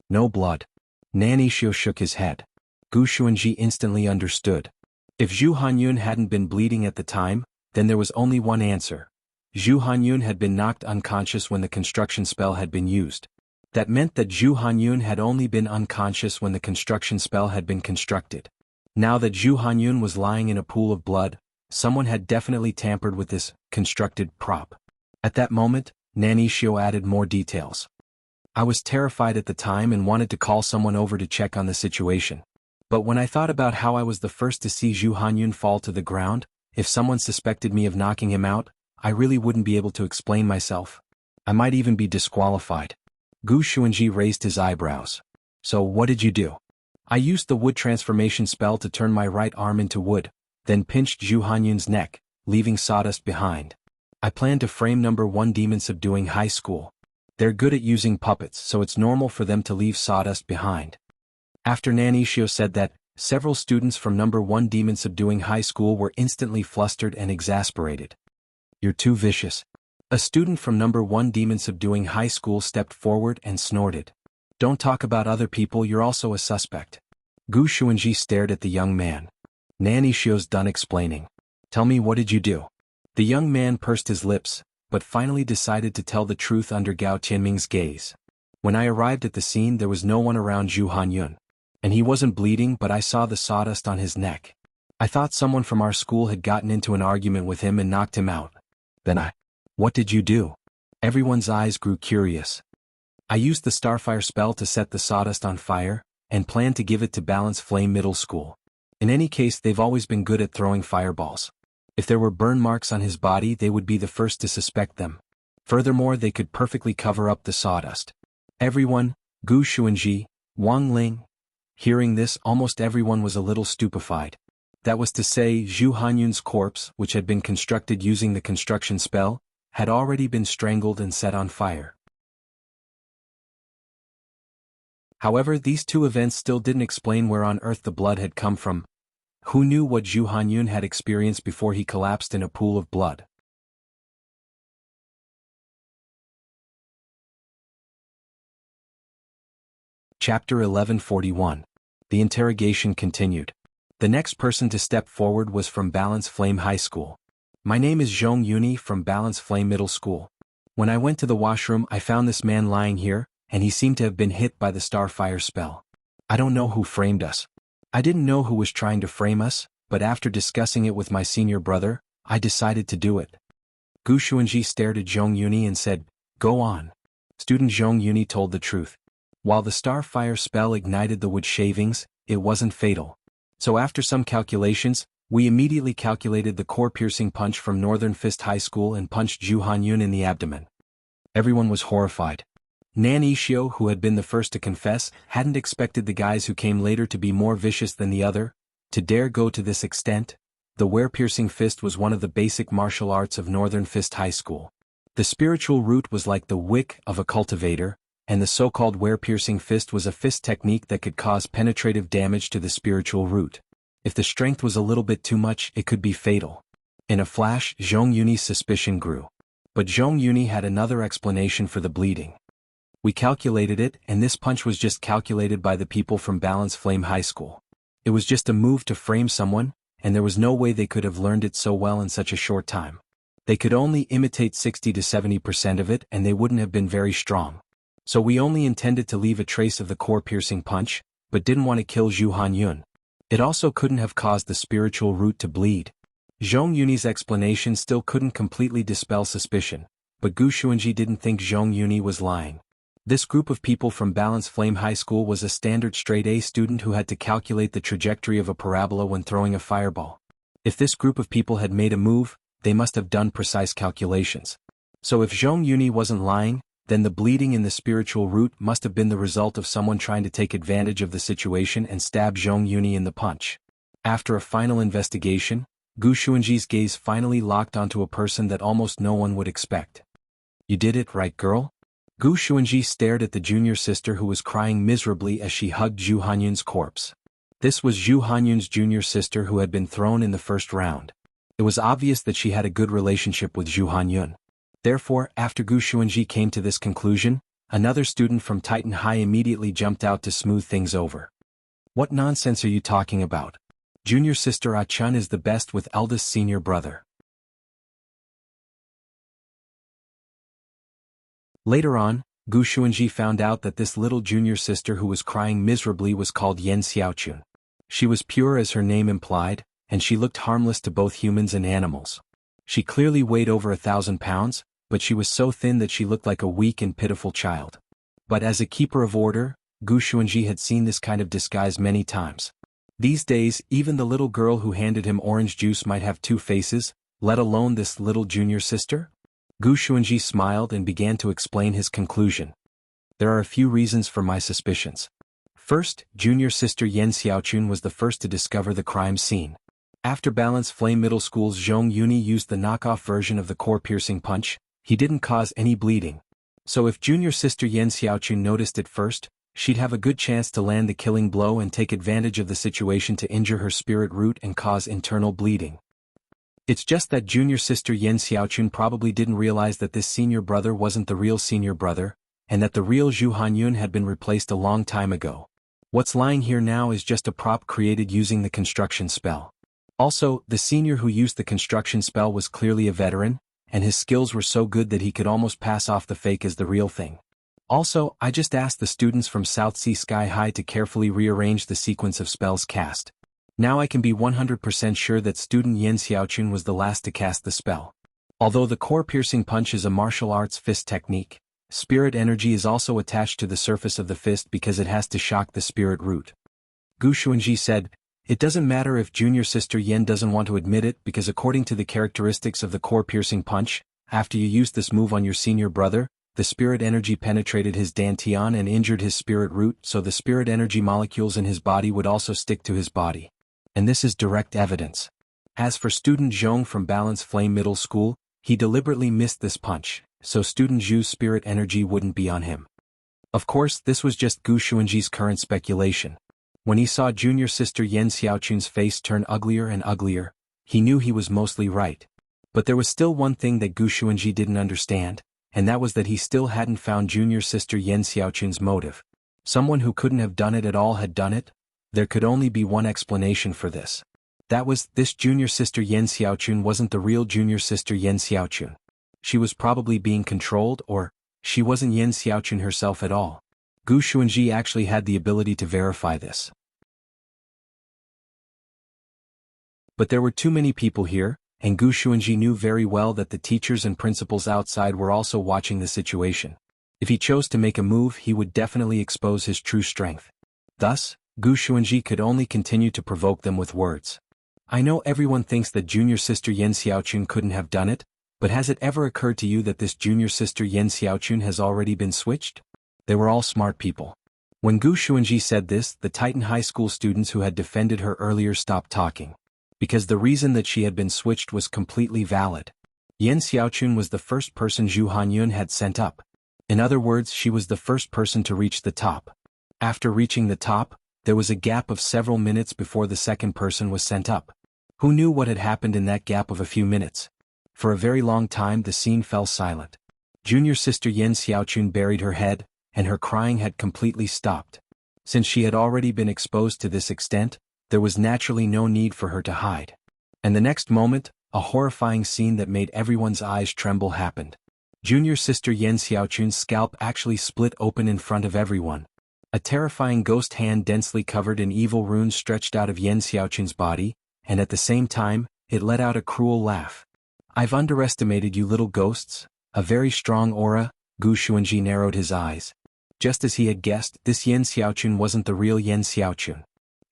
No blood. Nan Yixio shook his head. Gu Xuanji instantly understood. If Zhu Hanyun hadn't been bleeding at the time, then there was only one answer. Zhu Hanyun had been knocked unconscious when the construction spell had been used. That meant that Zhu Hanyun had only been unconscious when the construction spell had been constructed. Now that Zhu Hanyun was lying in a pool of blood, someone had definitely tampered with this constructed prop. At that moment, Nan Yixio added more details. I was terrified at the time and wanted to call someone over to check on the situation. But when I thought about how I was the first to see Zhu Hanyun fall to the ground, if someone suspected me of knocking him out, I really wouldn't be able to explain myself. I might even be disqualified. Gu Xuanji raised his eyebrows. So what did you do? I used the wood transformation spell to turn my right arm into wood, then pinched Zhu Hanyun's neck, leaving sawdust behind. I planned to frame number 1 demon subduing high school. They're good at using puppets, so it's normal for them to leave sawdust behind. After Nan Yixio said that, several students from number 1 demon subduing high school were instantly flustered and exasperated. You're too vicious. A student from number 1 demon subduing high school stepped forward and snorted. Don't talk about other people, you're also a suspect. Gu Xuanji stared at the young man. Nan Yixio's done explaining. Tell me, what did you do? The young man pursed his lips, but finally decided to tell the truth under Gao Tianming's gaze. When I arrived at the scene, there was no one around Zhu Hanyun. And he wasn't bleeding, but I saw the sawdust on his neck. I thought someone from our school had gotten into an argument with him and knocked him out. Then What did you do? Everyone's eyes grew curious. I used the Starfire spell to set the sawdust on fire, and planned to give it to Balance Flame Middle School. In any case, they've always been good at throwing fireballs. If there were burn marks on his body, they would be the first to suspect them. Furthermore, they could perfectly cover up the sawdust. Everyone, Gu Xuanji, Wang Ling. Hearing this, almost everyone was a little stupefied. That was to say, Zhu Hanyun's corpse, which had been constructed using the construction spell, had already been strangled and set on fire. However, these two events still didn't explain where on earth the blood had come from. Who knew what Zhu Hanyun had experienced before he collapsed in a pool of blood? Chapter 1141. The interrogation continued. The next person to step forward was from Balance Flame High School. My name is Zhong Yuni from Balance Flame Middle School. When I went to the washroom, I found this man lying here, and he seemed to have been hit by the Starfire spell. I don't know who framed us. I didn't know who was trying to frame us, but after discussing it with my senior brother, I decided to do it. Gu Xuanji stared at Zhong Yuni and said, Go on. Student Zhong Yuni told the truth. While the Starfire spell ignited the wood shavings, it wasn't fatal. So after some calculations, we immediately calculated the core-piercing punch from Northern Fist High School and punched Zhu Hanyun in the abdomen. Everyone was horrified. Nan Yixio, who had been the first to confess, hadn't expected the guys who came later to be more vicious than the other, to dare go to this extent. The wear-piercing fist was one of the basic martial arts of Northern Fist High School. The spiritual root was like the wick of a cultivator, and the so-called wear-piercing fist was a fist technique that could cause penetrative damage to the spiritual root. If the strength was a little bit too much, it could be fatal. In a flash, Zhong Yuni's suspicion grew. But Zhong Yuni had another explanation for the bleeding. We calculated it, and this punch was just calculated by the people from Balance Flame High School. It was just a move to frame someone, and there was no way they could have learned it so well in such a short time. They could only imitate 60 to 70% of it, and they wouldn't have been very strong. So we only intended to leave a trace of the core-piercing punch, but didn't want to kill Zhu Hanyun. It also couldn't have caused the spiritual root to bleed. Zhong Yuni's explanation still couldn't completely dispel suspicion, but Gu Xuanji didn't think Zhong Yuni was lying. This group of people from Balance Flame High School was a standard straight-A student who had to calculate the trajectory of a parabola when throwing a fireball. If this group of people had made a move, they must have done precise calculations. So if Zhong Yuni wasn't lying, then the bleeding in the spiritual root must have been the result of someone trying to take advantage of the situation and stab Zhong Yuni in the punch. After a final investigation, Gu Xuanji's gaze finally locked onto a person that almost no one would expect. You did it, right, girl? Gu Xuanji stared at the junior sister who was crying miserably as she hugged Zhu Hanyun's corpse. This was Zhu Hanyun's junior sister who had been thrown in the first round. It was obvious that she had a good relationship with Zhu Hanyun. Therefore, after Gu Xuanji came to this conclusion, another student from Titan High immediately jumped out to smooth things over. What nonsense are you talking about? Junior sister Ah Chun is the best with eldest senior brother. Later on, Gu Xuanji found out that this little junior sister who was crying miserably was called Yan Xiaochun. She was pure as her name implied, and she looked harmless to both humans and animals. She clearly weighed over 1,000 pounds, but she was so thin that she looked like a weak and pitiful child. But as a keeper of order, Gu Xuanji had seen this kind of disguise many times. These days, even the little girl who handed him orange juice might have two faces, let alone this little junior sister? Gu Xuanji smiled and began to explain his conclusion. There are a few reasons for my suspicions. First, junior sister Yan Xiaochun was the first to discover the crime scene. After Balance Flame Middle School's Zhong Yuni used the knockoff version of the core-piercing punch, he didn't cause any bleeding. So if junior sister Yan Xiaochun noticed it first, she'd have a good chance to land the killing blow and take advantage of the situation to injure her spirit root and cause internal bleeding. It's just that junior sister Yan Xiaochun probably didn't realize that this senior brother wasn't the real senior brother, and that the real Zhu Hanyun had been replaced a long time ago. What's lying here now is just a prop created using the construction spell. Also, the senior who used the construction spell was clearly a veteran, and his skills were so good that he could almost pass off the fake as the real thing. Also, I just asked the students from South Sea Sky High to carefully rearrange the sequence of spells cast. Now I can be 100% sure that student Yan Xiaochun was the last to cast the spell. Although the core-piercing punch is a martial arts fist technique, spirit energy is also attached to the surface of the fist because it has to shock the spirit root. Gu Xuanji said, "It doesn't matter if junior sister Yan doesn't want to admit it because according to the characteristics of the core-piercing punch, after you used this move on your senior brother, the spirit energy penetrated his dantian and injured his spirit root, so the spirit energy molecules in his body would also stick to his body. And this is direct evidence. As for student Zhong from Balance Flame Middle School, he deliberately missed this punch, so student Zhu's spirit energy wouldn't be on him." Of course, this was just Gu Xuanji's current speculation. When he saw junior sister Yan Xiaochun's face turn uglier and uglier, he knew he was mostly right. But there was still one thing that Gu Xuanji didn't understand, and that was that he still hadn't found junior sister Yan Xiaochun's motive. Someone who couldn't have done it at all had done it? There could only be one explanation for this. That was, this junior sister Yan Xiaochun wasn't the real junior sister Yan Xiaochun. She was probably being controlled, or she wasn't Yan Xiaochun herself at all. Gu Xuanji actually had the ability to verify this. But there were too many people here, and Gu Xuanji knew very well that the teachers and principals outside were also watching the situation. If he chose to make a move, he would definitely expose his true strength. Thus, Gu Xuanji could only continue to provoke them with words. "I know everyone thinks that junior sister Yan Xiaochun couldn't have done it, but has it ever occurred to you that this junior sister Yan Xiaochun has already been switched?" They were all smart people. When Gu Xuanji said this, the Titan High School students who had defended her earlier stopped talking. Because the reason that she had been switched was completely valid. Yan Xiaochun was the first person Zhu Hanyun had sent up. In other words, she was the first person to reach the top. After reaching the top, there was a gap of several minutes before the second person was sent up. Who knew what had happened in that gap of a few minutes? For a very long time the scene fell silent. Junior sister Yan Xiaochun buried her head, and her crying had completely stopped. Since she had already been exposed to this extent, there was naturally no need for her to hide. And the next moment, a horrifying scene that made everyone's eyes tremble happened. Junior sister Yan Xiaochun's scalp actually split open in front of everyone. A terrifying ghost hand densely covered in evil runes stretched out of Yan Xiaochun's body, and at the same time, it let out a cruel laugh. "I've underestimated you little ghosts, a very strong aura." Gu Xuanji narrowed his eyes. Just as he had guessed, this Yan Xiaochun wasn't the real Yan Xiaochun.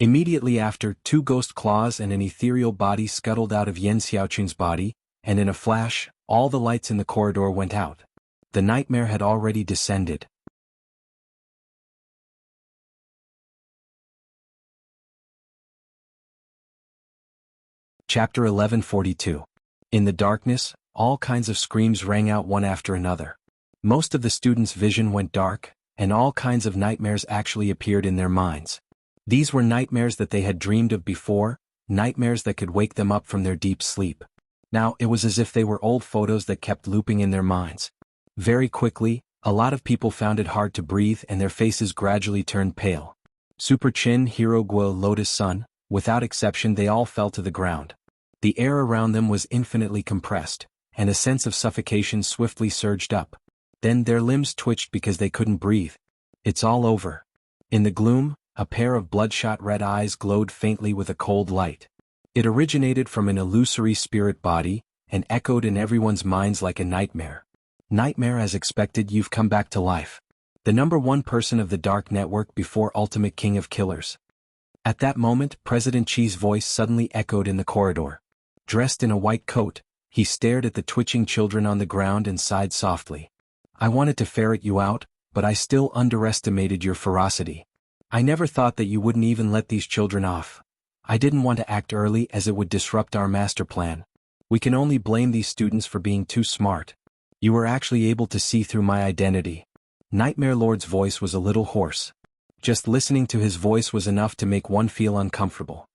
Immediately after, two ghost claws and an ethereal body scuttled out of Yan Xiaochun's body, and in a flash, all the lights in the corridor went out. The nightmare had already descended. Chapter 1142. In the darkness, all kinds of screams rang out one after another. Most of the students' vision went dark, and all kinds of nightmares actually appeared in their minds. These were nightmares that they had dreamed of before, nightmares that could wake them up from their deep sleep. Now it was as if they were old photos that kept looping in their minds. Very quickly, a lot of people found it hard to breathe and their faces gradually turned pale. Super Chin, Hero Guo, Lotus Sun, without exception they all fell to the ground. The air around them was infinitely compressed, and a sense of suffocation swiftly surged up. Then their limbs twitched because they couldn't breathe. It's all over. In the gloom, a pair of bloodshot red eyes glowed faintly with a cold light. It originated from an illusory spirit body, and echoed in everyone's minds like a nightmare. Nightmare, as expected, you've come back to life. The #1 person of the Dark Network before Ultimate King of Killers. At that moment, President Chi's voice suddenly echoed in the corridor. Dressed in a white coat, he stared at the twitching children on the ground and sighed softly. I wanted to ferret you out, but I still underestimated your ferocity. I never thought that you wouldn't even let these children off. I didn't want to act early as it would disrupt our master plan. We can only blame these students for being too smart. You were actually able to see through my identity. Nightmare Lord's voice was a little hoarse. Just listening to his voice was enough to make one feel uncomfortable.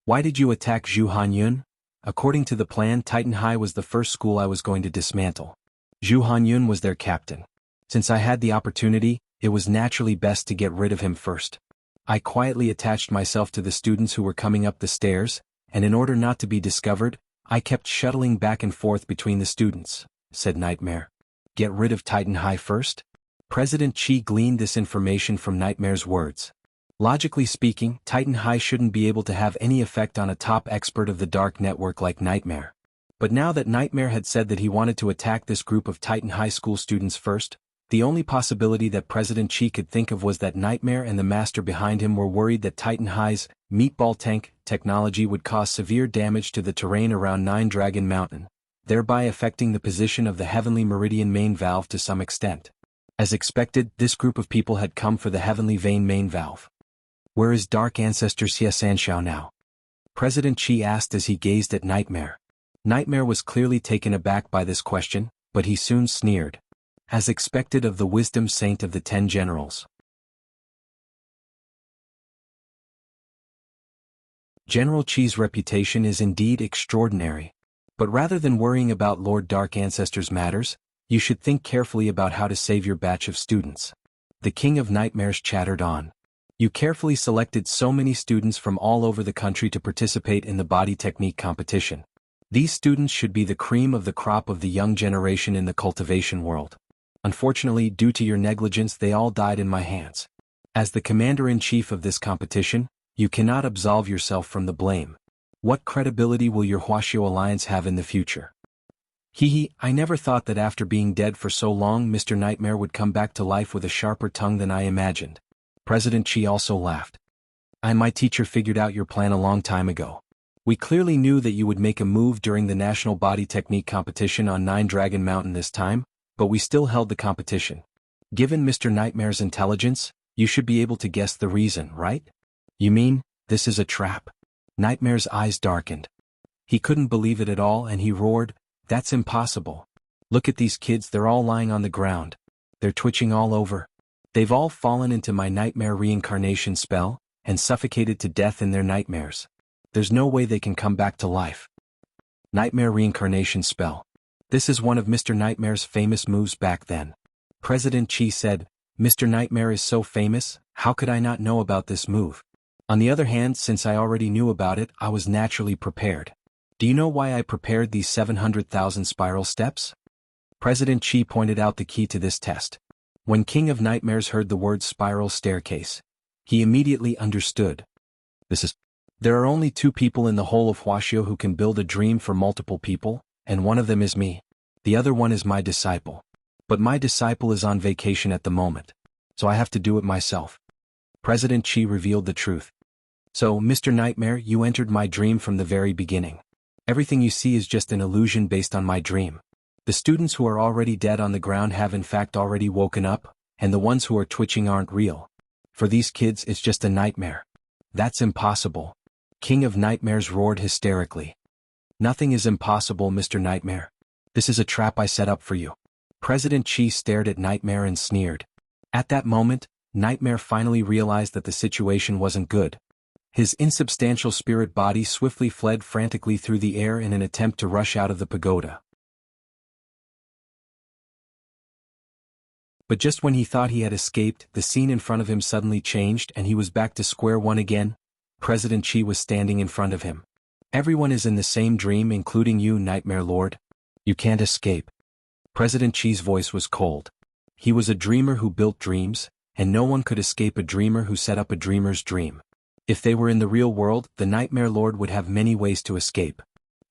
Why did you attack Zhu Hanyun? According to the plan, Titan High was the first school I was going to dismantle. Zhu Hanyun was their captain. Since I had the opportunity, it was naturally best to get rid of him first. I quietly attached myself to the students who were coming up the stairs, and in order not to be discovered, I kept shuttling back and forth between the students, said Nightmare. Get rid of Titan High first? President Chi gleaned this information from Nightmare's words. Logically speaking, Titan High shouldn't be able to have any effect on a top expert of the Dark Network like Nightmare. But now that Nightmare had said that he wanted to attack this group of Titan High School students first, the only possibility that President Chi could think of was that Nightmare and the master behind him were worried that Titan High's meatball tank technology would cause severe damage to the terrain around Nine Dragon Mountain, thereby affecting the position of the Heavenly Meridian main valve to some extent. As expected, this group of people had come for the Heavenly Vein main valve. Where is Dark Ancestor Xie Sanxiao now? President Chi asked as he gazed at Nightmare. Nightmare was clearly taken aback by this question, but he soon sneered. As expected of the wisdom saint of the 10 generals. General Chi's reputation is indeed extraordinary. But rather than worrying about Lord Dark Ancestor's matters, you should think carefully about how to save your batch of students. The King of Nightmares chattered on. You carefully selected so many students from all over the country to participate in the body technique competition. These students should be the cream of the crop of the young generation in the cultivation world. Unfortunately, due to your negligence, they all died in my hands. As the commander-in-chief of this competition, you cannot absolve yourself from the blame. What credibility will your Huaxiao alliance have in the future? I never thought that after being dead for so long Mr. Nightmare would come back to life with a sharper tongue than I imagined. President Chi also laughed. My teacher figured out your plan a long time ago. We clearly knew that you would make a move during the National Body Technique competition on Nine Dragon Mountain this time, but we still held the competition. Given Mr. Nightmare's intelligence, you should be able to guess the reason, right? You mean, this is a trap? Nightmare's eyes darkened. He couldn't believe it at all and he roared, that's impossible. Look at these kids, they're all lying on the ground. They're twitching all over. They've all fallen into my nightmare reincarnation spell, and suffocated to death in their nightmares. There's no way they can come back to life. Nightmare reincarnation spell. This is one of Mr. Nightmare's famous moves back then. President Chi said, Mr. Nightmare is so famous, how could I not know about this move? On the other hand, since I already knew about it, I was naturally prepared. Do you know why I prepared these 700,000 spiral steps? President Chi pointed out the key to this test. When King of Nightmares heard the word spiral staircase, he immediately understood. There are only 2 people in the whole of Huaxiao who can build a dream for multiple people, and one of them is me. The other one is my disciple. But my disciple is on vacation at the moment, so I have to do it myself. President Chi revealed the truth. So, Mr. Nightmare, you entered my dream from the very beginning. Everything you see is just an illusion based on my dream. The students who are already dead on the ground have in fact already woken up, and the ones who are twitching aren't real. For these kids, it's just a nightmare. That's impossible. King of Nightmares roared hysterically. Nothing is impossible, Mr. Nightmare. This is a trap I set up for you. President Chi stared at Nightmare and sneered. At that moment, Nightmare finally realized that the situation wasn't good. His insubstantial spirit body swiftly fled frantically through the air in an attempt to rush out of the pagoda. But just when he thought he had escaped, the scene in front of him suddenly changed and he was back to square one again. President Qi was standing in front of him. "Everyone is in the same dream, including you, Nightmare Lord. You can't escape." President Qi's voice was cold. He was a dreamer who built dreams, and no one could escape a dreamer who set up a dreamer's dream. If they were in the real world, the Nightmare Lord would have many ways to escape.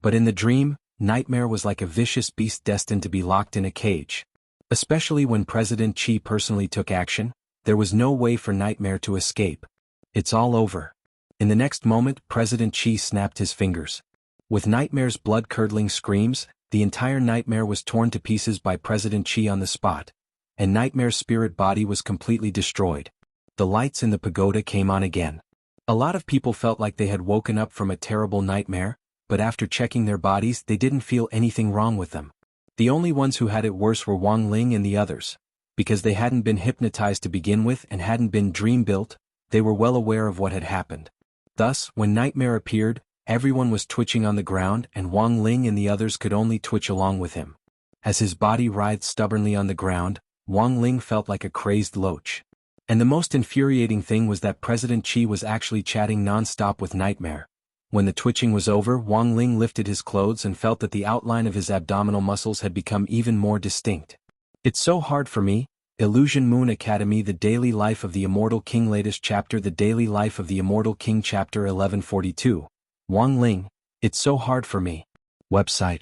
But in the dream, Nightmare was like a vicious beast destined to be locked in a cage. Especially when President Qi personally took action, there was no way for Nightmare to escape. "It's all over." In the next moment, President Qi snapped his fingers. With Nightmare's blood-curdling screams, the entire Nightmare was torn to pieces by President Qi on the spot, and Nightmare's spirit body was completely destroyed. The lights in the pagoda came on again. A lot of people felt like they had woken up from a terrible nightmare, but after checking their bodies they didn't feel anything wrong with them. The only ones who had it worse were Wang Ling and the others. Because they hadn't been hypnotized to begin with and hadn't been dream-built, they were well aware of what had happened. Thus, when Nightmare appeared, everyone was twitching on the ground and Wang Ling and the others could only twitch along with him. As his body writhed stubbornly on the ground, Wang Ling felt like a crazed loach. And the most infuriating thing was that President Qi was actually chatting non-stop with Nightmare. When the twitching was over, Wang Ling lifted his clothes and felt that the outline of his abdominal muscles had become even more distinct. "It's so hard for me." Illusion Moon Academy, The Daily Life of the Immortal King, latest chapter, The Daily Life of the Immortal King, chapter 1142. Wang Ling, "It's so hard for me." Website.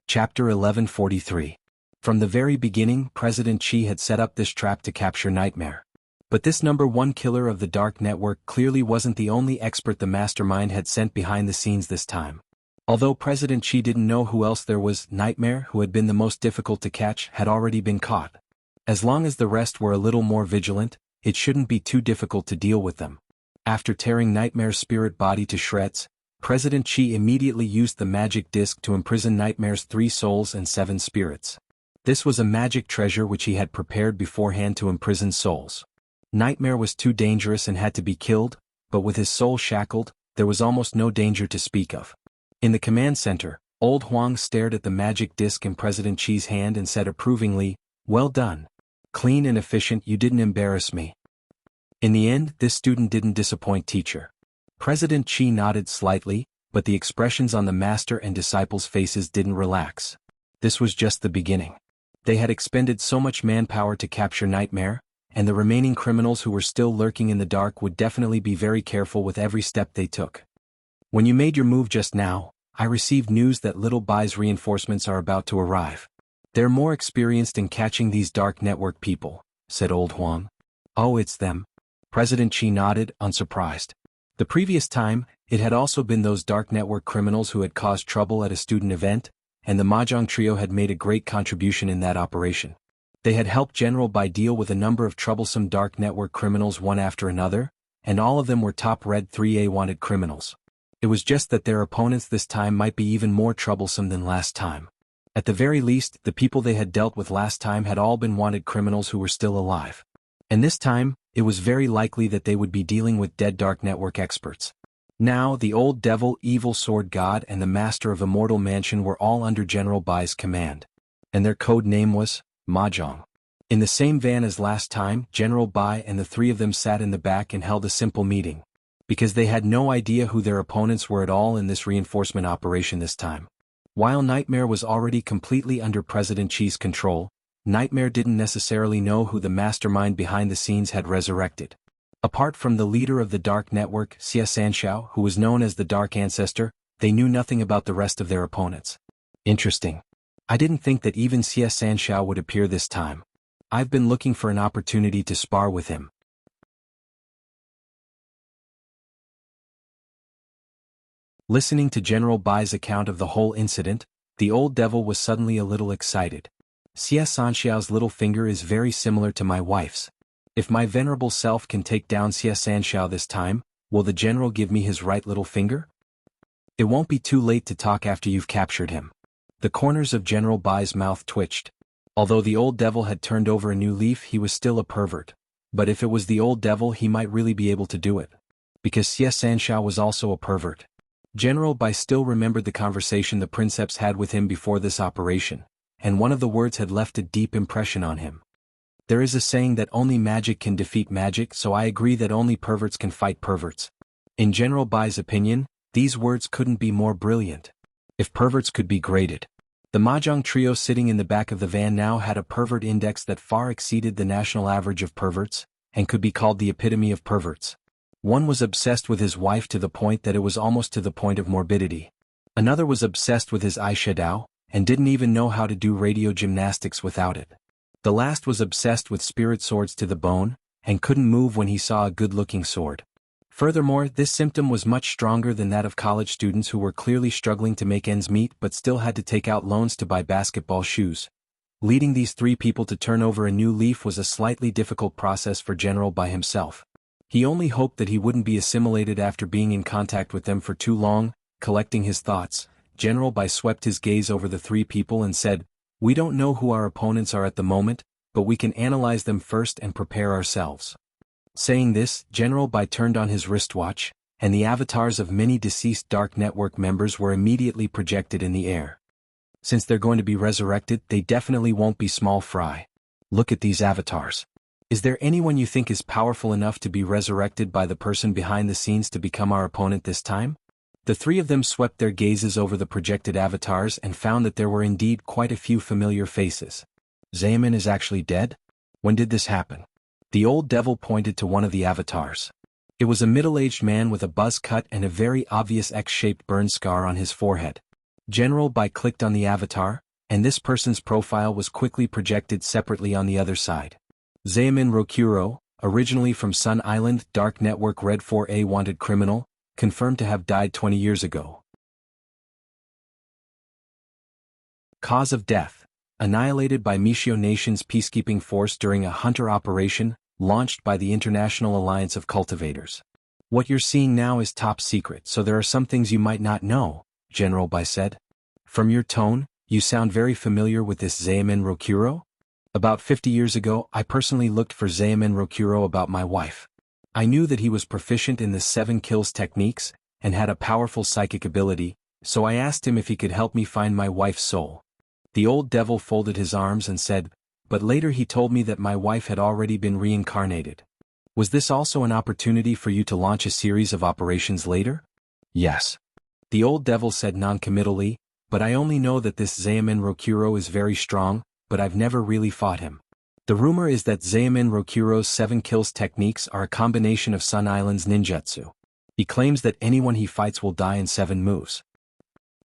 Chapter 1143. From the very beginning, President Qi had set up this trap to capture Nightmare. But this #1 killer of the dark network clearly wasn't the only expert the mastermind had sent behind the scenes this time. Although President Qi didn't know who else there was, Nightmare, who had been the most difficult to catch, had already been caught. As long as the rest were a little more vigilant, it shouldn't be too difficult to deal with them. After tearing Nightmare's spirit body to shreds, President Qi immediately used the magic disc to imprison Nightmare's 3 souls and 7 spirits. This was a magic treasure which he had prepared beforehand to imprison souls. Nightmare was too dangerous and had to be killed, but with his soul shackled, there was almost no danger to speak of. In the command center, Old Huang stared at the magic disc in President Qi's hand and said approvingly, "Well done. Clean and efficient, you didn't embarrass me." In the end, this student didn't disappoint teacher. President Qi nodded slightly, but the expressions on the master and disciples' faces didn't relax. This was just the beginning. They had expended so much manpower to capture Nightmare, and the remaining criminals who were still lurking in the dark would definitely be very careful with every step they took. "When you made your move just now, I received news that Little Bai's reinforcements are about to arrive. They're more experienced in catching these dark network people," said Old Huang. "Oh, it's them." President Qi nodded, unsurprised. The previous time, it had also been those dark network criminals who had caused trouble at a student event, and the Mahjong trio had made a great contribution in that operation. They had helped General Bai deal with a number of troublesome dark network criminals one after another, and all of them were top Red 3A wanted criminals. It was just that their opponents this time might be even more troublesome than last time. At the very least, the people they had dealt with last time had all been wanted criminals who were still alive. And this time, it was very likely that they would be dealing with dead dark network experts. Now, the old devil, evil sword god, and the master of Immortal Mansion were all under General Bai's command. And their code name was Mahjong. In the same van as last time, General Bai and the 3 of them sat in the back and held a simple meeting. Because they had no idea who their opponents were at all in this reinforcement operation this time. While Nightmare was already completely under President Qi's control, Nightmare didn't necessarily know who the mastermind behind the scenes had resurrected. Apart from the leader of the Dark Network, Xia Sanxiao, who was known as the Dark Ancestor, they knew nothing about the rest of their opponents. Interesting. I didn't think that even Xia Sanxiao would appear this time. I've been looking for an opportunity to spar with him. Listening to General Bai's account of the whole incident, the old devil was suddenly a little excited. Xia Sanxiao's little finger is very similar to my wife's. If my venerable self can take down Xia Sanxiao this time, will the general give me his right little finger? It won't be too late to talk after you've captured him. The corners of General Bai's mouth twitched. Although the old devil had turned over a new leaf, he was still a pervert. But if it was the old devil, he might really be able to do it. Because Xie Sanshao was also a pervert. General Bai still remembered the conversation the princeps had with him before this operation, and one of the words had left a deep impression on him. There is a saying that only magic can defeat magic, so I agree that only perverts can fight perverts. In General Bai's opinion, these words couldn't be more brilliant. If perverts could be graded. The mahjong trio sitting in the back of the van now had a pervert index that far exceeded the national average of perverts, and could be called the epitome of perverts. One was obsessed with his wife to the point that it was almost to the point of morbidity. Another was obsessed with his eyeshadow, and didn't even know how to do radio gymnastics without it. The last was obsessed with spirit swords to the bone, and couldn't move when he saw a good-looking sword. Furthermore, this symptom was much stronger than that of college students who were clearly struggling to make ends meet but still had to take out loans to buy basketball shoes. Leading these three people to turn over a new leaf was a slightly difficult process for General Bai himself. He only hoped that he wouldn't be assimilated after being in contact with them for too long. Collecting his thoughts, General Bai swept his gaze over the three people and said, "We don't know who our opponents are at the moment, but we can analyze them first and prepare ourselves." Saying this, General Bai turned on his wristwatch, and the avatars of many deceased Dark Network members were immediately projected in the air. Since they're going to be resurrected, they definitely won't be small fry. Look at these avatars. Is there anyone you think is powerful enough to be resurrected by the person behind the scenes to become our opponent this time? The three of them swept their gazes over the projected avatars and found that there were indeed quite a few familiar faces. Xiamen is actually dead? When did this happen? The old devil pointed to one of the avatars. It was a middle-aged man with a buzz cut and a very obvious X-shaped burn scar on his forehead. General Bai clicked on the avatar, and this person's profile was quickly projected separately on the other side. Xiamen Rokuro, originally from Sun Island, Dark Network Red 4A wanted criminal, confirmed to have died 20 years ago. Cause of death: annihilated by Mishio Nation's peacekeeping force during a hunter operation, launched by the International Alliance of Cultivators. What you're seeing now is top secret, so there are some things you might not know, General Bai said. From your tone, you sound very familiar with this Xiamen Rokuro? About 50 years ago, I personally looked for Xiamen Rokuro about my wife. I knew that he was proficient in the 7 kills techniques, and had a powerful psychic ability, so I asked him if he could help me find my wife's soul. The old devil folded his arms and said, "But later he told me that my wife had already been reincarnated. Was this also an opportunity for you to launch a series of operations later?" "Yes." The old devil said non-committally, "But I only know that this Xiamen Rokuro is very strong, but I've never really fought him. The rumor is that Xiamen Rokuro's 7 kills techniques are a combination of Sun Island's ninjutsu. He claims that anyone he fights will die in 7 moves."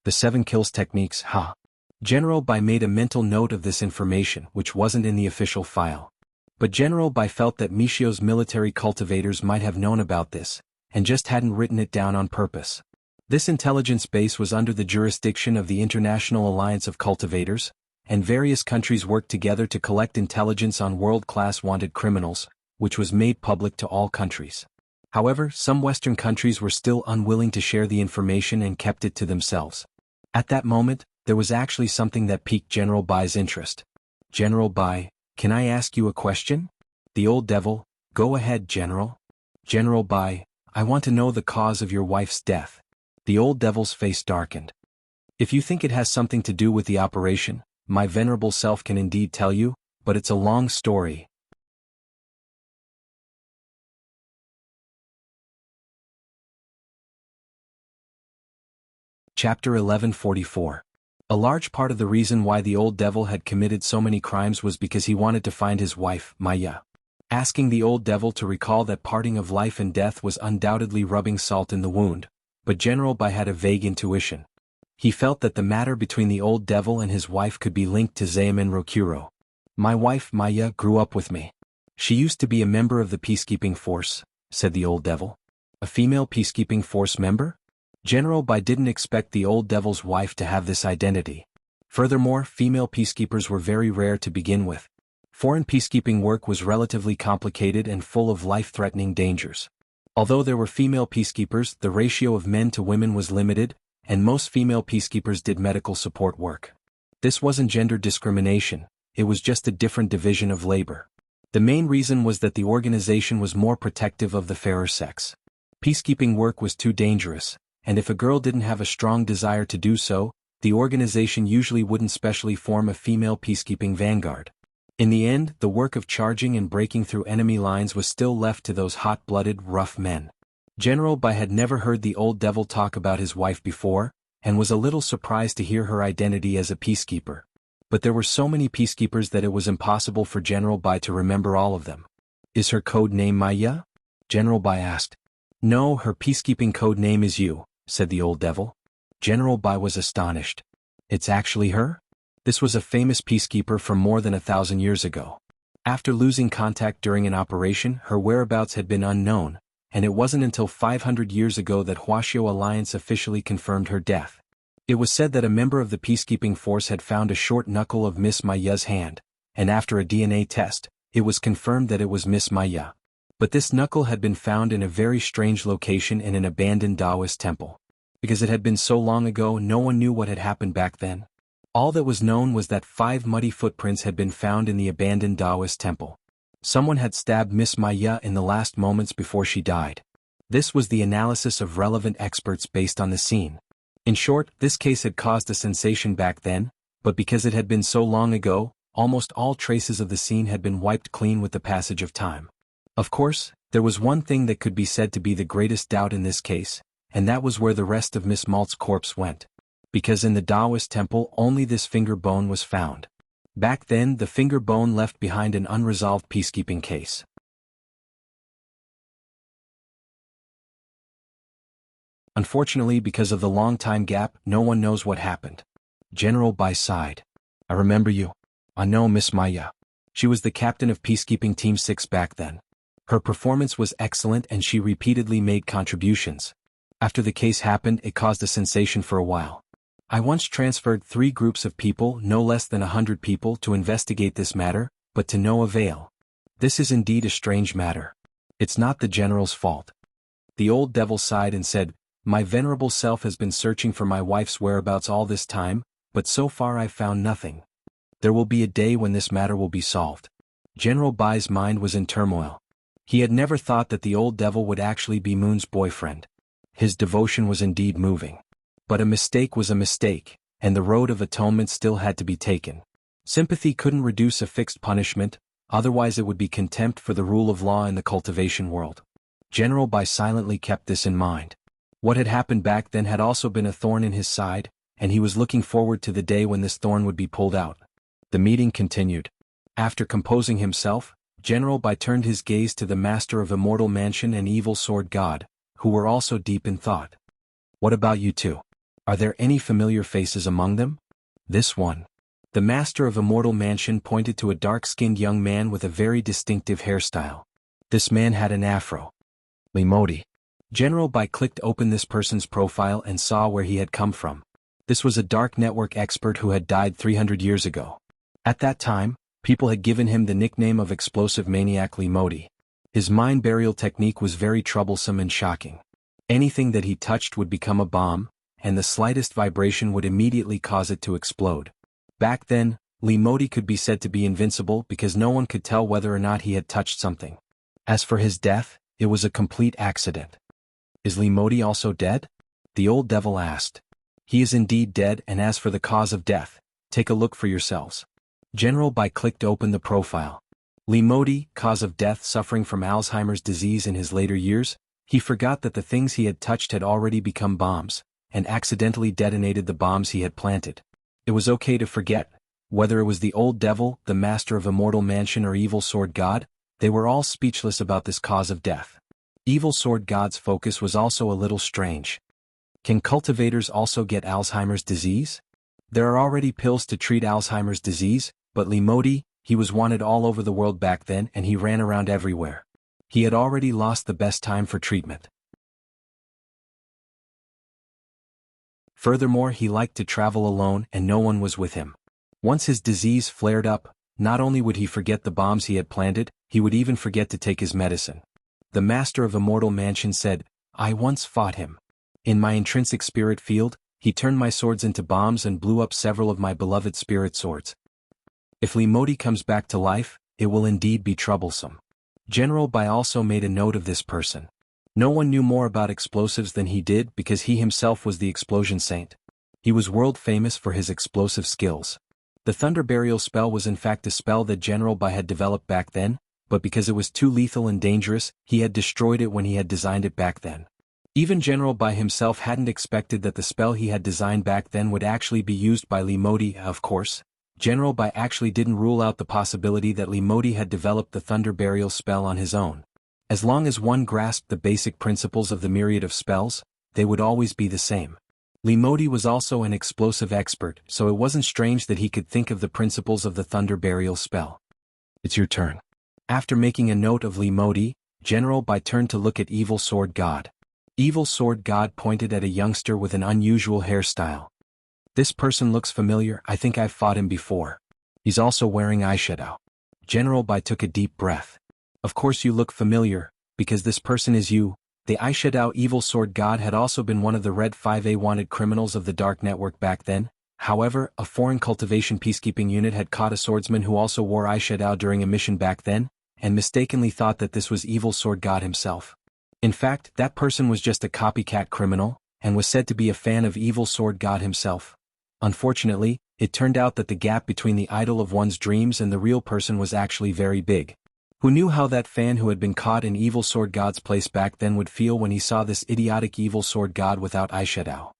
The 7 kills techniques, huh? General Bai made a mental note of this information, which wasn't in the official file. But General Bai felt that Mishio's military cultivators might have known about this, and just hadn't written it down on purpose. This intelligence base was under the jurisdiction of the International Alliance of Cultivators, and various countries worked together to collect intelligence on world-class wanted criminals, which was made public to all countries. However, some Western countries were still unwilling to share the information and kept it to themselves. At that moment, there was actually something that piqued General Bai's interest. "General Bai, can I ask you a question?" The old devil, "Go ahead, General." "General Bai, I want to know the cause of your wife's death." The old devil's face darkened. "If you think it has something to do with the operation, my venerable self can indeed tell you, but it's a long story." Chapter 1144. A large part of the reason why the old devil had committed so many crimes was because he wanted to find his wife, Maya. Asking the old devil to recall that parting of life and death was undoubtedly rubbing salt in the wound, but General Bai had a vague intuition. He felt that the matter between the old devil and his wife could be linked to Xiamen Rokuro. "My wife, Maya, grew up with me. She used to be a member of the peacekeeping force," said the old devil. "A female peacekeeping force member?" General Bai didn't expect the old devil's wife to have this identity. Furthermore, female peacekeepers were very rare to begin with. Foreign peacekeeping work was relatively complicated and full of life-threatening dangers. Although there were female peacekeepers, the ratio of men to women was limited, and most female peacekeepers did medical support work. This wasn't gender discrimination, it was just a different division of labor. The main reason was that the organization was more protective of the fairer sex. Peacekeeping work was too dangerous, and if a girl didn't have a strong desire to do so, the organization usually wouldn't specially form a female peacekeeping vanguard. In the end, the work of charging and breaking through enemy lines was still left to those hot-blooded, rough men. General Bai had never heard the old devil talk about his wife before, and was a little surprised to hear her identity as a peacekeeper. But there were so many peacekeepers that it was impossible for General Bai to remember all of them. "Is her code name Maya?" General Bai asked. "No, her peacekeeping code name is you," said the old devil. General Bai was astonished. "It's actually her?" This was a famous peacekeeper from more than 1,000 years ago. After losing contact during an operation, her whereabouts had been unknown, and it wasn't until 500 years ago that Wuxia Alliance officially confirmed her death. It was said that a member of the peacekeeping force had found a short knuckle of Miss Maya's hand, and after a DNA test, it was confirmed that it was Miss Maya. But this knuckle had been found in a very strange location in an abandoned Taoist temple. Because it had been so long ago, no one knew what had happened back then. All that was known was that 5 muddy footprints had been found in the abandoned Taoist temple. Someone had stabbed Miss Maya in the last moments before she died. This was the analysis of relevant experts based on the scene. In short, this case had caused a sensation back then, but because it had been so long ago, almost all traces of the scene had been wiped clean with the passage of time. Of course, there was one thing that could be said to be the greatest doubt in this case, and that was where the rest of Miss Malt's corpse went. Because in the Taoist temple only this finger bone was found. Back then the finger bone left behind an unresolved peacekeeping case. Unfortunately, because of the long time gap, no one knows what happened. General Bai sighed. "I remember you. I know Miss Maya. She was the captain of Peacekeeping Team 6 back then. Her performance was excellent and she repeatedly made contributions. After the case happened, it caused a sensation for a while. I once transferred 3 groups of people, no less than 100 people, to investigate this matter, but to no avail. This is indeed a strange matter. It's not the general's fault." The old devil sighed and said, "My venerable self has been searching for my wife's whereabouts all this time, but so far I've found nothing. There will be a day when this matter will be solved." General Bai's mind was in turmoil. He had never thought that the old devil would actually be Moon's boyfriend. His devotion was indeed moving. But a mistake was a mistake, and the road of atonement still had to be taken. Sympathy couldn't reduce a fixed punishment, otherwise it would be contempt for the rule of law in the cultivation world. General Bai silently kept this in mind. What had happened back then had also been a thorn in his side, and he was looking forward to the day when this thorn would be pulled out. The meeting continued. After composing himself, General Bai turned his gaze to the master of Immortal Mansion and Evil Sword God, who were also deep in thought. "What about you two? Are there any familiar faces among them?" "This one." The master of Immortal Mansion pointed to a dark-skinned young man with a very distinctive hairstyle. This man had an afro. "Limoti." General Bai clicked open this person's profile and saw where he had come from. This was a dark network expert who had died 300 years ago. At that time, people had given him the nickname of Explosive Maniac Limoti. His mind burial technique was very troublesome and shocking. Anything that he touched would become a bomb, and the slightest vibration would immediately cause it to explode. Back then, Limoti could be said to be invincible because no one could tell whether or not he had touched something. As for his death, it was a complete accident. "Is Limoti also dead?" the old devil asked. "He is indeed dead, and as for the cause of death, take a look for yourselves." General Bai clicked open the profile. Limoti, cause of death, suffering from Alzheimer's disease in his later years. He forgot that the things he had touched had already become bombs, and accidentally detonated the bombs he had planted. It was okay to forget. Whether it was the old devil, the master of Immortal Mansion, or Evil Sword God, they were all speechless about this cause of death. Evil Sword God's focus was also a little strange. Can cultivators also get Alzheimer's disease? There are already pills to treat Alzheimer's disease, but Limoti, he was wanted all over the world back then and he ran around everywhere. He had already lost the best time for treatment. Furthermore, he liked to travel alone and no one was with him. Once his disease flared up, not only would he forget the bombs he had planted, he would even forget to take his medicine. The master of Immortal Mansion said, "I once fought him. In my intrinsic spirit field, He turned my swords into bombs and blew up several of my beloved spirit swords. If Li Modi comes back to life, it will indeed be troublesome. General Bai also made a note of this person. No one knew more about explosives than he did because he himself was the explosion saint. He was world famous for his explosive skills. The Thunder Burial spell was in fact a spell that General Bai had developed back then, but because it was too lethal and dangerous, he had destroyed it when he had designed it back then. Even General Bai himself hadn't expected that the spell he had designed back then would actually be used by Li Modi. Of course, General Bai actually didn't rule out the possibility that Li Modi had developed the Thunder Burial spell on his own. As long as one grasped the basic principles of the myriad of spells, they would always be the same. Li Modi was also an explosive expert, so it wasn't strange that he could think of the principles of the Thunder Burial spell. It's your turn. After making a note of Li Modi, General Bai turned to look at Evil Sword God. Evil Sword God pointed at a youngster with an unusual hairstyle. This person looks familiar, I think I've fought him before. He's also wearing eyeshadow. General Bai took a deep breath. Of course you look familiar, because this person is you. The eyeshadow Evil Sword God had also been one of the Red 5A wanted criminals of the Dark Network back then. However, a foreign cultivation peacekeeping unit had caught a swordsman who also wore eyeshadow during a mission back then, and mistakenly thought that this was Evil Sword God himself. In fact, that person was just a copycat criminal, and was said to be a fan of Evil Sword God himself. Unfortunately, it turned out that the gap between the idol of one's dreams and the real person was actually very big. Who knew how that fan who had been caught in Evil Sword God's place back then would feel when he saw this idiotic Evil Sword God without eyeshadow?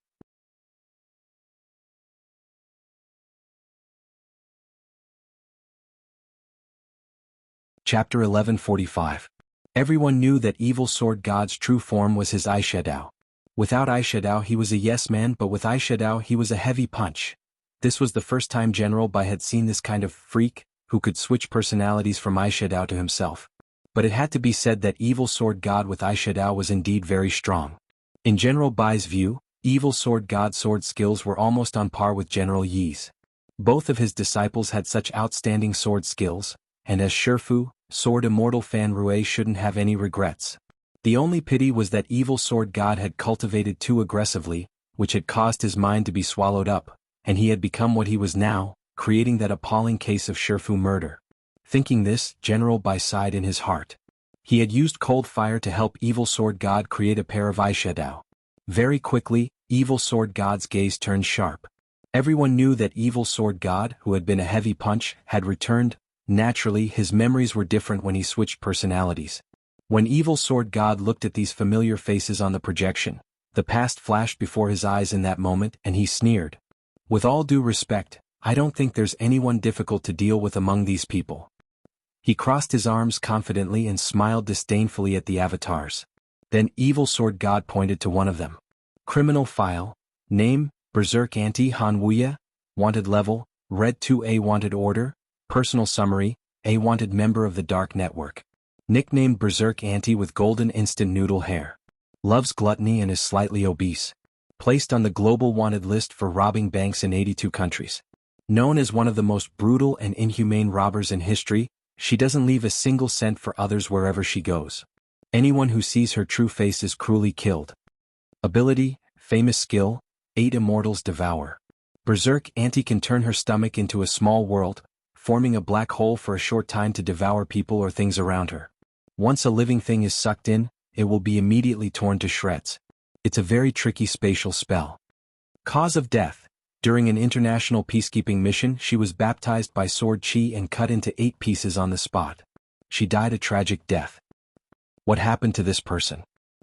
Chapter 1145. Everyone knew that Evil Sword God's true form was his eyeshadow. Without eyeshadow he was a yes man, but with eyeshadow he was a heavy punch. This was the first time General Bai had seen this kind of freak, who could switch personalities from eyeshadow to himself. But it had to be said that Evil Sword God with eyeshadow was indeed very strong. In General Bai's view, Evil Sword God's sword skills were almost on par with General Yi's. Both of his disciples had such outstanding sword skills, and as Shifu, Sword Immortal Fan Rui shouldn't have any regrets. The only pity was that Evil Sword God had cultivated too aggressively, which had caused his mind to be swallowed up, and he had become what he was now, creating that appalling case of Shifu murder. Thinking this, General Bai sighed in his heart. He had used cold fire to help Evil Sword God create a pair of eyeshadow. Very quickly, Evil Sword God's gaze turned sharp. Everyone knew that Evil Sword God, who had been a heavy punch, had returned. Naturally, his memories were different when he switched personalities. When Evil Sword God looked at these familiar faces on the projection, the past flashed before his eyes in that moment, and he sneered. With all due respect, I don't think there's anyone difficult to deal with among these people. He crossed his arms confidently and smiled disdainfully at the avatars. Then Evil Sword God pointed to one of them. Criminal file. Name, Berserk Anti-Han Wuxia. Wanted level, Red 2A wanted order. Personal summary, a wanted member of the Dark Network. Nicknamed Berserk Anti with golden instant noodle hair. Loves gluttony and is slightly obese. Placed on the global wanted list for robbing banks in 82 countries. Known as one of the most brutal and inhumane robbers in history, she doesn't leave a single cent for others wherever she goes. Anyone who sees her true face is cruelly killed. Ability, famous skill, 8 immortals devour. Berserk Anti can turn her stomach into a small world, forming a black hole for a short time to devour people or things around her. Once a living thing is sucked in, it will be immediately torn to shreds. It's a very tricky spatial spell. Cause of death. During an international peacekeeping mission, she was baptized by Sword Chi and cut into 8 pieces on the spot. She died a tragic death. What happened to this person?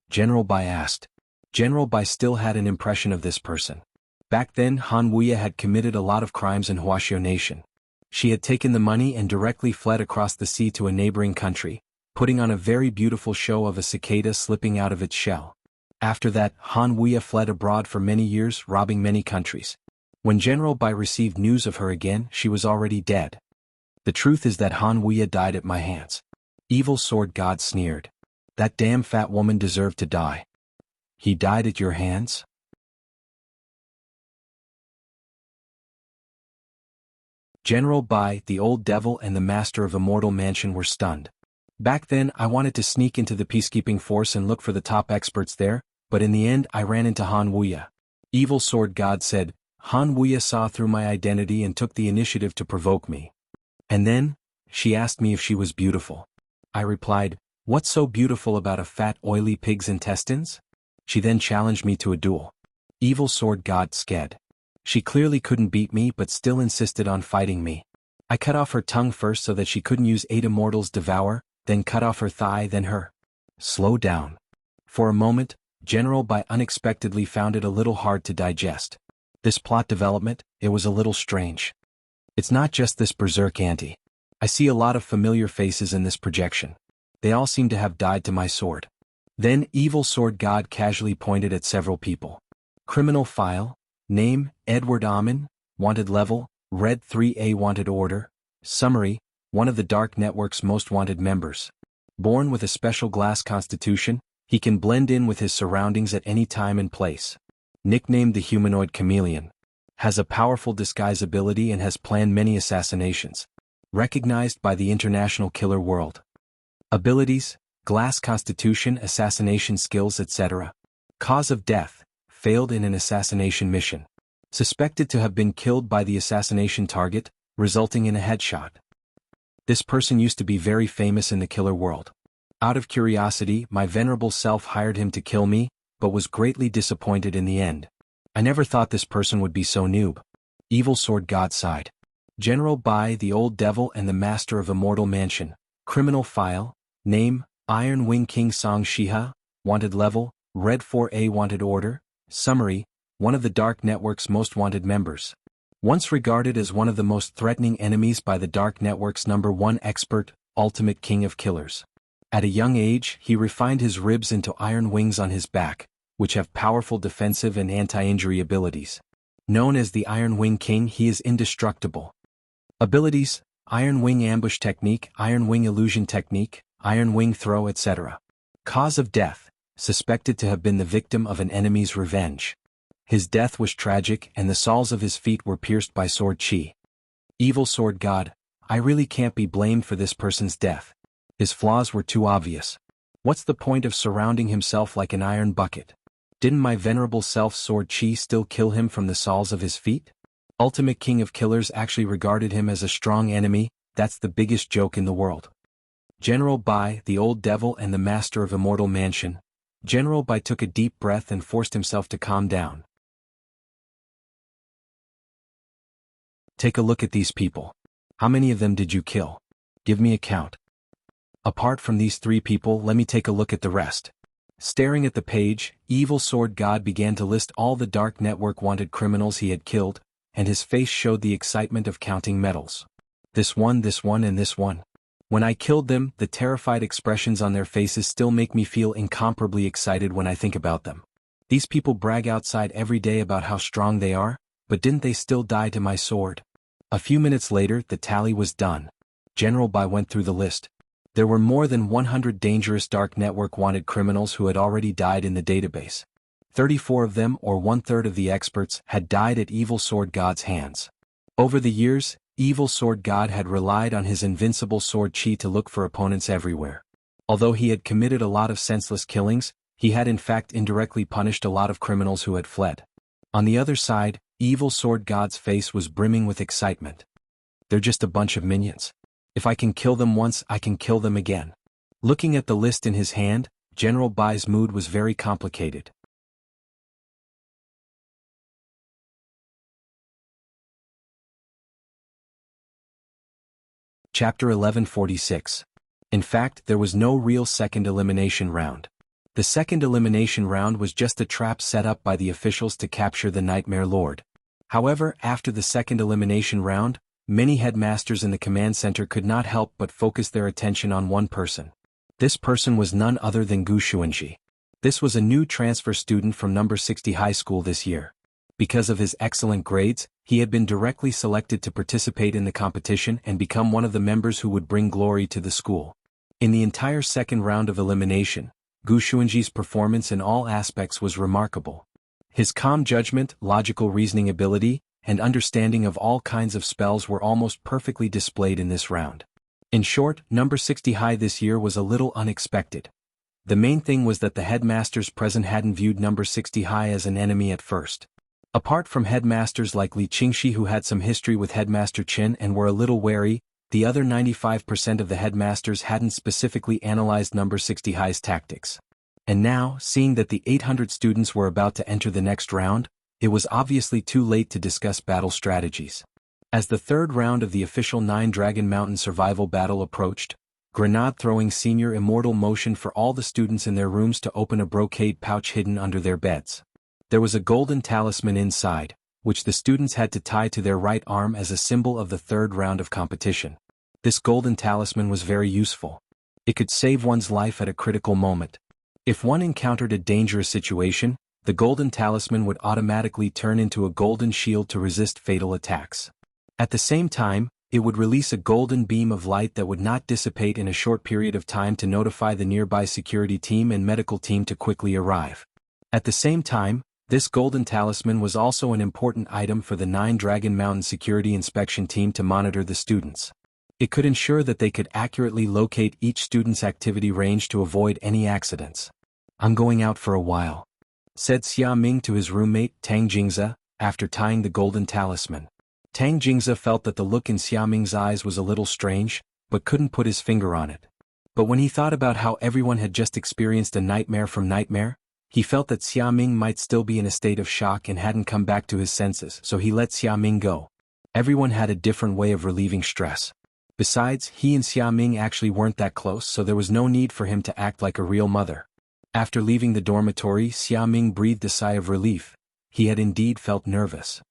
General Bai asked. General Bai still had an impression of this person. Back then, Han Wuxia had committed a lot of crimes in Huaxiao Nation. She had taken the money and directly fled across the sea to a neighboring country, putting on a very beautiful show of a cicada slipping out of its shell. After that, Han Wuxia fled abroad for many years, robbing many countries. When General Bai received news of her again, she was already dead. The truth is that Han Wuxia died at my hands. Evil Sword God sneered. That damn fat woman deserved to die. He died at your hands? General Bai, the old devil and the master of Immortal Mansion were stunned. Back then I wanted to sneak into the peacekeeping force and look for the top experts there, but in the end I ran into Han Wuxia. Evil Sword God said, Han Wuya saw through my identity and took the initiative to provoke me. And then, she asked me if she was beautiful. I replied, what's so beautiful about a fat oily pig's intestines? She then challenged me to a duel. Evil Sword God scared. She clearly couldn't beat me but still insisted on fighting me. I cut off her tongue first so that she couldn't use 8 Immortals devour, then cut off her thigh then her. Slow down. For a moment, General Bai unexpectedly found it a little hard to digest. This plot development, it was a little strange. It's not just this berserk ante. I see a lot of familiar faces in this projection. They all seem to have died to my sword. Then Evil Sword God casually pointed at several people. Criminal file, name, Edward Amin, wanted level, red 3A wanted order, summary, one of the Dark Network's most wanted members. Born with a special glass constitution, he can blend in with his surroundings at any time and place. Nicknamed the Humanoid Chameleon. Has a powerful disguise ability and has planned many assassinations. Recognized by the international killer world. Abilities, glass constitution, assassination skills, etc. Cause of death, failed in an assassination mission. Suspected to have been killed by the assassination target, resulting in a headshot. This person used to be very famous in the killer world. Out of curiosity, my venerable self hired him to kill me, but was greatly disappointed in the end. I never thought this person would be so noob. Evil Sword God sighed. General Bai, the Old Devil and the Master of Immortal Mansion. Criminal file, name, Iron Wing King Song Shiha, wanted level, red 4A wanted order, summary, one of the Dark Network's most wanted members. Once regarded as one of the most threatening enemies by the Dark Network's #1 expert, ultimate king of killers. At a young age, he refined his ribs into iron wings on his back, which have powerful defensive and anti-injury abilities. Known as the Iron Wing King, he is indestructible. Abilities, Iron Wing Ambush Technique, Iron Wing Illusion Technique, Iron Wing Throw, etc. Cause of death, suspected to have been the victim of an enemy's revenge. His death was tragic and the soles of his feet were pierced by sword chi. Evil Sword God, I really can't be blamed for this person's death. His flaws were too obvious. What's the point of surrounding himself like an iron bucket? Didn't my venerable self's sword chi still kill him from the soles of his feet? Ultimate King of Killers actually regarded him as a strong enemy. That's the biggest joke in the world. General Bai, the Old Devil and the Master of Immortal Mansion. General Bai took a deep breath and forced himself to calm down. Take a look at these people. How many of them did you kill? Give me a count. Apart from these 3 people, let me take a look at the rest. Staring at the page, Evil Sword God began to list all the Dark Network wanted criminals he had killed, and his face showed the excitement of counting medals. This one, and this one. When I killed them, the terrified expressions on their faces still make me feel incomparably excited when I think about them. These people brag outside every day about how strong they are, but didn't they still die to my sword? A few minutes later, the tally was done. General Bai went through the list. There were more than 100 dangerous Dark Network wanted criminals who had already died in the database. 34 of them, or 1/3 of the experts, had died at Evil Sword God's hands. Over the years, Evil Sword God had relied on his invincible sword chi to look for opponents everywhere. Although he had committed a lot of senseless killings, he had in fact indirectly punished a lot of criminals who had fled. On the other side, Evil Sword God's face was brimming with excitement. They're just a bunch of minions. If I can kill them once, I can kill them again. Looking at the list in his hand, General Bai's mood was very complicated. Chapter 1146. In fact, there was no real second elimination round. The second elimination round was just a trap set up by the officials to capture the Nightmare Lord. However, after the second elimination round, many headmasters in the command center could not help but focus their attention on one person. This person was none other than Gu Xuanji. This was a new transfer student from number 60 high school this year. Because of his excellent grades, he had been directly selected to participate in the competition and become one of the members who would bring glory to the school. In the entire second round of elimination, Gu Xuanji's performance in all aspects was remarkable. His calm judgment, logical reasoning ability, and understanding of all kinds of spells were almost perfectly displayed in this round. In short, number 60 high this year was a little unexpected. The main thing was that the headmasters present hadn't viewed number 60 high as an enemy at first. Apart from headmasters like Li Qingxi who had some history with Headmaster Qin and were a little wary, the other 95% of the headmasters hadn't specifically analyzed number 60 high's tactics. And now, seeing that the 800 students were about to enter the next round, it was obviously too late to discuss battle strategies. As the third round of the official 9 Dragon Mountain survival battle approached, Grenade-throwing Senior Immortal motioned for all the students in their rooms to open a brocade pouch hidden under their beds. There was a golden talisman inside, which the students had to tie to their right arm as a symbol of the third round of competition. This golden talisman was very useful. It could save one's life at a critical moment. If one encountered a dangerous situation, the golden talisman would automatically turn into a golden shield to resist fatal attacks. At the same time, it would release a golden beam of light that would not dissipate in a short period of time to notify the nearby security team and medical team to quickly arrive. At the same time, this golden talisman was also an important item for the 9 Dragon Mountain security inspection team to monitor the students. It could ensure that they could accurately locate each student's activity range to avoid any accidents. "I'm going out for a while," said Xia Ming to his roommate Tang Jingze, after tying the golden talisman. Tang Jingze felt that the look in Xia Ming's eyes was a little strange, but couldn't put his finger on it. But when he thought about how everyone had just experienced a nightmare from Nightmare, he felt that Xia Ming might still be in a state of shock and hadn't come back to his senses, so he let Xia Ming go. Everyone had a different way of relieving stress. Besides, he and Xia Ming actually weren't that close, so there was no need for him to act like a real mother. After leaving the dormitory, Xia Ming breathed a sigh of relief. He had indeed felt nervous.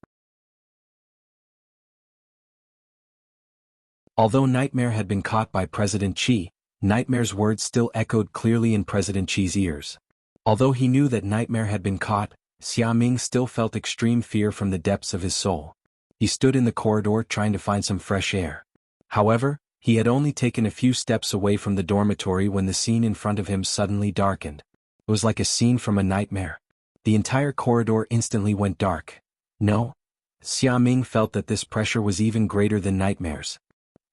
Although Nightmare had been caught by President Qi, Nightmare's words still echoed clearly in President Qi's ears. Although he knew that Nightmare had been caught, Xia Ming still felt extreme fear from the depths of his soul. He stood in the corridor trying to find some fresh air. However, he had only taken a few steps away from the dormitory when the scene in front of him suddenly darkened. It was like a scene from a nightmare. The entire corridor instantly went dark. No. Xia Ming felt that this pressure was even greater than Nightmare's.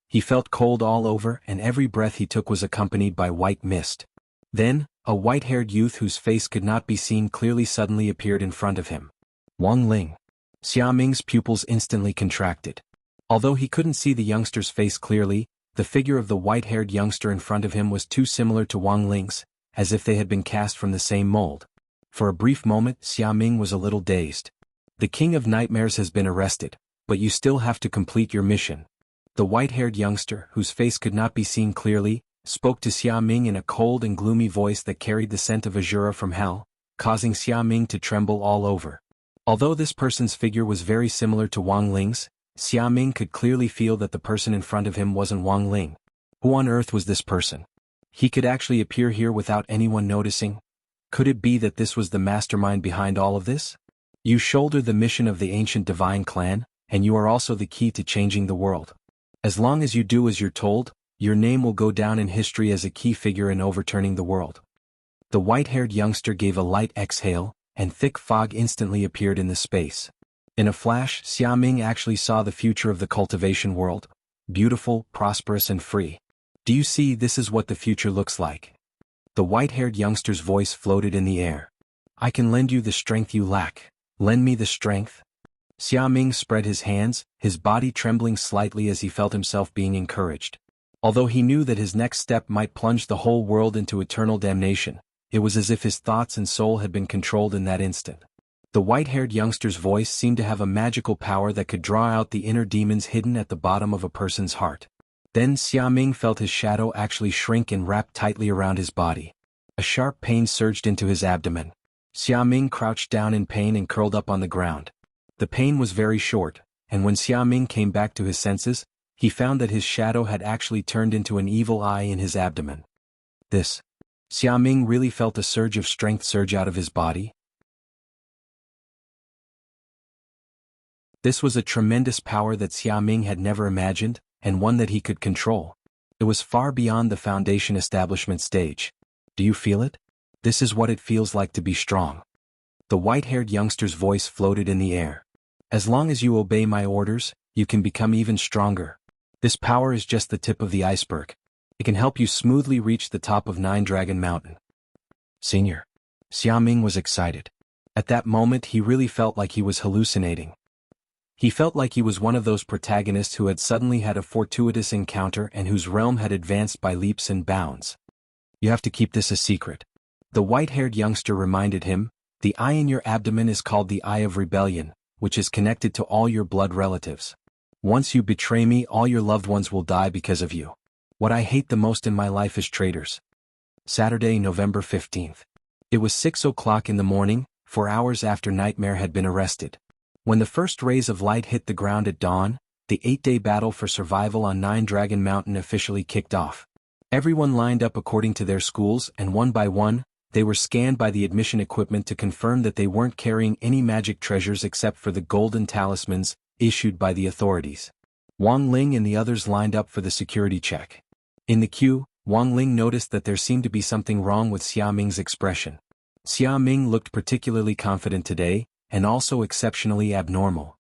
He felt cold all over and every breath he took was accompanied by white mist. Then, a white-haired youth whose face could not be seen clearly suddenly appeared in front of him. Wang Ling. Xia Ming's pupils instantly contracted. Although he couldn't see the youngster's face clearly, the figure of the white-haired youngster in front of him was too similar to Wang Ling's, as if they had been cast from the same mold. For a brief moment, Xia Ming was a little dazed. "The King of Nightmares has been arrested, but you still have to complete your mission." The white-haired youngster, whose face could not be seen clearly, spoke to Xia Ming in a cold and gloomy voice that carried the scent of Azura from hell, causing Xia Ming to tremble all over. Although this person's figure was very similar to Wang Ling's, Xia Ming could clearly feel that the person in front of him wasn't Wang Ling. Who on earth was this person? He could actually appear here without anyone noticing. Could it be that this was the mastermind behind all of this? You shoulder the mission of the ancient divine clan, and you are also the key to changing the world. As long as you do as you're told, your name will go down in history as a key figure in overturning the world. The white-haired youngster gave a light exhale, and thick fog instantly appeared in the space. In a flash, Xia Ming actually saw the future of the cultivation world. Beautiful, prosperous and free. "Do you see, this is what the future looks like?" The white-haired youngster's voice floated in the air. "I can lend you the strength you lack. Lend me the strength." Xia Ming spread his hands, his body trembling slightly as he felt himself being encouraged. Although he knew that his next step might plunge the whole world into eternal damnation, it was as if his thoughts and soul had been controlled in that instant. The white-haired youngster's voice seemed to have a magical power that could draw out the inner demons hidden at the bottom of a person's heart. Then Xia Ming felt his shadow actually shrink and wrap tightly around his body. A sharp pain surged into his abdomen. Xia Ming crouched down in pain and curled up on the ground. The pain was very short, and when Xia Ming came back to his senses, he found that his shadow had actually turned into an evil eye in his abdomen. Xia Ming really felt a surge of strength surge out of his body. This was a tremendous power that Xia Ming had never imagined, and one that he could control. It was far beyond the foundation establishment stage. "Do you feel it? This is what it feels like to be strong." The white-haired youngster's voice floated in the air. "As long as you obey my orders, you can become even stronger. This power is just the tip of the iceberg. It can help you smoothly reach the top of 9 Dragon Mountain." "Senior." Xia Ming was excited. At that moment he really felt like he was hallucinating. He felt like he was one of those protagonists who had suddenly had a fortuitous encounter and whose realm had advanced by leaps and bounds. You have to keep this a secret. The white-haired youngster reminded him, the eye in your abdomen is called the eye of rebellion, which is connected to all your blood relatives. Once you betray me, all your loved ones will die because of you. What I hate the most in my life is traitors. Saturday, November 15th. It was 6 o'clock in the morning, 4 hours after Nightmare had been arrested. When the first rays of light hit the ground at dawn, the 8-day battle for survival on Nine Dragon Mountain officially kicked off. Everyone lined up according to their schools, and one by one, they were scanned by the admission equipment to confirm that they weren't carrying any magic treasures except for the golden talismans issued by the authorities. Wang Ling and the others lined up for the security check. In the queue, Wang Ling noticed that there seemed to be something wrong with Xia Ming's expression. Xia Ming looked particularly confident today, and also exceptionally abnormal.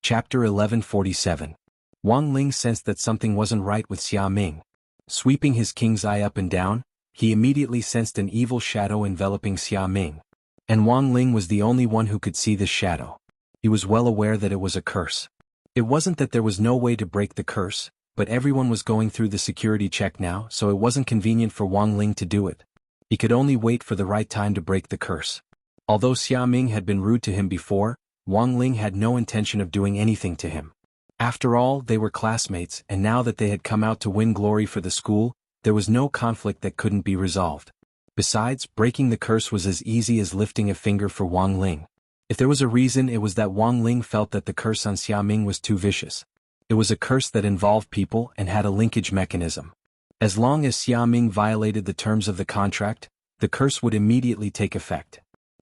Chapter 1147. Wang Ling sensed that something wasn't right with Xia Ming. Sweeping his king's eye up and down, he immediately sensed an evil shadow enveloping Xia Ming. And Wang Ling was the only one who could see this shadow. He was well aware that it was a curse. It wasn't that there was no way to break the curse, but everyone was going through the security check now, so it wasn't convenient for Wang Ling to do it. He could only wait for the right time to break the curse. Although Xia Ming had been rude to him before, Wang Ling had no intention of doing anything to him. After all, they were classmates, and now that they had come out to win glory for the school, there was no conflict that couldn't be resolved. Besides, breaking the curse was as easy as lifting a finger for Wang Ling. If there was a reason, it was that Wang Ling felt that the curse on Xia Ming was too vicious. It was a curse that involved people and had a linkage mechanism. As long as Xia Ming violated the terms of the contract, the curse would immediately take effect.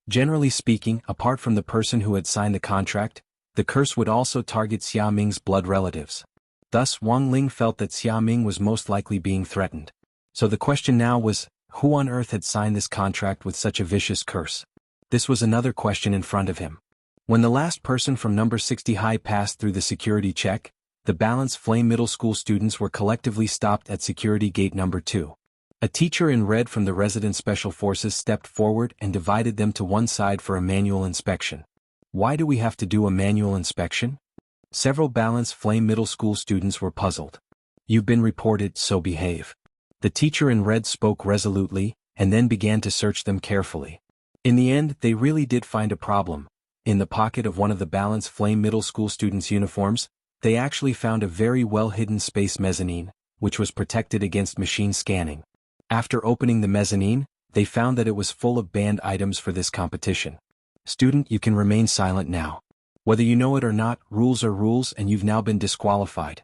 Generally speaking, apart from the person who had signed the contract, the curse would also target Xia Ming's blood relatives. Thus, Wang Ling felt that Xia Ming was most likely being threatened. So the question now was, who on earth had signed this contract with such a vicious curse? This was another question in front of him. When the last person from number 60 high passed through the security check, the Balanced Flame Middle School students were collectively stopped at security gate number 2. A teacher in red from the resident special forces stepped forward and divided them to one side for a manual inspection. Why do we have to do a manual inspection? Several Balanced Flame Middle School students were puzzled. You've been reported, so behave. The teacher in red spoke resolutely, and then began to search them carefully. In the end, they really did find a problem. In the pocket of one of the Balanced Flame Middle School students' uniforms, they actually found a very well-hidden space mezzanine, which was protected against machine scanning. After opening the mezzanine, they found that it was full of banned items for this competition. Student, you can remain silent now. Whether you know it or not, rules are rules, and you've now been disqualified.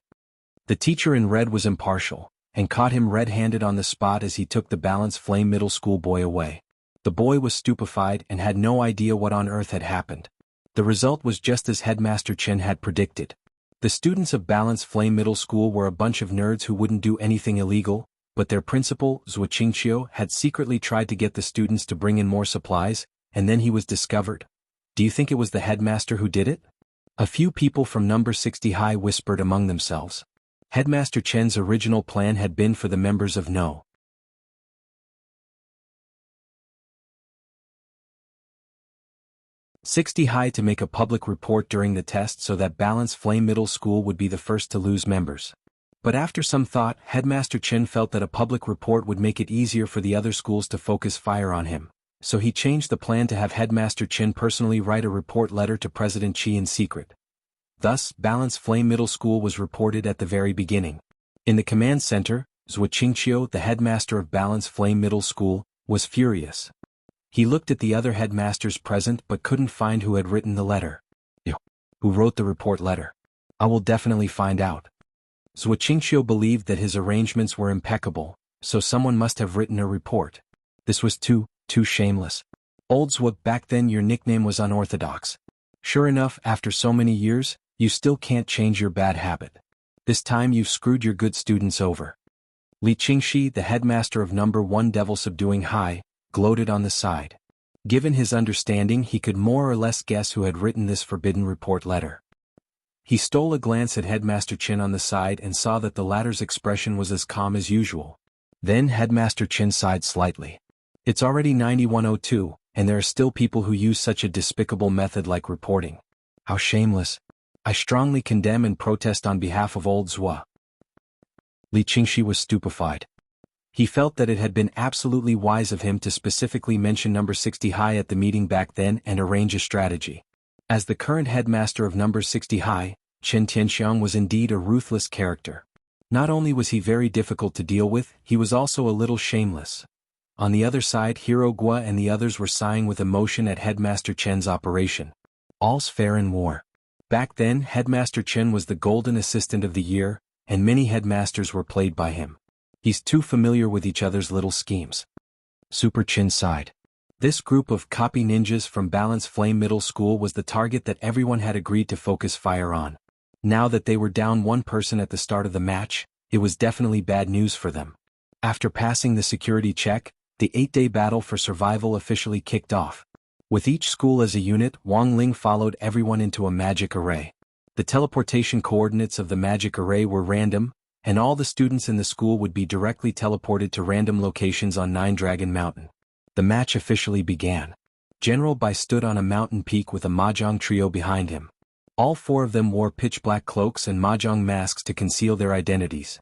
The teacher in red was impartial, and caught him red-handed on the spot as he took the Balanced Flame Middle School boy away. The boy was stupefied and had no idea what on earth had happened. The result was just as Headmaster Chen had predicted. The students of Balanced Flame Middle School were a bunch of nerds who wouldn't do anything illegal, but their principal, Zhuo, had secretly tried to get the students to bring in more supplies, and then he was discovered. Do you think it was the headmaster who did it? A few people from number 60 high whispered among themselves. Headmaster Chen's original plan had been for the members of No. 60 high to make a public report during the test so that Balanced Flame Middle School would be the first to lose members. But after some thought, Headmaster Chen felt that a public report would make it easier for the other schools to focus fire on him. So he changed the plan to have Headmaster Chen personally write a report letter to President Qi in secret. Thus, Balanced Flame Middle School was reported at the very beginning. In the command center, Zhuo, the headmaster of Balanced Flame Middle School, was furious. He looked at the other headmasters present but couldn't find who had written the letter. Who wrote the report letter? I will definitely find out. Zhuo believed that his arrangements were impeccable, so someone must have written a report. This was too shameless. Old Zhuo, back then your nickname was unorthodox. Sure enough, after so many years, you still can't change your bad habit. This time you've screwed your good students over. Li Qingxi, the headmaster of number 1 Devil Subduing High, gloated on the side. Given his understanding, he could more or less guess who had written this forbidden report letter. He stole a glance at Headmaster Chin on the side and saw that the latter's expression was as calm as usual. Then Headmaster Chin sighed slightly. It's already 9102, and there are still people who use such a despicable method like reporting. How shameless. I strongly condemn and protest on behalf of old Zhua. Li Qingxi was stupefied. He felt that it had been absolutely wise of him to specifically mention number 60 High at the meeting back then and arrange a strategy. As the current headmaster of number 60 High, Chen Tianxiang was indeed a ruthless character. Not only was he very difficult to deal with, he was also a little shameless. On the other side, Hero Gua and the others were sighing with emotion at Headmaster Chen's operation. All's fair in war. Back then, Headmaster Chen was the golden assistant of the year, and many headmasters were played by him. He's too familiar with each other's little schemes. Super Chin sighed. This group of copy ninjas from Balance Flame Middle School was the target that everyone had agreed to focus fire on. Now that they were down one person at the start of the match, it was definitely bad news for them. After passing the security check, the 8-day battle for survival officially kicked off. With each school as a unit, Wang Ling followed everyone into a magic array. The teleportation coordinates of the magic array were random, and all the students in the school would be directly teleported to random locations on Nine Dragon Mountain. The match officially began. General Bai stood on a mountain peak with a mahjong trio behind him. All four of them wore pitch-black cloaks and mahjong masks to conceal their identities.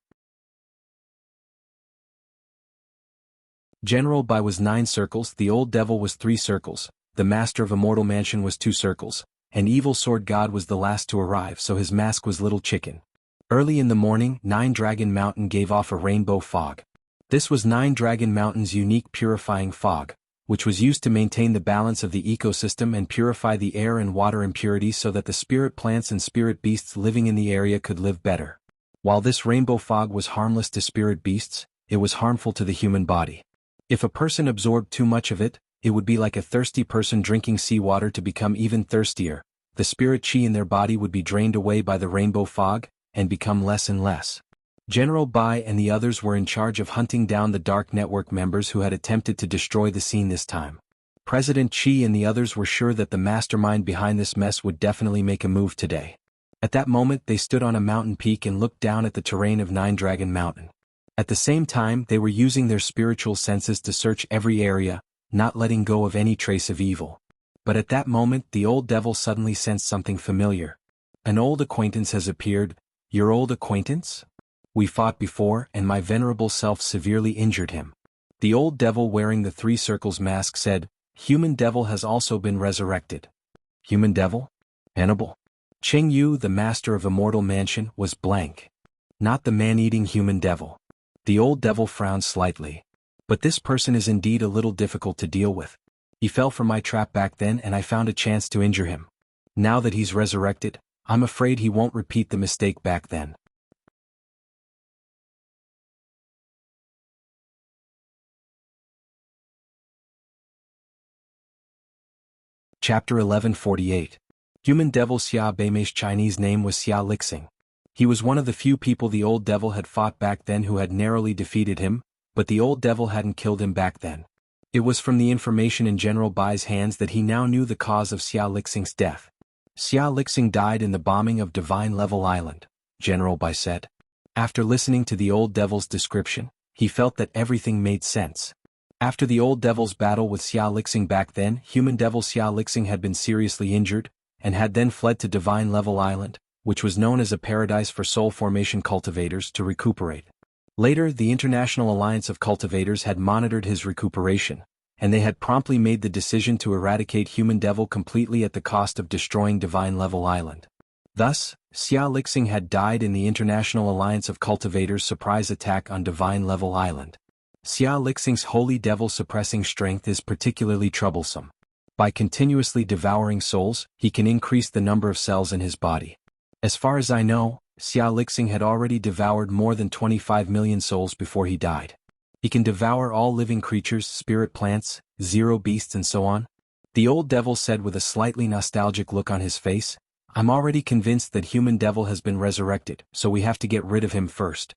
General Bai was 9 circles, the Old Devil was 3 circles, the Master of Immortal Mansion was 2 circles, and Evil Sword God was the last to arrive, so his mask was Little Chicken. Early in the morning, Nine Dragon Mountain gave off a rainbow fog. This was Nine Dragon Mountain's unique purifying fog, which was used to maintain the balance of the ecosystem and purify the air and water impurities so that the spirit plants and spirit beasts living in the area could live better. While this rainbow fog was harmless to spirit beasts, it was harmful to the human body. If a person absorbed too much of it, it would be like a thirsty person drinking seawater to become even thirstier. The spirit chi in their body would be drained away by the rainbow fog, and become less and less. General Bai and the others were in charge of hunting down the Dark Network members who had attempted to destroy the scene this time. President Qi and the others were sure that the mastermind behind this mess would definitely make a move today. At that moment they stood on a mountain peak and looked down at the terrain of Nine Dragon Mountain. At the same time they were using their spiritual senses to search every area, not letting go of any trace of evil. But at that moment the Old Devil suddenly sensed something familiar. An old acquaintance has appeared. Your old acquaintance? We fought before, and my venerable self severely injured him. The Old Devil wearing the 3 circles mask said, Human Devil has also been resurrected. Human Devil? Hannibal? Cheng Yu, the master of Immortal Mansion, was blank. Not the man-eating human devil. The Old Devil frowned slightly. But this person is indeed a little difficult to deal with. He fell for my trap back then and I found a chance to injure him. Now that he's resurrected, I'm afraid he won't repeat the mistake back then. Chapter 1148. Human Devil Xia Beimei's Chinese name was Xia Lixing. He was one of the few people the Old Devil had fought back then who had narrowly defeated him, but the Old Devil hadn't killed him back then. It was from the information in General Bai's hands that he now knew the cause of Xia Lixing's death. Xia Lixing died in the bombing of Divine Level Island, General Bai said. After listening to the Old Devil's description, he felt that everything made sense. After the Old Devil's battle with Xia Lixing back then, Human Devil Xia Lixing had been seriously injured, and had then fled to Divine Level Island, which was known as a paradise for soul formation cultivators, to recuperate. Later, the International Alliance of Cultivators had monitored his recuperation, and they had promptly made the decision to eradicate Human Devil completely at the cost of destroying Divine Level Island. Thus, Xia Lixing had died in the International Alliance of Cultivators' surprise attack on Divine Level Island. Xia Lixing's holy devil suppressing strength is particularly troublesome. By continuously devouring souls, he can increase the number of cells in his body. As far as I know, Xia Lixing had already devoured more than 25 million souls before he died. He can devour all living creatures, spirit plants, zero beasts and so on. The Old Devil said with a slightly nostalgic look on his face, I'm already convinced that Human Devil has been resurrected, so we have to get rid of him first.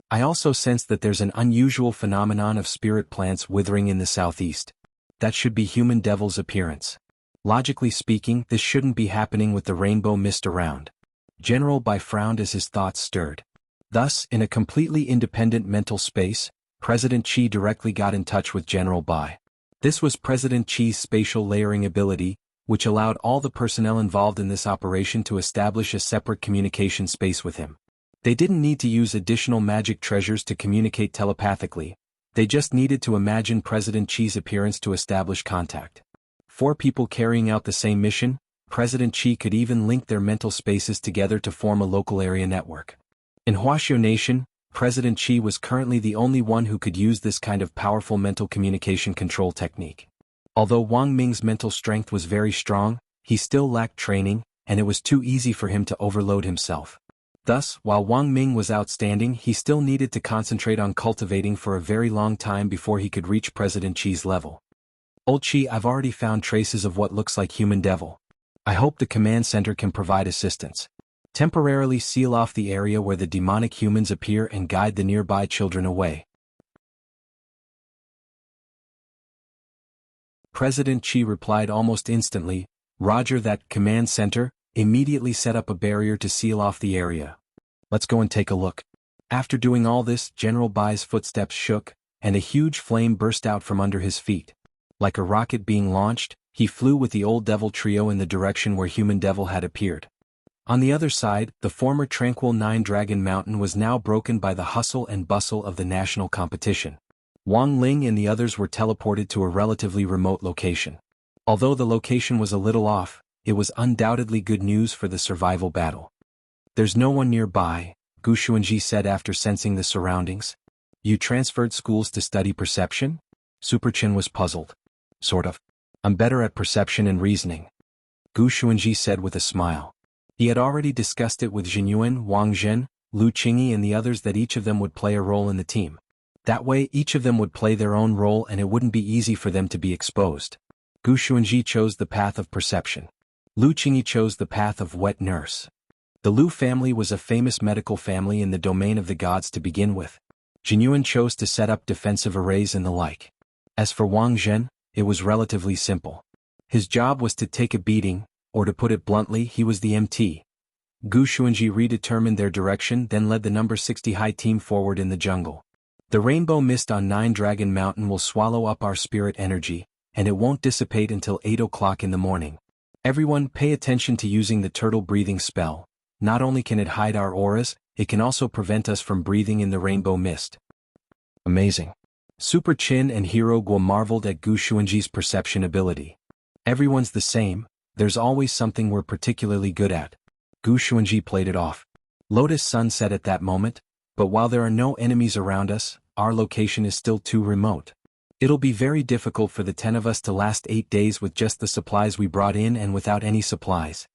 I also sense that there's an unusual phenomenon of spirit plants withering in the southeast. That should be Human Devil's appearance. Logically speaking, this shouldn't be happening with the rainbow mist around. General Bai frowned as his thoughts stirred. Thus, in a completely independent mental space, President Qi directly got in touch with General Bai. This was President Qi's spatial layering ability, which allowed all the personnel involved in this operation to establish a separate communication space with him. They didn't need to use additional magic treasures to communicate telepathically, they just needed to imagine President Qi's appearance to establish contact. 4 people carrying out the same mission, President Qi could even link their mental spaces together to form a local area network. In Huaxiao Nation, President Qi was currently the only one who could use this kind of powerful mental communication control technique. Although Wang Ming's mental strength was very strong, he still lacked training, and it was too easy for him to overload himself. Thus, while Wang Ming was outstanding, he still needed to concentrate on cultivating for a very long time before he could reach President Qi's level. Old Qi, I've already found traces of what looks like human devil. I hope the command center can provide assistance. Temporarily seal off the area where the demonic humans appear and guide the nearby children away. President Qi replied almost instantly, Roger that, command center, immediately set up a barrier to seal off the area. Let's go and take a look. After doing all this, General Bai's footsteps shook, and a huge flame burst out from under his feet. Like a rocket being launched, he flew with the old devil trio in the direction where human devil had appeared. On the other side, the former tranquil Nine-Dragon Mountain was now broken by the hustle and bustle of the national competition. Wang Ling and the others were teleported to a relatively remote location. Although the location was a little off, it was undoubtedly good news for the survival battle. There's no one nearby, Gu Xuanji said after sensing the surroundings. You transferred schools to study perception? Super Qin was puzzled. Sort of. I'm better at perception and reasoning, Gu Xuanji said with a smile. He had already discussed it with Jinyuan, Wang Zhen, Lu Qingyi and the others that each of them would play a role in the team. That way each of them would play their own role and it wouldn't be easy for them to be exposed. Gu Xuanji chose the path of perception. Lu Qingyi chose the path of wet nurse. The Lu family was a famous medical family in the domain of the gods to begin with. Jinyuan chose to set up defensive arrays and the like. As for Wang Zhen, it was relatively simple. His job was to take a beating, or to put it bluntly, he was the MT. Gu Xuanji redetermined their direction, then led the number 60 high team forward in the jungle. The rainbow mist on Nine-Dragon Mountain will swallow up our spirit energy, and it won't dissipate until 8 o'clock in the morning. Everyone pay attention to using the turtle breathing spell. Not only can it hide our auras, it can also prevent us from breathing in the rainbow mist. Amazing. Super Qin and Hero Guo marveled at Gu Xuanji's perception ability. Everyone's the same, there's always something we're particularly good at. Gu Xuanji played it off. Lotus Sun said at that moment, but while there are no enemies around us, our location is still too remote. It'll be very difficult for the 10 of us to last 8 days with just the supplies we brought in and without any supplies.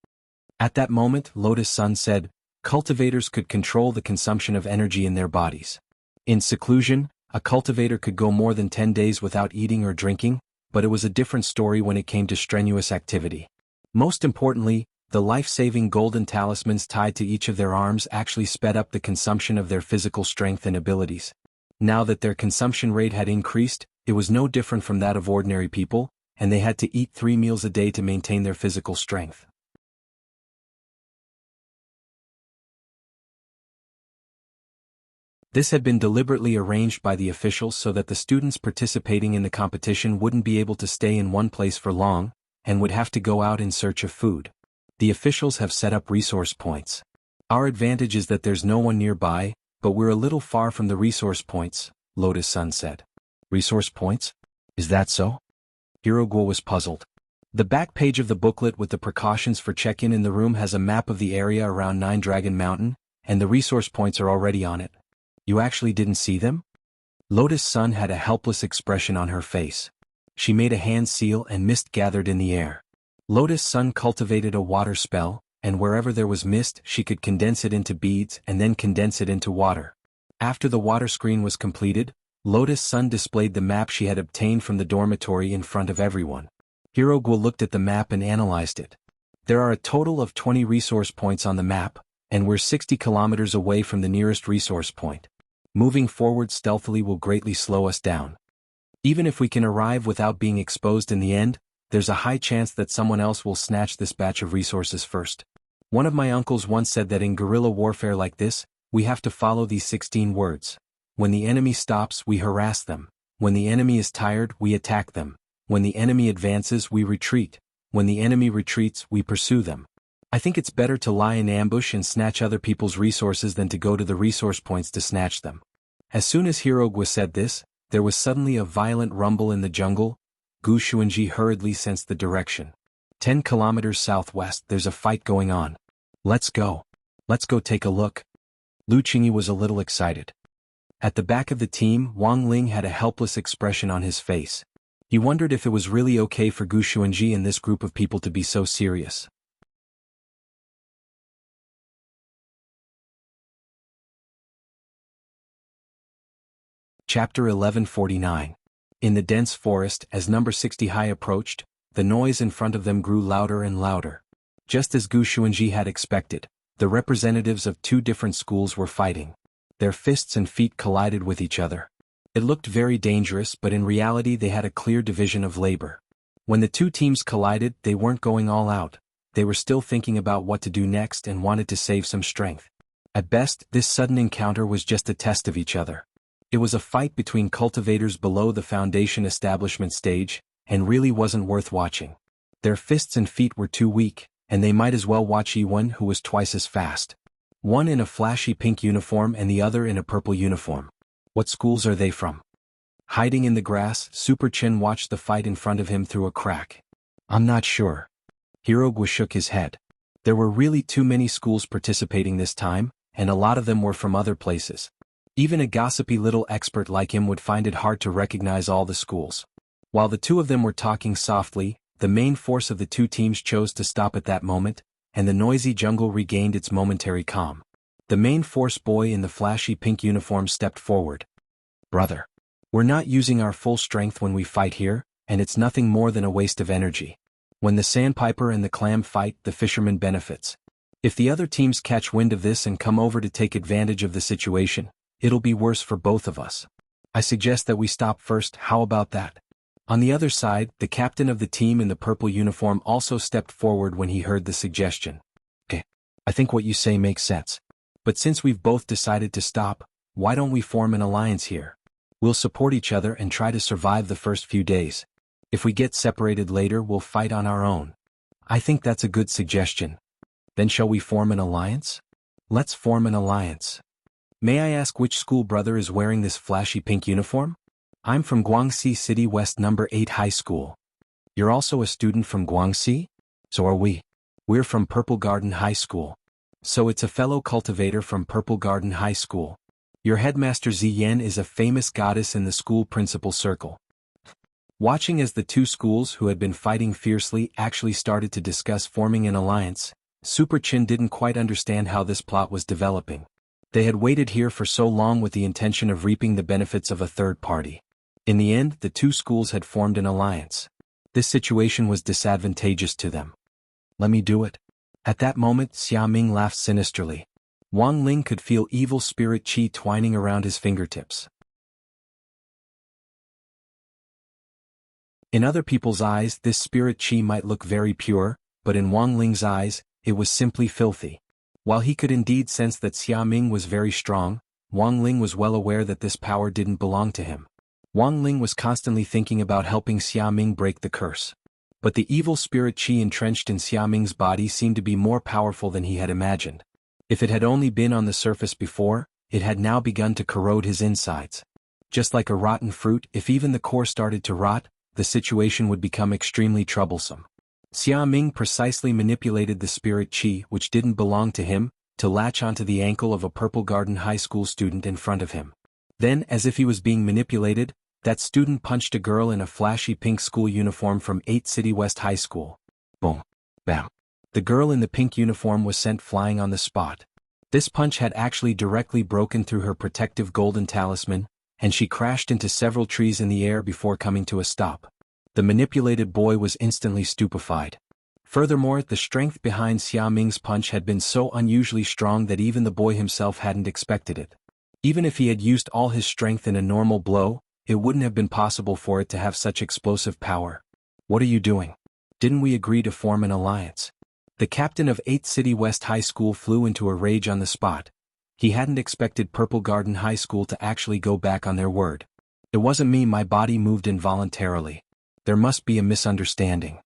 At that moment, Lotus Sun said, cultivators could control the consumption of energy in their bodies. In seclusion, a cultivator could go more than 10 days without eating or drinking, but it was a different story when it came to strenuous activity. Most importantly, the life-saving golden talismans tied to each of their arms actually sped up the consumption of their physical strength and abilities. Now that their consumption rate had increased, it was no different from that of ordinary people, and they had to eat 3 meals a day to maintain their physical strength. This had been deliberately arranged by the officials so that the students participating in the competition wouldn't be able to stay in one place for long, and would have to go out in search of food. The officials have set up resource points. Our advantage is that there's no one nearby, but we're a little far from the resource points, Lotus Sun said. Resource points? Is that so? Hero Guo was puzzled. The back page of the booklet with the precautions for check-in in the room has a map of the area around Nine-Dragon Mountain, and the resource points are already on it. You actually didn't see them? Lotus Sun had a helpless expression on her face. She made a hand seal and mist gathered in the air. Lotus Sun cultivated a water spell, and wherever there was mist she could condense it into beads and then condense it into water. After the water screen was completed, Lotus Sun displayed the map she had obtained from the dormitory in front of everyone. Hero Guo looked at the map and analyzed it. There are a total of 20 resource points on the map, and we're 60 kilometers away from the nearest resource point. Moving forward stealthily will greatly slow us down. Even if we can arrive without being exposed in the end, there's a high chance that someone else will snatch this batch of resources first. One of my uncles once said that in guerrilla warfare like this, we have to follow these 16 words. When the enemy stops, we harass them. When the enemy is tired, we attack them. When the enemy advances, we retreat. When the enemy retreats, we pursue them. I think it's better to lie in ambush and snatch other people's resources than to go to the resource points to snatch them. As soon as Hirogwa said this, there was suddenly a violent rumble in the jungle. Gu Xuanji hurriedly sensed the direction. 10 kilometers southwest, there's a fight going on. Let's go. Let's go take a look. Lu Qingyi was a little excited. At the back of the team, Wang Ling had a helpless expression on his face. He wondered if it was really okay for Gu Xuanji and this group of people to be so serious. Chapter 1149. In the dense forest, as number 60 High approached, the noise in front of them grew louder and louder. Just as Gu Xuanji had expected, the representatives of two different schools were fighting. Their fists and feet collided with each other. It looked very dangerous, but in reality they had a clear division of labor. When the two teams collided, they weren't going all out. They were still thinking about what to do next and wanted to save some strength. At best, this sudden encounter was just a test of each other. It was a fight between cultivators below the foundation establishment stage, and really wasn't worth watching. Their fists and feet were too weak, and they might as well watch Yiwen, who was twice as fast. One in a flashy pink uniform and the other in a purple uniform. What schools are they from? Hiding in the grass, Super Chin watched the fight in front of him through a crack. I'm not sure. Hirogwa shook his head. There were really too many schools participating this time, and a lot of them were from other places. Even a gossipy little expert like him would find it hard to recognize all the schools. While the two of them were talking softly, the main force of the two teams chose to stop at that moment, and the noisy jungle regained its momentary calm. The main force boy in the flashy pink uniform stepped forward. Brother, we're not using our full strength when we fight here, and it's nothing more than a waste of energy. When the sandpiper and the clam fight, the fisherman benefits. If the other teams catch wind of this and come over to take advantage of the situation, it'll be worse for both of us. I suggest that we stop first, how about that? On the other side, the captain of the team in the purple uniform also stepped forward when he heard the suggestion. Okay, I think what you say makes sense. But since we've both decided to stop, why don't we form an alliance here? We'll support each other and try to survive the first few days. If we get separated later, we'll fight on our own. I think that's a good suggestion. Then shall we form an alliance? Let's form an alliance. May I ask which school brother is wearing this flashy pink uniform? I'm from Guangxi City West number 8 High School. You're also a student from Guangxi? So are we. We're from Purple Garden High School. So it's a fellow cultivator from Purple Garden High School. Your headmaster Ziyan is a famous goddess in the school principal circle. Watching as the two schools who had been fighting fiercely actually started to discuss forming an alliance, Super Chin didn't quite understand how this plot was developing. They had waited here for so long with the intention of reaping the benefits of a third party. In the end, the two schools had formed an alliance. This situation was disadvantageous to them. Let me do it. At that moment, Xia Ming laughed sinisterly. Wang Ling could feel evil spirit qi twining around his fingertips. In other people's eyes, this spirit qi might look very pure, but in Wang Ling's eyes, it was simply filthy. While he could indeed sense that Xia Ming was very strong, Wang Ling was well aware that this power didn't belong to him. Wang Ling was constantly thinking about helping Xia Ming break the curse. But the evil spirit qi entrenched in Xia Ming's body seemed to be more powerful than he had imagined. If it had only been on the surface before, it had now begun to corrode his insides. Just like a rotten fruit, if even the core started to rot, the situation would become extremely troublesome. Xia Ming precisely manipulated the spirit qi, which didn't belong to him, to latch onto the ankle of a Purple Garden High School student in front of him. Then, as if he was being manipulated, that student punched a girl in a flashy pink school uniform from 8 City West High School. Boom. Bam. The girl in the pink uniform was sent flying on the spot. This punch had actually directly broken through her protective golden talisman, and she crashed into several trees in the air before coming to a stop. The manipulated boy was instantly stupefied. Furthermore, the strength behind Xia Ming's punch had been so unusually strong that even the boy himself hadn't expected it. Even if he had used all his strength in a normal blow, it wouldn't have been possible for it to have such explosive power. What are you doing? Didn't we agree to form an alliance? The captain of 8th City West High School flew into a rage on the spot. He hadn't expected Purple Garden High School to actually go back on their word. It wasn't me, my body moved involuntarily. There must be a misunderstanding.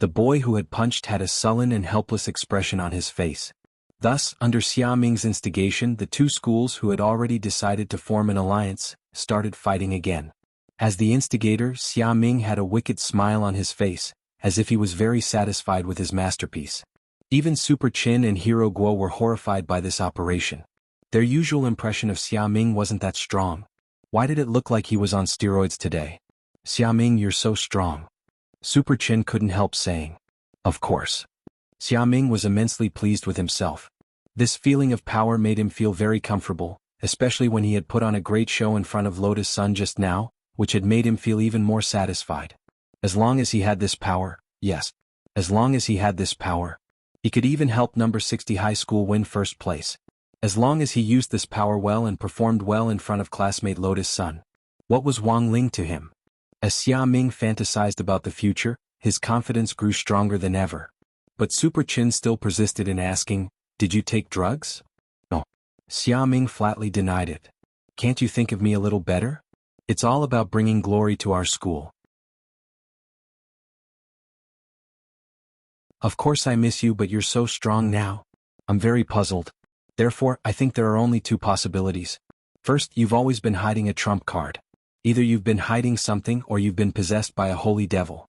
The boy who had punched had a sullen and helpless expression on his face. Thus, under Xia Ming's instigation, the two schools who had already decided to form an alliance started fighting again. As the instigator, Xia Ming had a wicked smile on his face, as if he was very satisfied with his masterpiece. Even Super Chin and Hero Guo were horrified by this operation. Their usual impression of Xia Ming wasn't that strong. Why did it look like he was on steroids today? Xia Ming, you're so strong. Super Chin couldn't help saying. Of course. Xia Ming was immensely pleased with himself. This feeling of power made him feel very comfortable, especially when he had put on a great show in front of Lotus Sun just now, which had made him feel even more satisfied. As long as he had this power, yes. As long as he had this power. He could even help number 60 high school win first place. As long as he used this power well and performed well in front of classmate Lotus Sun. What was Wang Ling to him? As Xia Ming fantasized about the future, his confidence grew stronger than ever. But Super Chin still persisted in asking, "Did you take drugs?" No. Xia Ming flatly denied it. "Can't you think of me a little better? It's all about bringing glory to our school." Of course I miss you, but you're so strong now. I'm very puzzled. Therefore, I think there are only two possibilities. First, you've always been hiding a trump card. Either you've been hiding something or you've been possessed by a holy devil.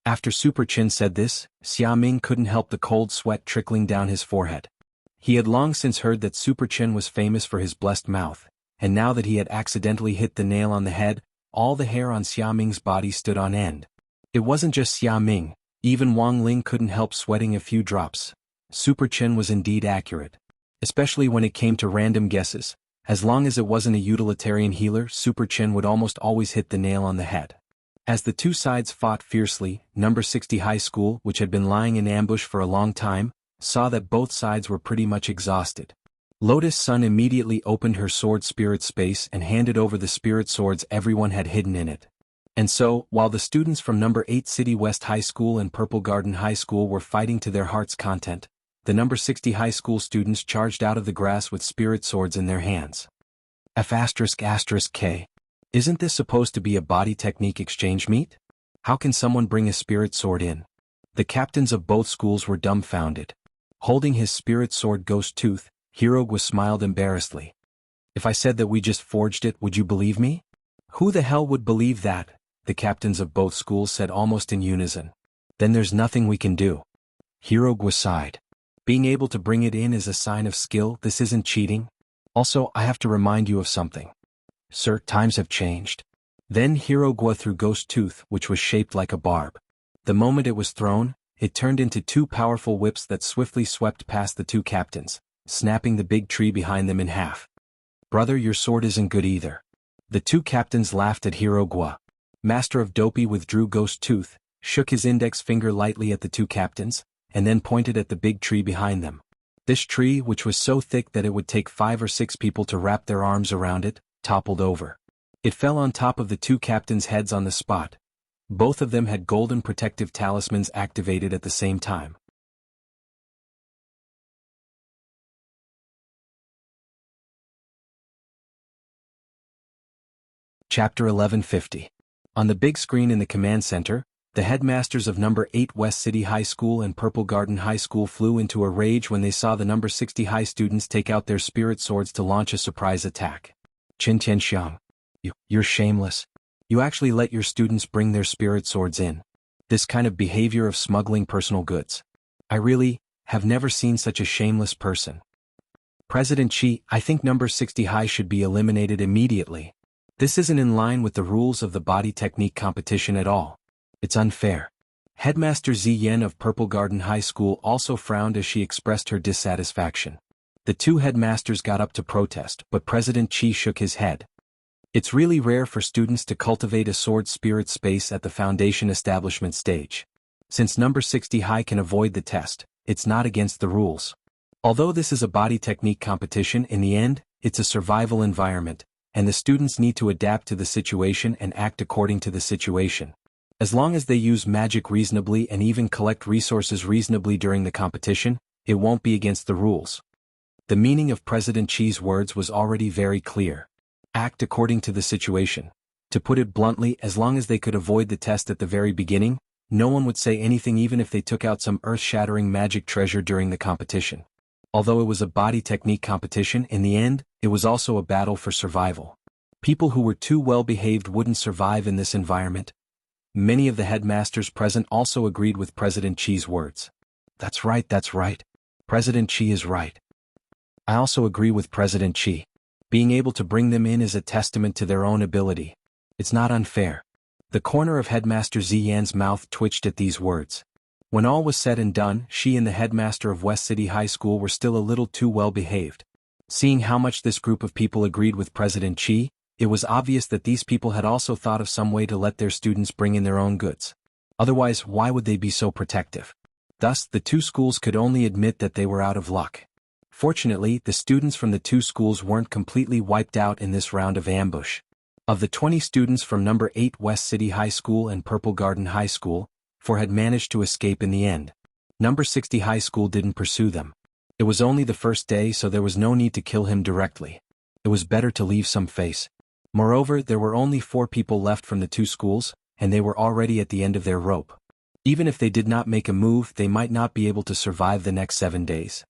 After Super Chin said this, Xia Ming couldn't help the cold sweat trickling down his forehead. He had long since heard that Super Chin was famous for his blessed mouth, and now that he had accidentally hit the nail on the head, all the hair on Xia Ming's body stood on end. It wasn't just Xia Ming, even Wang Ling couldn't help sweating a few drops. Super Chin was indeed accurate. Especially when it came to random guesses. As long as it wasn't a utilitarian healer, Super Chin would almost always hit the nail on the head. As the two sides fought fiercely, number 60 high school, which had been lying in ambush for a long time, saw that both sides were pretty much exhausted. Lotus Sun immediately opened her sword spirit space and handed over the spirit swords everyone had hidden in it. And so, while the students from number 8 City West High School and Purple Garden High School were fighting to their heart's content, the number 60 high school students charged out of the grass with spirit swords in their hands. F***K. Isn't this supposed to be a body technique exchange meet? How can someone bring a spirit sword in? The captains of both schools were dumbfounded. Holding his spirit sword Ghost Tooth, Hirogwa smiled embarrassedly. If I said that we just forged it, would you believe me? Who the hell would believe that? The captains of both schools said almost in unison. Then there's nothing we can do. Hirogwa sighed. Being able to bring it in is a sign of skill. This isn't cheating. Also, I have to remind you of something. Sir, times have changed. Then Hirogwa threw Ghost Tooth, which was shaped like a barb. The moment it was thrown, it turned into two powerful whips that swiftly swept past the two captains, snapping the big tree behind them in half. Brother, your sword isn't good either. The two captains laughed at Hirogwa. Master of Dopey withdrew Ghost Tooth, shook his index finger lightly at the two captains, and then pointed at the big tree behind them. This tree, which was so thick that it would take 5 or 6 people to wrap their arms around it, toppled over. It fell on top of the two captains' heads on the spot. Both of them had golden protective talismans activated at the same time. Chapter 1150. On the big screen in the command center, the headmasters of number 8 West City High School and Purple Garden High School flew into a rage when they saw the number 60 high students take out their spirit swords to launch a surprise attack. Qin Tianxiang. You're shameless. You actually let your students bring their spirit swords in. This kind of behavior of smuggling personal goods. I really have never seen such a shameless person. President Chi, I think number 60 high should be eliminated immediately. This isn't in line with the rules of the body technique competition at all. It's unfair. Headmaster Zi Yen of Purple Garden High School also frowned as she expressed her dissatisfaction. The two headmasters got up to protest, but President Chi shook his head. It's really rare for students to cultivate a sword spirit space at the foundation establishment stage. Since number 60 high can avoid the test, it's not against the rules. Although this is a body technique competition, in the end, it's a survival environment, and the students need to adapt to the situation and act according to the situation. As long as they use magic reasonably and even collect resources reasonably during the competition, it won't be against the rules. The meaning of President Chi's words was already very clear. Act according to the situation. To put it bluntly, as long as they could avoid the test at the very beginning, no one would say anything even if they took out some earth-shattering magic treasure during the competition. Although it was a body technique competition, in the end, it was also a battle for survival. People who were too well-behaved wouldn't survive in this environment. Many of the headmasters present also agreed with President Chi's words. That's right. President Chi is right. I also agree with President Chi. Being able to bring them in is a testament to their own ability. It's not unfair. The corner of Headmaster Ziyan's mouth twitched at these words. When all was said and done, she and the headmaster of West City High School were still a little too well-behaved. Seeing how much this group of people agreed with President Chi, it was obvious that these people had also thought of some way to let their students bring in their own goods. Otherwise, why would they be so protective? Thus, the two schools could only admit that they were out of luck. Fortunately, the students from the two schools weren't completely wiped out in this round of ambush. Of the 20 students from number 8 West City High School and Purple Garden High School, 4 had managed to escape in the end. Number 60 High School didn't pursue them. It was only the first day, so there was no need to kill him directly. It was better to leave some face. Moreover, there were only 4 people left from the two schools, and they were already at the end of their rope. Even if they did not make a move, they might not be able to survive the next 7 days.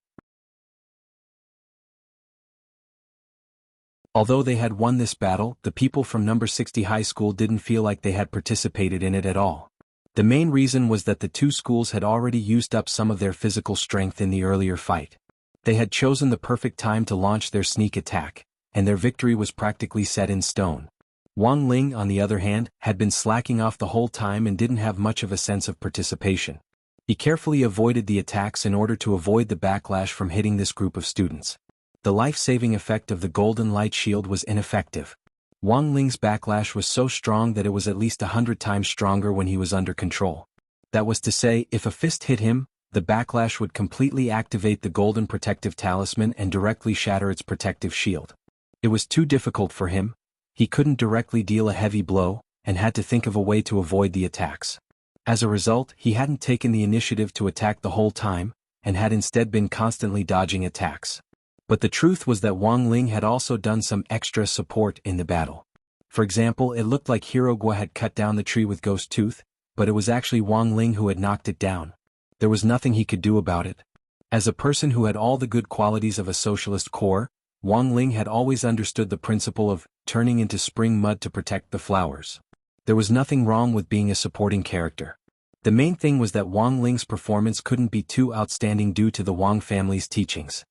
Although they had won this battle, the people from number 60 High School didn't feel like they had participated in it at all. The main reason was that the two schools had already used up some of their physical strength in the earlier fight. They had chosen the perfect time to launch their sneak attack, and their victory was practically set in stone. Wang Ling, on the other hand, had been slacking off the whole time and didn't have much of a sense of participation. He carefully avoided the attacks in order to avoid the backlash from hitting this group of students. The life-saving effect of the golden light shield was ineffective. Wang Ling's backlash was so strong that it was at least 100 times stronger when he was under control. That was to say, if a fist hit him, the backlash would completely activate the golden protective talisman and directly shatter its protective shield. It was too difficult for him. He couldn't directly deal a heavy blow, and had to think of a way to avoid the attacks. As a result, he hadn't taken the initiative to attack the whole time, and had instead been constantly dodging attacks. But the truth was that Wang Ling had also done some extra support in the battle. For example, it looked like Hirogua had cut down the tree with Ghost Tooth, but it was actually Wang Ling who had knocked it down. There was nothing he could do about it. As a person who had all the good qualities of a socialist core, Wang Ling had always understood the principle of turning into spring mud to protect the flowers. There was nothing wrong with being a supporting character. The main thing was that Wang Ling's performance couldn't be too outstanding due to the Wang family's teachings.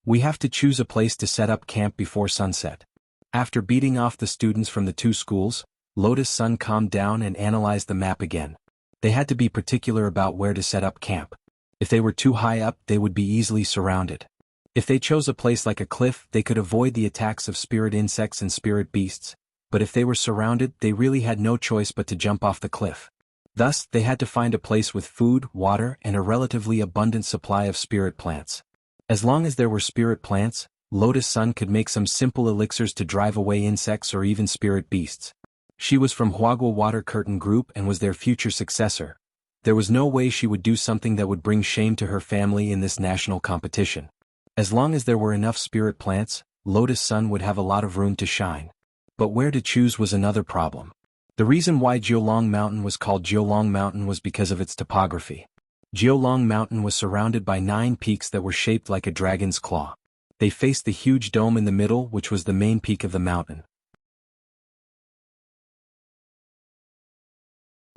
We have to choose a place to set up camp before sunset. After beating off the students from the two schools, Lotus Sun calmed down and analyzed the map again. They had to be particular about where to set up camp. If they were too high up, they would be easily surrounded. If they chose a place like a cliff, they could avoid the attacks of spirit insects and spirit beasts, but if they were surrounded, they really had no choice but to jump off the cliff. Thus, they had to find a place with food, water, and a relatively abundant supply of spirit plants. As long as there were spirit plants, Lotus Sun could make some simple elixirs to drive away insects or even spirit beasts. She was from Huagua Water Curtain Group and was their future successor. There was no way she would do something that would bring shame to her family in this national competition. As long as there were enough spirit plants, Lotus Sun would have a lot of room to shine. But where to choose was another problem. The reason why Jiolong Mountain was called Jiolong Mountain was because of its topography. Jiolong Mountain was surrounded by 9 peaks that were shaped like a dragon's claw. They faced the huge dome in the middle, which was the main peak of the mountain.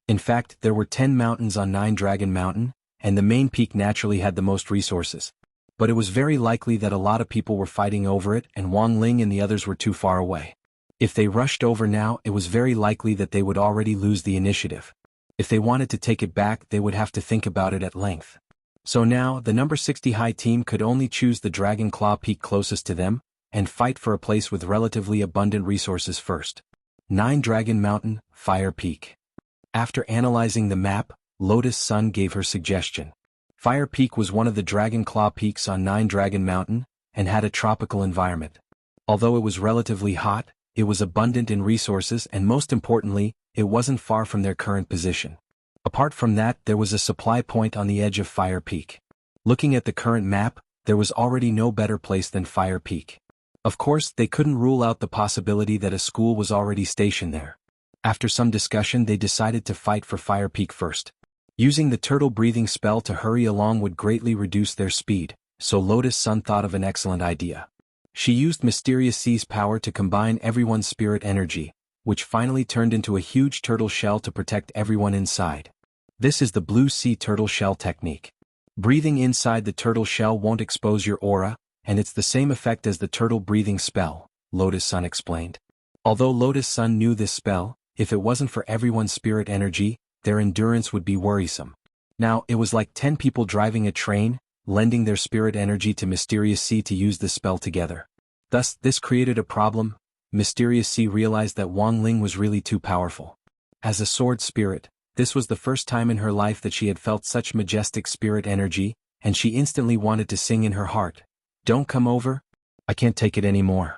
In fact, there were 10 mountains on 9 Dragon Mountain, and the main peak naturally had the most resources. But it was very likely that a lot of people were fighting over it and Wang Ling and the others were too far away. If they rushed over now, it was very likely that they would already lose the initiative. If they wanted to take it back, they would have to think about it at length. So now, the number 60 high team could only choose the Dragon Claw Peak closest to them, and fight for a place with relatively abundant resources first. 9 Dragon Mountain, Fire Peak. After analyzing the map, Lotus Sun gave her suggestion. Fire Peak was one of the Dragon Claw Peaks on 9 Dragon Mountain, and had a tropical environment. Although it was relatively hot, it was abundant in resources and most importantly, it wasn't far from their current position. Apart from that, there was a supply point on the edge of Fire Peak. Looking at the current map, there was already no better place than Fire Peak. Of course, they couldn't rule out the possibility that a school was already stationed there. After some discussion, they decided to fight for Fire Peak first. Using the turtle breathing spell to hurry along would greatly reduce their speed, so Lotus Sun thought of an excellent idea. She used Mysterious Sea's power to combine everyone's spirit energy, which finally turned into a huge turtle shell to protect everyone inside. This is the Blue Sea Turtle Shell technique. Breathing inside the turtle shell won't expose your aura, and it's the same effect as the turtle breathing spell, Lotus Sun explained. Although Lotus Sun knew this spell, if it wasn't for everyone's spirit energy, their endurance would be worrisome. Now, it was like 10 people driving a train, lending their spirit energy to Mysterious Sea to use the spell together. Thus, this created a problem. Mysterious Sea realized that Wang Ling was really too powerful. As a sword spirit, this was the first time in her life that she had felt such majestic spirit energy, and she instantly wanted to sing in her heart, "Don't come over? I can't take it anymore."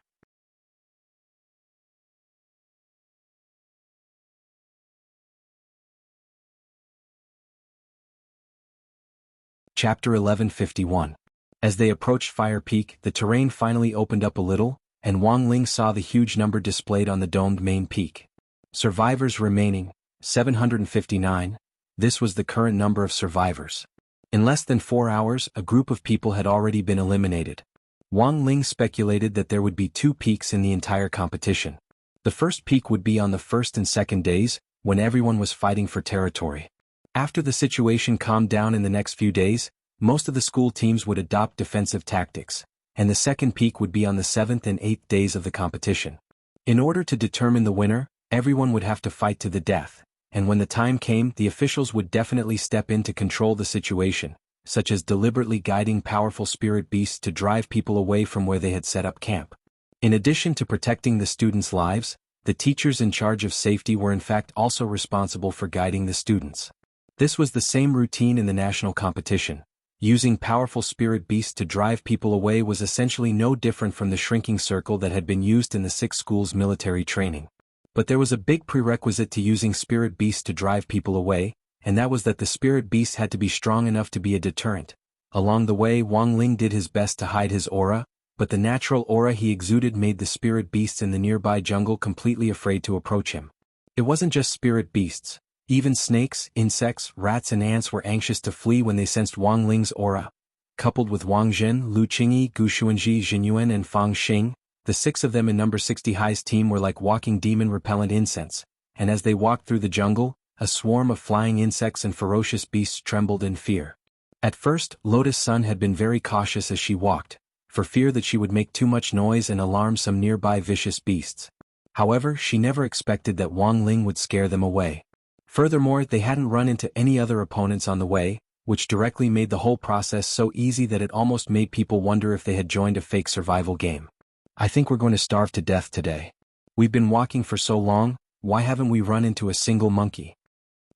Chapter 1151. As they approached Fire Peak, the terrain finally opened up a little, and Wang Ling saw the huge number displayed on the domed main peak. Survivors remaining, 759. This was the current number of survivors. In less than 4 hours, a group of people had already been eliminated. Wang Ling speculated that there would be 2 peaks in the entire competition. The first peak would be on the first and second days, when everyone was fighting for territory. After the situation calmed down in the next few days, most of the school teams would adopt defensive tactics, and the second peak would be on the 7th and 8th days of the competition. In order to determine the winner, everyone would have to fight to the death, and when the time came, the officials would definitely step in to control the situation, such as deliberately guiding powerful spirit beasts to drive people away from where they had set up camp. In addition to protecting the students' lives, the teachers in charge of safety were in fact also responsible for guiding the students. This was the same routine in the national competition. Using powerful spirit beasts to drive people away was essentially no different from the shrinking circle that had been used in the 6 schools' military training. But there was a big prerequisite to using spirit beasts to drive people away, and that was that the spirit beast had to be strong enough to be a deterrent. Along the way, Wang Ling did his best to hide his aura, but the natural aura he exuded made the spirit beasts in the nearby jungle completely afraid to approach him. It wasn't just spirit beasts. Even snakes, insects, rats and ants were anxious to flee when they sensed Wang Ling's aura. Coupled with Wang Jin, Lu Qingyi, Gu Xuanji, Jinyuan and Fang Xing, the 6 of them in number 60 High's team were like walking demon-repellent incense, and as they walked through the jungle, a swarm of flying insects and ferocious beasts trembled in fear. At first, Lotus Sun had been very cautious as she walked, for fear that she would make too much noise and alarm some nearby vicious beasts. However, she never expected that Wang Ling would scare them away. Furthermore, they hadn't run into any other opponents on the way, which directly made the whole process so easy that it almost made people wonder if they had joined a fake survival game. "I think we're going to starve to death today. We've been walking for so long, why haven't we run into a single monkey?"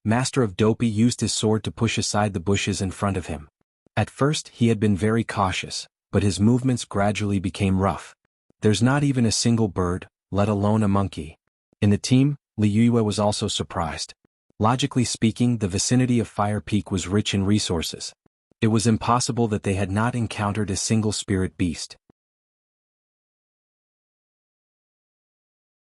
Master of Dopey used his sword to push aside the bushes in front of him. At first, he had been very cautious, but his movements gradually became rough. "There's not even a single bird, let alone a monkey." In the team, Liu Yue was also surprised. Logically speaking, the vicinity of Fire Peak was rich in resources. It was impossible that they had not encountered a single spirit beast.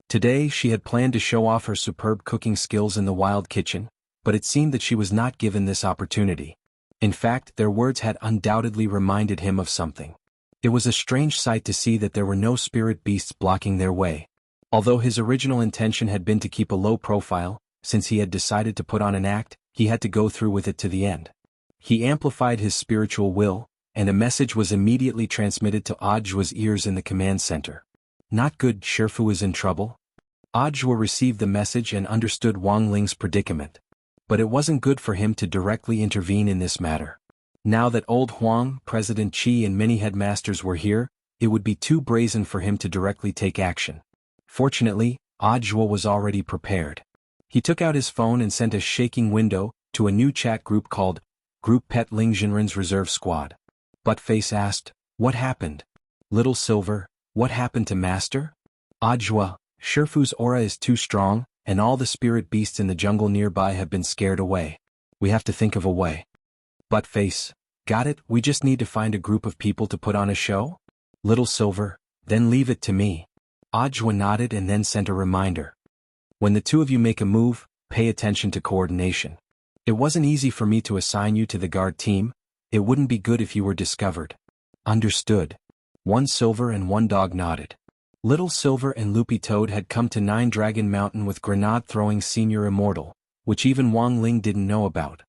Today, she had planned to show off her superb cooking skills in the wild kitchen, but it seemed that she was not given this opportunity. In fact, their words had undoubtedly reminded him of something. It was a strange sight to see that there were no spirit beasts blocking their way. Although his original intention had been to keep a low profile, since he had decided to put on an act, he had to go through with it to the end. He amplified his spiritual will, and a message was immediately transmitted to Audiobook's ears in the command center. "Not good, Shifu is in trouble." Audiobook received the message and understood Wang Ling's predicament. But it wasn't good for him to directly intervene in this matter. Now that old Huang, President Qi and many headmasters were here, it would be too brazen for him to directly take action. Fortunately, Audiobook was already prepared. He took out his phone and sent a shaking window to a new chat group called Group Pet Ling Jinren's Reserve Squad. Buttface asked, "What happened? Little Silver, what happened to Master?" "Audiobook, Shifu's aura is too strong, and all the spirit beasts in the jungle nearby have been scared away. We have to think of a way. Buttface, got it? We just need to find a group of people to put on a show? Little Silver, then leave it to me. Audiobook nodded and then sent a reminder. When the two of you make a move, pay attention to coordination. It wasn't easy for me to assign you to the guard team. It wouldn't be good if you were discovered. Understood. 1 Silver and 1 Dog nodded. Little Silver and Loopy Toad had come to 9 Dragon Mountain with grenade-throwing Senior Immortal, which even Wang Ling didn't know about.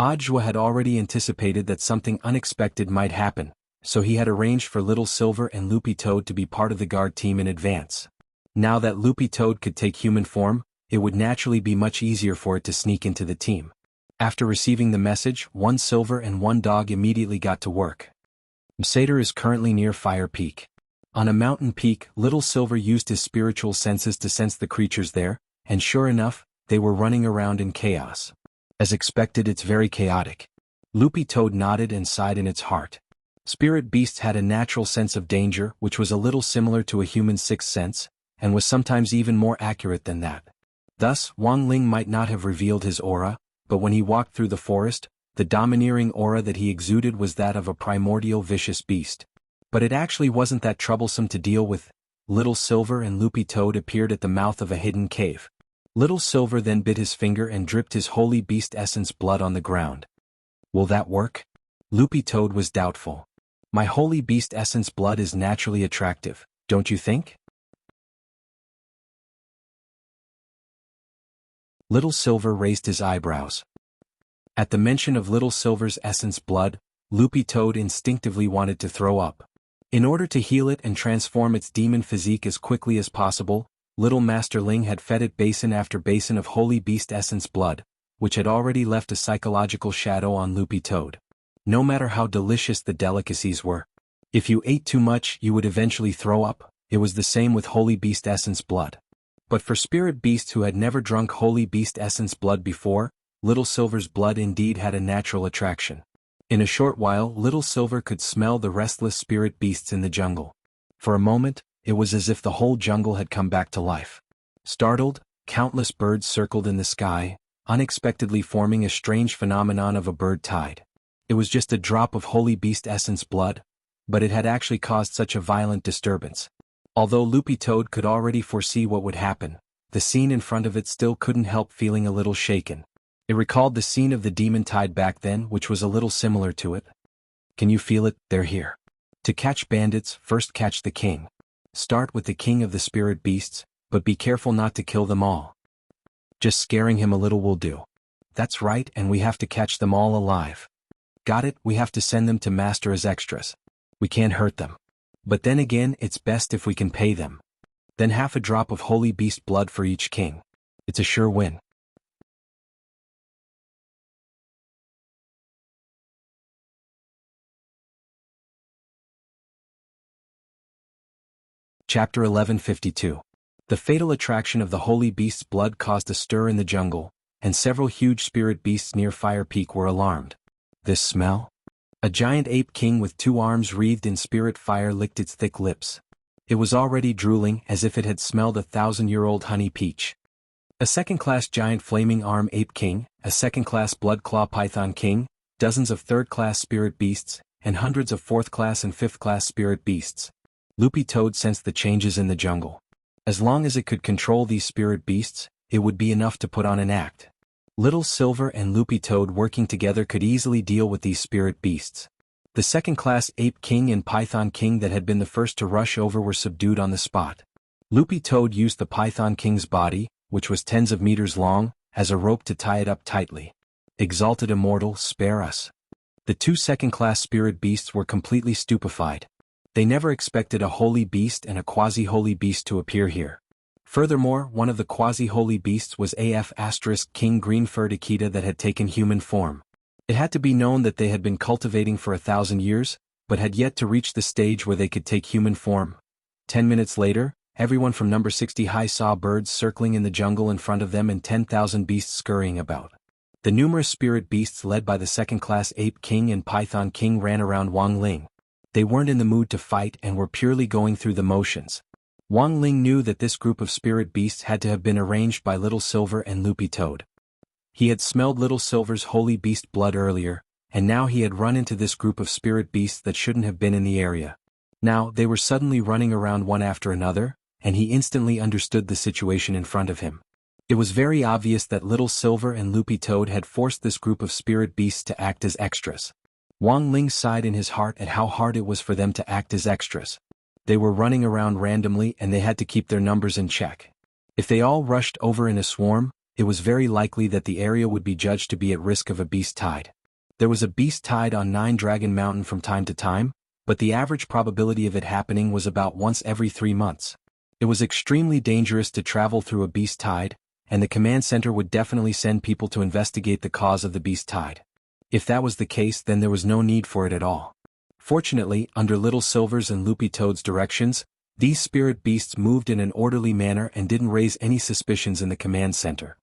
Audiobook had already anticipated that something unexpected might happen, so he had arranged for Little Silver and Loopy Toad to be part of the guard team in advance. Now that Loopy Toad could take human form, it would naturally be much easier for it to sneak into the team. After receiving the message, 1 Silver and 1 Dog immediately got to work. Msader is currently near Fire Peak. On a mountain peak, Little Silver used his spiritual senses to sense the creatures there, and sure enough, they were running around in chaos. As expected, it's very chaotic. Loopy Toad nodded and sighed in its heart. Spirit beasts had a natural sense of danger, which was a little similar to a human sixth sense, and was sometimes even more accurate than that. Thus, Wang Ling might not have revealed his aura, but when he walked through the forest, the domineering aura that he exuded was that of a primordial vicious beast. But it actually wasn't that troublesome to deal with. Little Silver and Loopy Toad appeared at the mouth of a hidden cave. Little Silver then bit his finger and dripped his holy beast essence blood on the ground. Will that work? Loopy Toad was doubtful. My holy beast essence blood is naturally attractive, don't you think? Little Silver raised his eyebrows. At the mention of Little Silver's essence blood, Loopy Toad instinctively wanted to throw up. In order to heal it and transform its demon physique as quickly as possible, Little Master Ling had fed it basin after basin of holy beast essence blood, which had already left a psychological shadow on Loopy Toad. No matter how delicious the delicacies were, if you ate too much you would eventually throw up. It was the same with holy beast essence blood. But for spirit beasts who had never drunk holy beast essence blood before, Little Silver's blood indeed had a natural attraction. In a short while, Little Silver could smell the restless spirit beasts in the jungle. For a moment, it was as if the whole jungle had come back to life. Startled, countless birds circled in the sky, unexpectedly forming a strange phenomenon of a bird tide. It was just a drop of holy beast essence blood, but it had actually caused such a violent disturbance. Although Loopy Toad could already foresee what would happen, the scene in front of it still couldn't help feeling a little shaken. It recalled the scene of the demon tide back then, which was a little similar to it. Can you feel it? They're here. To catch bandits, first catch the king. Start with the king of the spirit beasts, but be careful not to kill them all. Just scaring him a little will do. That's right, and we have to catch them all alive. Got it? We have to send them to Master as extras. We can't hurt them. But then again, it's best if we can pay them. Then half a drop of holy beast blood for each king. It's a sure win. Chapter 1152. The fatal attraction of the holy beast's blood caused a stir in the jungle, and several huge spirit beasts near Fire Peak were alarmed. This smell? A giant ape king with 2 arms wreathed in spirit fire licked its thick lips. It was already drooling as if it had smelled a 1,000-year-old honey peach. A second-class giant flaming arm ape king, a second-class blood claw python king, dozens of third-class spirit beasts, and hundreds of fourth-class and fifth-class spirit beasts. Loopy Toad sensed the changes in the jungle. As long as it could control these spirit beasts, it would be enough to put on an act. Little Silver and Loopy Toad working together could easily deal with these spirit beasts. The second-class Ape King and Python King that had been the first to rush over were subdued on the spot. Loopy Toad used the Python King's body, which was tens of meters long, as a rope to tie it up tightly. Exalted Immortal, spare us. The 2 second-class spirit beasts were completely stupefied. They never expected a holy beast and a quasi-holy beast to appear here. Furthermore, one of the quasi-holy beasts was King Greenfurred Akita that had taken human form. It had to be known that they had been cultivating for 1,000 years, but had yet to reach the stage where they could take human form. 10 minutes later, everyone from number 60 high saw birds circling in the jungle in front of them and 10,000 beasts scurrying about. The numerous spirit beasts led by the second-class Ape King and Python King ran around Wang Ling. They weren't in the mood to fight and were purely going through the motions. Wang Ling knew that this group of spirit beasts had to have been arranged by Little Silver and Loopy Toad. He had smelled Little Silver's holy beast blood earlier, and now he had run into this group of spirit beasts that shouldn't have been in the area. Now they were suddenly running around one after another, and he instantly understood the situation in front of him. It was very obvious that Little Silver and Loopy Toad had forced this group of spirit beasts to act as extras. Wang Ling sighed in his heart at how hard it was for them to act as extras. They were running around randomly and they had to keep their numbers in check. If they all rushed over in a swarm, it was very likely that the area would be judged to be at risk of a beast tide. There was a beast tide on 9 Dragon Mountain from time to time, but the average probability of it happening was about once every 3 months. It was extremely dangerous to travel through a beast tide, and the command center would definitely send people to investigate the cause of the beast tide. If that was the case, then there was no need for it at all. Fortunately, under Little Silver's and Loopy Toad's directions, these spirit beasts moved in an orderly manner and didn't raise any suspicions in the command center.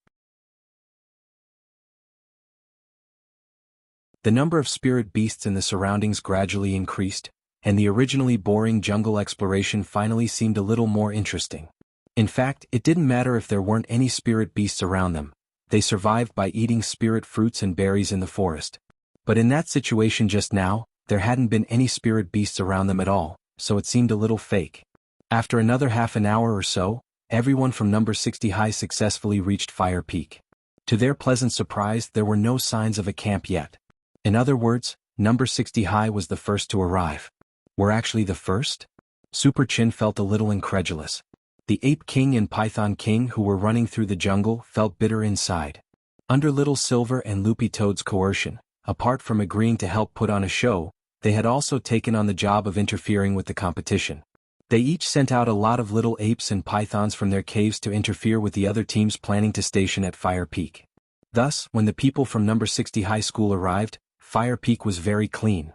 The number of spirit beasts in the surroundings gradually increased, and the originally boring jungle exploration finally seemed a little more interesting. In fact, it didn't matter if there weren't any spirit beasts around them. They survived by eating spirit fruits and berries in the forest. But in that situation just now, there hadn't been any spirit beasts around them at all, so it seemed a little fake. After another half an hour or so, everyone from number 60 High successfully reached Fire Peak. To their pleasant surprise, there were no signs of a camp yet. In other words, number 60 High was the first to arrive. We're actually the first? Super Chin felt a little incredulous. The Ape King and Python King who were running through the jungle felt bitter inside. Under Little Silver and Loopy Toad's coercion, apart from agreeing to help put on a show, they had also taken on the job of interfering with the competition. They each sent out a lot of little apes and pythons from their caves to interfere with the other teams planning to station at Fire Peak. Thus, when the people from number 60 High School arrived, Fire Peak was very clean.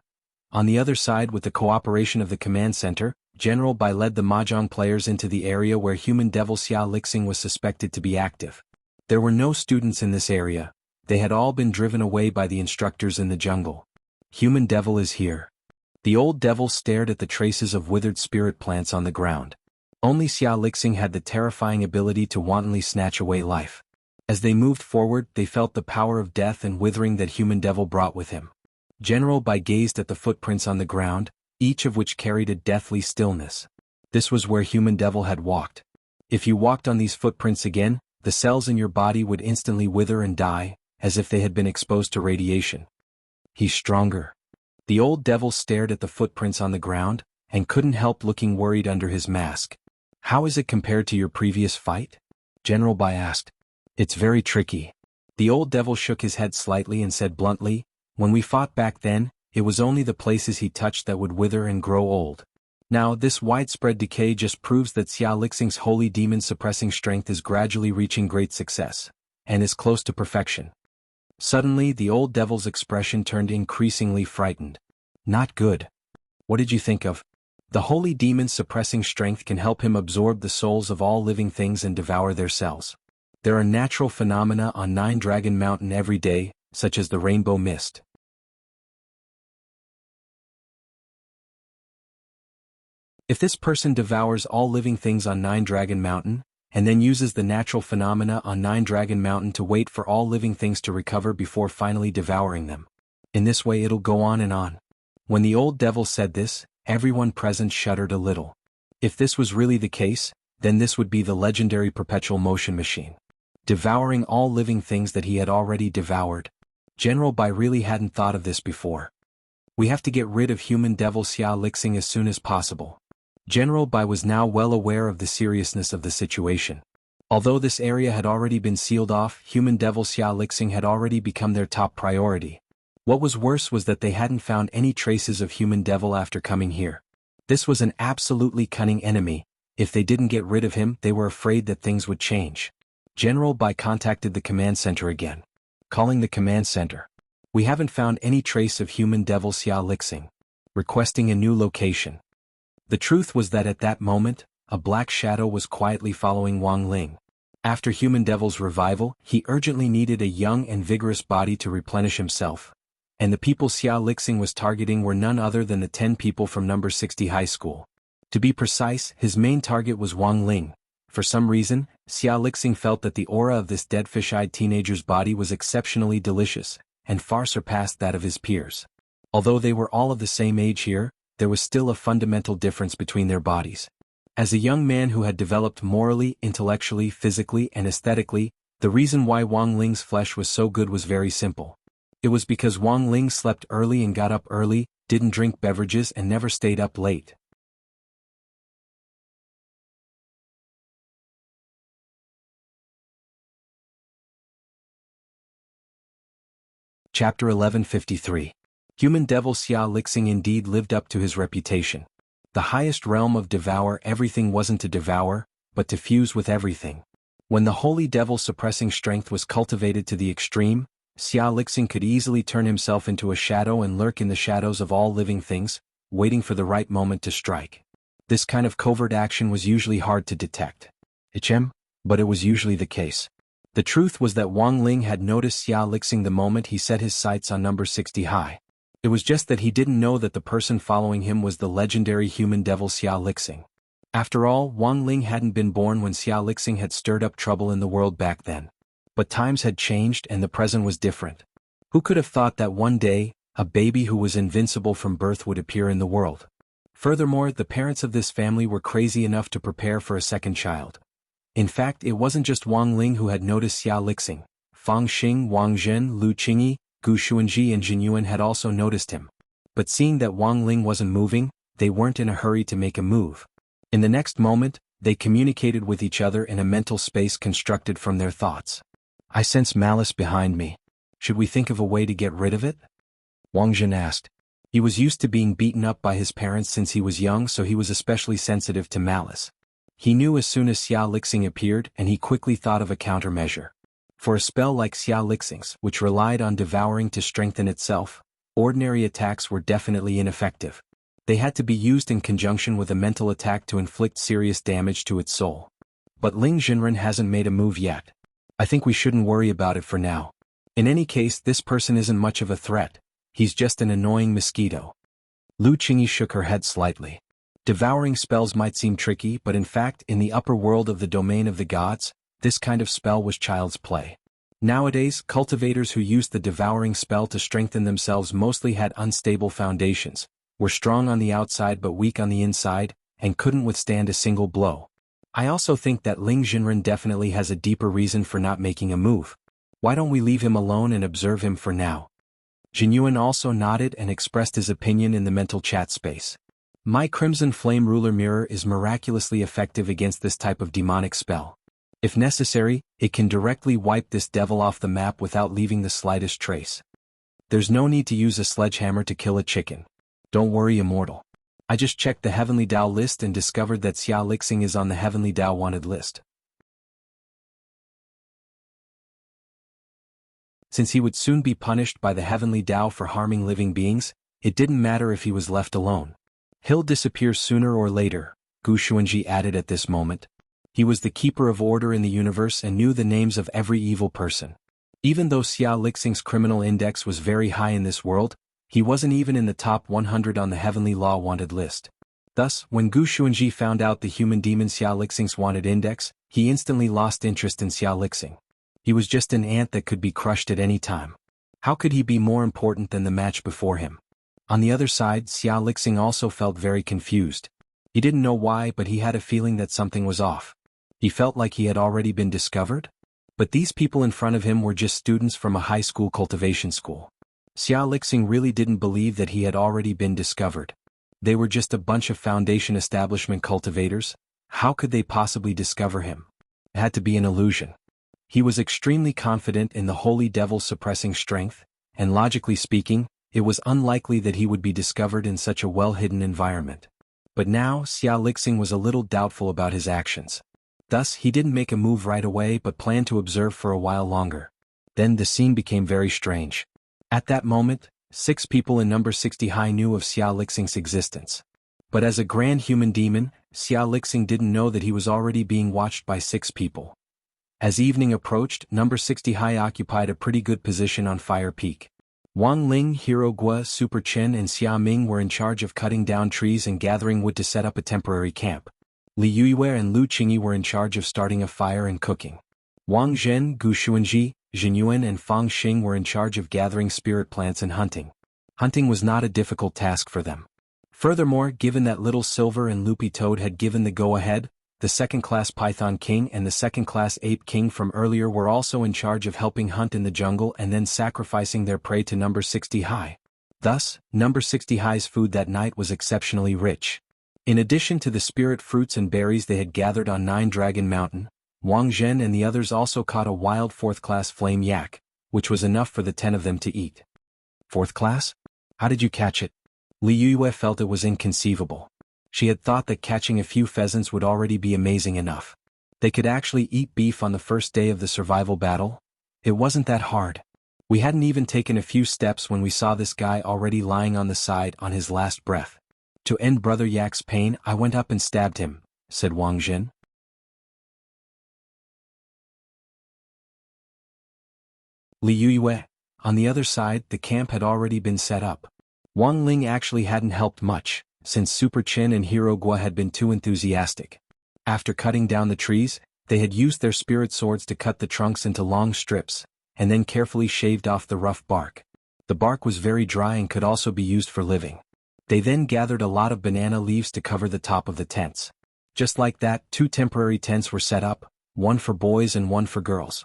On the other side, with the cooperation of the command center, General Bai led the Mahjong players into the area where human devil Xia Lixing was suspected to be active. There were no students in this area. They had all been driven away by the instructors in the jungle. Human devil is here. The old devil stared at the traces of withered spirit plants on the ground. Only Xia Lixing had the terrifying ability to wantonly snatch away life. As they moved forward, they felt the power of death and withering that human devil brought with him. General Bai gazed at the footprints on the ground, each of which carried a deathly stillness. This was where human devil had walked. If you walked on these footprints again, the cells in your body would instantly wither and die, as if they had been exposed to radiation. He's stronger. The old devil stared at the footprints on the ground, and couldn't help looking worried under his mask. How is it compared to your previous fight? General Bai asked. It's very tricky. The old devil shook his head slightly and said bluntly, when we fought back then, it was only the places he touched that would wither and grow old. Now this widespread decay just proves that Xia Lixing's holy demon suppressing strength is gradually reaching great success, and is close to perfection. Suddenly the old devil's expression turned increasingly frightened. Not good. What did you think of? The holy demon's suppressing strength can help him absorb the souls of all living things and devour their cells. There are natural phenomena on 9 Dragon Mountain every day, such as the rainbow mist. If this person devours all living things on 9 Dragon Mountain, and then uses the natural phenomena on 9 Dragon Mountain to wait for all living things to recover before finally devouring them. In this way it'll go on and on. When the old devil said this, everyone present shuddered a little. If this was really the case, then this would be the legendary perpetual motion machine. Devouring all living things that he had already devoured. General Bai really hadn't thought of this before. We have to get rid of human devil Xia Lixing as soon as possible. General Bai was now well aware of the seriousness of the situation. Although this area had already been sealed off, human devil Xia Lixing had already become their top priority. What was worse was that they hadn't found any traces of human devil after coming here. This was an absolutely cunning enemy. If they didn't get rid of him, they were afraid that things would change. General Bai contacted the command center again. Calling the command center. We haven't found any trace of human devil Xia Lixing. Requesting a new location. The truth was that at that moment, a black shadow was quietly following Wang Ling. After human devil's revival, he urgently needed a young and vigorous body to replenish himself. And the people Xia Lixing was targeting were none other than the 10 people from number 60 High School. To be precise, his main target was Wang Ling. For some reason, Xia Lixing felt that the aura of this dead fish-eyed teenager's body was exceptionally delicious, and far surpassed that of his peers. Although they were all of the same age here, there was still a fundamental difference between their bodies. As a young man who had developed morally, intellectually, physically, and aesthetically, the reason why Wang Ling's flesh was so good was very simple. It was because Wang Ling slept early and got up early, didn't drink beverages and never stayed up late. Chapter 1153. Human devil Xia Lixing indeed lived up to his reputation. The highest realm of devour everything wasn't to devour, but to fuse with everything. When the holy devil suppressing strength was cultivated to the extreme, Xia Lixing could easily turn himself into a shadow and lurk in the shadows of all living things, waiting for the right moment to strike. This kind of covert action was usually hard to detect. But it was usually the case. The truth was that Wang Ling had noticed Xia Lixing the moment he set his sights on number 60 high. It was just that he didn't know that the person following him was the legendary human devil Xia Lixing. After all, Wang Ling hadn't been born when Xia Lixing had stirred up trouble in the world back then. But times had changed and the present was different. Who could have thought that one day, a baby who was invincible from birth would appear in the world? Furthermore, the parents of this family were crazy enough to prepare for a second child. In fact, it wasn't just Wang Ling who had noticed Xia Lixing. Fang Xing, Wang Zhen, Lu Qingyi, Gu Xuanji and Jin Yuan had also noticed him. But seeing that Wang Ling wasn't moving, they weren't in a hurry to make a move. In the next moment, they communicated with each other in a mental space constructed from their thoughts. I sense malice behind me. Should we think of a way to get rid of it? Wang Zhen asked. He was used to being beaten up by his parents since he was young, so he was especially sensitive to malice. He knew as soon as Xia Lixing appeared and he quickly thought of a countermeasure. For a spell like Xia Lixing's, which relied on devouring to strengthen itself, ordinary attacks were definitely ineffective. They had to be used in conjunction with a mental attack to inflict serious damage to its soul. But Ling Jinren hasn't made a move yet. I think we shouldn't worry about it for now. In any case, this person isn't much of a threat. He's just an annoying mosquito. Lu Qingyi shook her head slightly. Devouring spells might seem tricky, but in fact, in the upper world of the domain of the gods, this kind of spell was child's play. Nowadays, cultivators who used the devouring spell to strengthen themselves mostly had unstable foundations, were strong on the outside but weak on the inside, and couldn't withstand a single blow. I also think that Ling Jinren definitely has a deeper reason for not making a move. Why don't we leave him alone and observe him for now? Jin Yuan also nodded and expressed his opinion in the mental chat space. My Crimson Flame Ruler Mirror is miraculously effective against this type of demonic spell. If necessary, it can directly wipe this devil off the map without leaving the slightest trace. There's no need to use a sledgehammer to kill a chicken. Don't worry, Immortal. I just checked the Heavenly Dao list and discovered that Xia Lixing is on the Heavenly Dao wanted list. Since he would soon be punished by the Heavenly Dao for harming living beings, it didn't matter if he was left alone. He'll disappear sooner or later, Gu Xuanji added at this moment. He was the keeper of order in the universe and knew the names of every evil person. Even though Xia Lixing's criminal index was very high in this world, he wasn't even in the top 100 on the Heavenly Law wanted list. Thus, when Gu Xuanji found out the human demon Xia Lixing's wanted index, he instantly lost interest in Xia Lixing. He was just an ant that could be crushed at any time. How could he be more important than the match before him? On the other side, Xia Lixing also felt very confused. He didn't know why, but he had a feeling that something was off. He felt like he had already been discovered? But these people in front of him were just students from a high school cultivation school. Xia Lixing really didn't believe that he had already been discovered. They were just a bunch of Foundation establishment cultivators. How could they possibly discover him? It had to be an illusion. He was extremely confident in the holy devil suppressing strength, and logically speaking, it was unlikely that he would be discovered in such a well-hidden environment. But now, Xia Lixing was a little doubtful about his actions. Thus, he didn't make a move right away but planned to observe for a while longer. Then the scene became very strange. At that moment, 6 people in number 60 high knew of Xia Lixing's existence. But as a grand human demon, Xia Lixing didn't know that he was already being watched by 6 people. As evening approached, number 60 high occupied a pretty good position on Fire Peak. Wang Ling, Hero Gua, Super Chen and Xia Ming were in charge of cutting down trees and gathering wood to set up a temporary camp. Li Yueyue and Lu Qingyi were in charge of starting a fire and cooking. Wang Zhen, Gu Xuanji, Jin Yuan and Fang Xing were in charge of gathering spirit plants and hunting. Hunting was not a difficult task for them. Furthermore, given that Little Silver and Loopy Toad had given the go-ahead, the second-class Python King and the second-class Ape King from earlier were also in charge of helping hunt in the jungle and then sacrificing their prey to Number 60 High. Thus, Number 60 High's food that night was exceptionally rich. In addition to the spirit fruits and berries they had gathered on Nine Dragon Mountain, Wang Zhen and the others also caught a wild fourth-class flame yak, which was enough for the 10 of them to eat. Fourth class? How did you catch it? Li Yueyue felt it was inconceivable. She had thought that catching a few pheasants would already be amazing enough. They could actually eat beef on the first day of the survival battle? It wasn't that hard. We hadn't even taken a few steps when we saw this guy already lying on the side on his last breath. To end Brother Yak's pain, I went up and stabbed him, said Wang Zhen. Li Yueyue. On the other side, the camp had already been set up. Wang Ling actually hadn't helped much, since Super Chin and Hero Gua had been too enthusiastic. After cutting down the trees, they had used their spirit swords to cut the trunks into long strips, and then carefully shaved off the rough bark. The bark was very dry and could also be used for living. They then gathered a lot of banana leaves to cover the top of the tents. Just like that, 2 temporary tents were set up, one for boys and one for girls.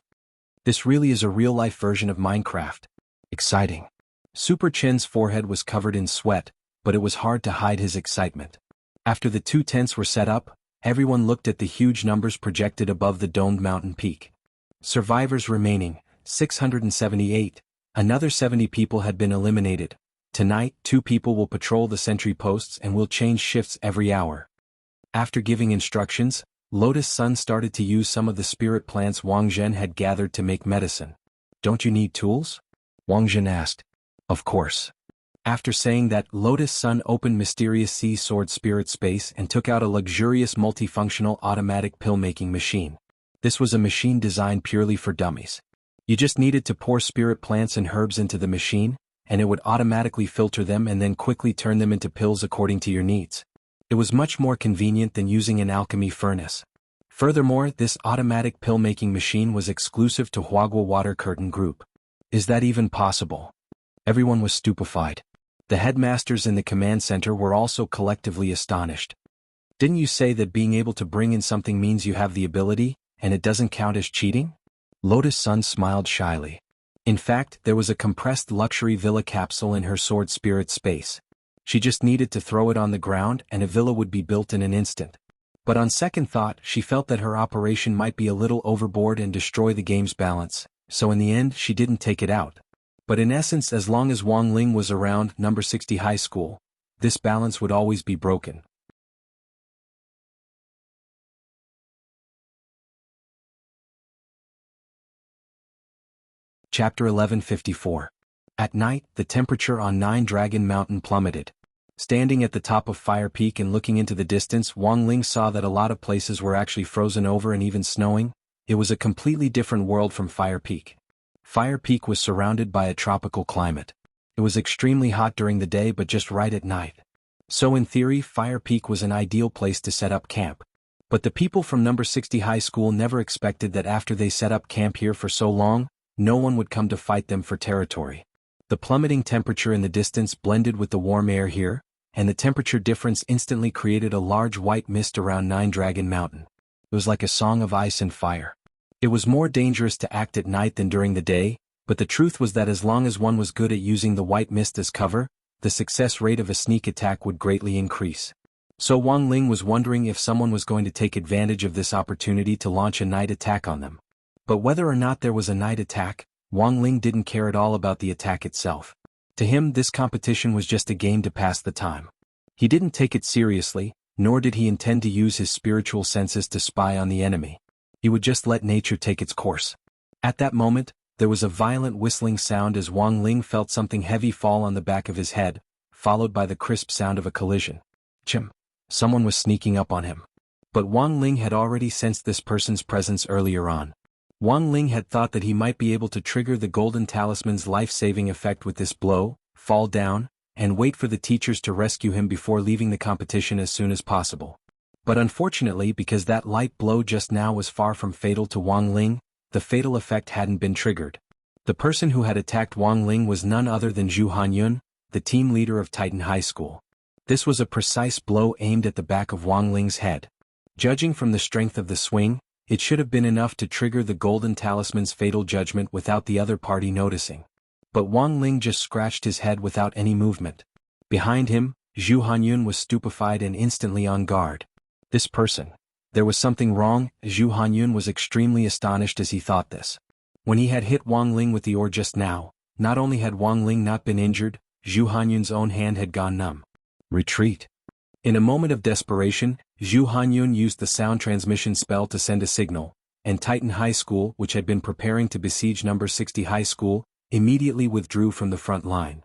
This really is a real-life version of Minecraft. Exciting. Super Chin's forehead was covered in sweat, but it was hard to hide his excitement. After the 2 tents were set up, everyone looked at the huge numbers projected above the domed mountain peak. Survivors remaining, 678. Another 70 people had been eliminated. Tonight, 2 people will patrol the sentry posts and will change shifts every hour. After giving instructions, Lotus Sun started to use some of the spirit plants Wang Zhen had gathered to make medicine. Don't you need tools? Wang Zhen asked. Of course. After saying that, Lotus Sun opened Mysterious Sea Sword Spirit Space and took out a luxurious multifunctional automatic pill-making machine. This was a machine designed purely for dummies. You just needed to pour spirit plants and herbs into the machine, and it would automatically filter them and then quickly turn them into pills according to your needs. It was much more convenient than using an alchemy furnace. Furthermore, this automatic pill-making machine was exclusive to Huagua Water Curtain Group. Is that even possible? Everyone was stupefied. The headmasters in the command center were also collectively astonished. Didn't you say that being able to bring in something means you have the ability, and it doesn't count as cheating? Lotus Sun smiled shyly. In fact, there was a compressed luxury villa capsule in her sword spirit space. She just needed to throw it on the ground and a villa would be built in an instant. But on second thought, she felt that her operation might be a little overboard and destroy the game's balance, so in the end she didn't take it out. But in essence, as long as Wang Ling was around Number 60 High School, this balance would always be broken. Chapter 1154. At night, the temperature on Nine Dragon Mountain plummeted. Standing at the top of Fire Peak and looking into the distance, Wang Ling saw that a lot of places were actually frozen over and even snowing. It was a completely different world from Fire Peak. Fire Peak was surrounded by a tropical climate. It was extremely hot during the day but just right at night. So in theory, Fire Peak was an ideal place to set up camp. But the people from Number 60 High School never expected that after they set up camp here for so long, no one would come to fight them for territory. The plummeting temperature in the distance blended with the warm air here, and the temperature difference instantly created a large white mist around Nine Dragon Mountain. It was like a song of ice and fire. It was more dangerous to act at night than during the day, but the truth was that as long as one was good at using the white mist as cover, the success rate of a sneak attack would greatly increase. So Wang Ling was wondering if someone was going to take advantage of this opportunity to launch a night attack on them. But whether or not there was a night attack, Wang Ling didn't care at all about the attack itself. To him, this competition was just a game to pass the time. He didn't take it seriously, nor did he intend to use his spiritual senses to spy on the enemy. He would just let nature take its course. At that moment, there was a violent whistling sound as Wang Ling felt something heavy fall on the back of his head, followed by the crisp sound of a collision. Chim! Someone was sneaking up on him. But Wang Ling had already sensed this person's presence earlier on. Wang Ling had thought that he might be able to trigger the golden talisman's life-saving effect with this blow, fall down, and wait for the teachers to rescue him before leaving the competition as soon as possible. But unfortunately, because that light blow just now was far from fatal to Wang Ling, the fatal effect hadn't been triggered. The person who had attacked Wang Ling was none other than Zhu Hanyun, the team leader of Titan High School. This was a precise blow aimed at the back of Wang Ling's head. Judging from the strength of the swing, it should have been enough to trigger the golden talisman's fatal judgment without the other party noticing. But Wang Ling just scratched his head without any movement. Behind him, Zhu Hanyun was stupefied and instantly on guard. This person. There was something wrong. Zhu Hanyun was extremely astonished as he thought this. When he had hit Wang Ling with the oar just now, not only had Wang Ling not been injured, Zhu Hanyun's own hand had gone numb. Retreat. In a moment of desperation, Zhu Hanyun used the sound transmission spell to send a signal, and Titan High School, which had been preparing to besiege number 60 High School, immediately withdrew from the front line.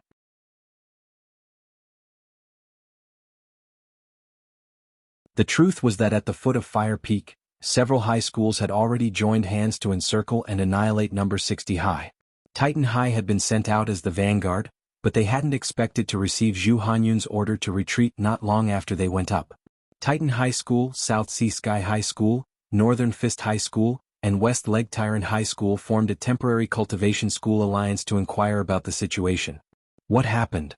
The truth was that at the foot of Fire Peak, several high schools had already joined hands to encircle and annihilate number 60 High. Titan High had been sent out as the vanguard, but they hadn't expected to receive Zhu Hanyun's order to retreat not long after they went up. Titan High School, South Sea Sky High School, Northern Fist High School, and West Leg Tyrant High School formed a temporary cultivation school alliance to inquire about the situation. What happened?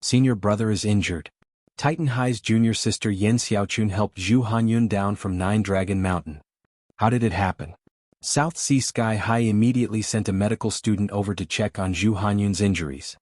Senior brother is injured. Titan High's junior sister Yen Xiaochun helped Zhu Hanyun down from Nine Dragon Mountain. How did it happen? South Sea Sky High immediately sent a medical student over to check on Zhu Hanyun's injuries.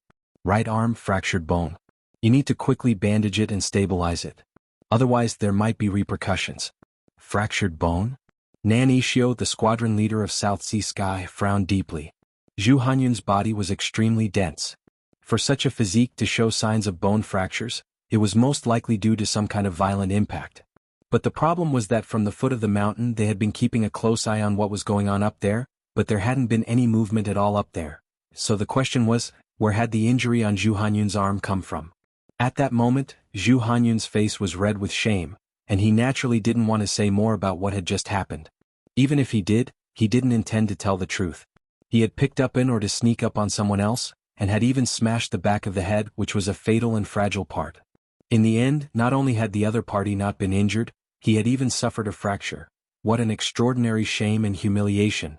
Right arm fractured bone. You need to quickly bandage it and stabilize it. Otherwise there might be repercussions. Fractured bone? Nan Ishio, the squadron leader of South Sea Sky, frowned deeply. Zhu Hanyun's body was extremely dense. For such a physique to show signs of bone fractures, it was most likely due to some kind of violent impact. But the problem was that from the foot of the mountain they had been keeping a close eye on what was going on up there, but there hadn't been any movement at all up there. So the question was, where had the injury on Zhu Hanyun's arm come from? At that moment, Zhu Hanyun's face was red with shame, and he naturally didn't want to say more about what had just happened. Even if he didn't intend to tell the truth. He had picked up in or to sneak up on someone else, and had even smashed the back of the head, which was a fatal and fragile part. In the end, not only had the other party not been injured, he had even suffered a fracture. What an extraordinary shame and humiliation.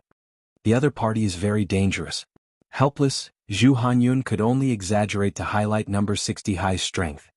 The other party is very dangerous. Helpless, Zhu Hanyun could only exaggerate to highlight number 60 High's strength.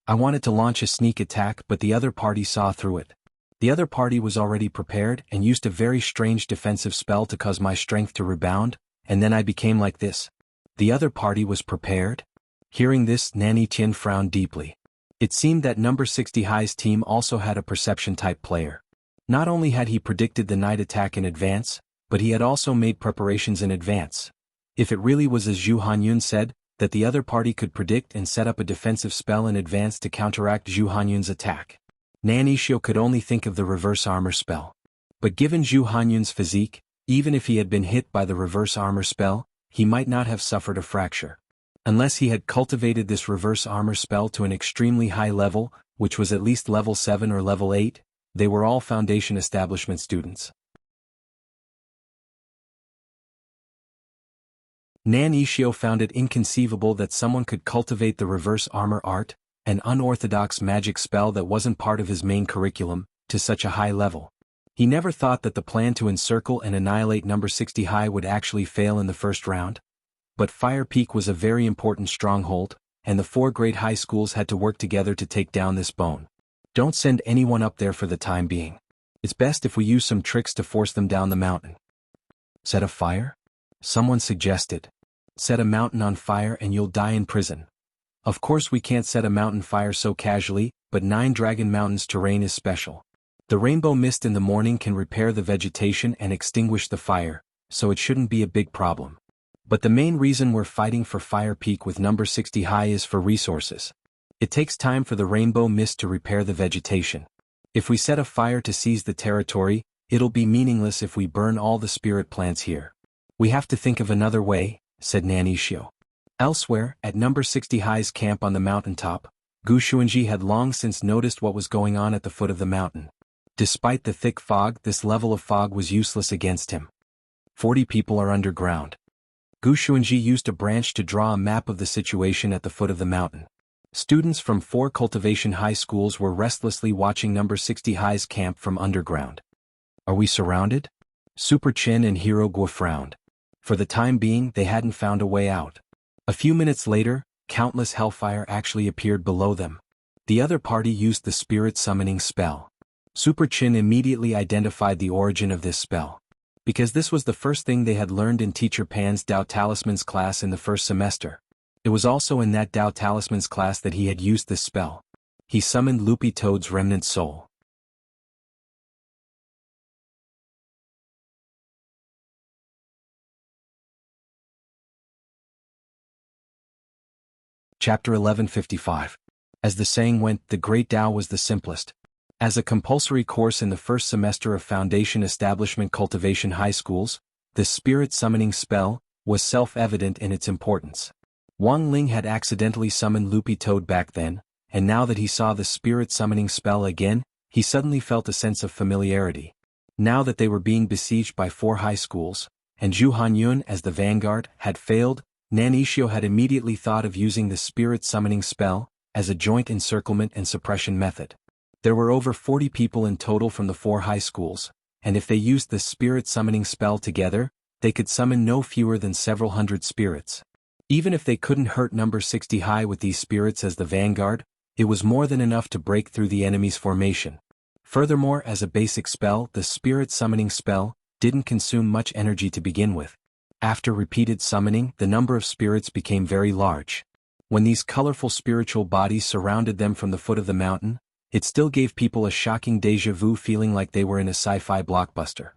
I wanted to launch a sneak attack, but the other party saw through it. The other party was already prepared and used a very strange defensive spell to cause my strength to rebound, and then I became like this. The other party was prepared? Hearing this, Nani Tian frowned deeply. It seemed that number 60 High's team also had a perception-type player. Not only had he predicted the night attack in advance, but he had also made preparations in advance. If it really was as Zhu Hanyun said, that the other party could predict and set up a defensive spell in advance to counteract Zhu Hanyun's attack. Nan Ishio could only think of the reverse armor spell. But given Zhu Hanyun's physique, even if he had been hit by the reverse armor spell, he might not have suffered a fracture. Unless he had cultivated this reverse armor spell to an extremely high level, which was at least level 7 or level 8, they were all Foundation Establishment students. Nan Ishio found it inconceivable that someone could cultivate the reverse armor art, an unorthodox magic spell that wasn't part of his main curriculum, to such a high level. He never thought that the plan to encircle and annihilate number 60 High would actually fail in the first round. But Fire Peak was a very important stronghold, and the 4 great high schools had to work together to take down this bone. Don't send anyone up there for the time being. It's best if we use some tricks to force them down the mountain. Set a fire? Someone suggested. Set a mountain on fire and you'll die in prison. Of course we can't set a mountain fire so casually, but Nine Dragon Mountain's terrain is special. The rainbow mist in the morning can repair the vegetation and extinguish the fire, so it shouldn't be a big problem. But the main reason we're fighting for Fire Peak with number 60 High is for resources. It takes time for the rainbow mist to repair the vegetation. If we set a fire to seize the territory, it'll be meaningless if we burn all the spirit plants here. We have to think of another way, said Nan Ishio. Elsewhere, at number 60 High's camp on the mountaintop, Gu Xuanji had long since noticed what was going on at the foot of the mountain. Despite the thick fog, this level of fog was useless against him. 40 people are underground. Gu Xuanji used a branch to draw a map of the situation at the foot of the mountain. Students from 4 cultivation high schools were restlessly watching number 60 High's camp from underground. Are we surrounded? Super Chin and Hero Guo frowned. For the time being, they hadn't found a way out. A few minutes later, countless hellfire actually appeared below them. The other party used the spirit summoning spell. Super Chin immediately identified the origin of this spell. Because this was the first thing they had learned in Teacher Pan's Dao Talismans class in the first semester. It was also in that Dao Talismans class that he had used this spell. He summoned Loopy Toad's remnant soul. Chapter 1155. As the saying went, the Great Tao was the simplest. As a compulsory course in the first semester of Foundation Establishment Cultivation High Schools, the spirit summoning spell was self-evident in its importance. Wang Ling had accidentally summoned Loopy Toad back then, and now that he saw the spirit summoning spell again, he suddenly felt a sense of familiarity. Now that they were being besieged by 4 high schools, and Zhu Hanyun as the vanguard had failed, Nanishio had immediately thought of using the spirit summoning spell as a joint encirclement and suppression method. There were over 40 people in total from the 4 high schools, and if they used the spirit summoning spell together, they could summon no fewer than several hundred spirits. Even if they couldn't hurt number 60 High with these spirits as the vanguard, it was more than enough to break through the enemy's formation. Furthermore, as a basic spell, the spirit summoning spell didn't consume much energy to begin with. After repeated summoning, the number of spirits became very large. When these colorful spiritual bodies surrounded them from the foot of the mountain, it still gave people a shocking déjà vu feeling like they were in a sci-fi blockbuster.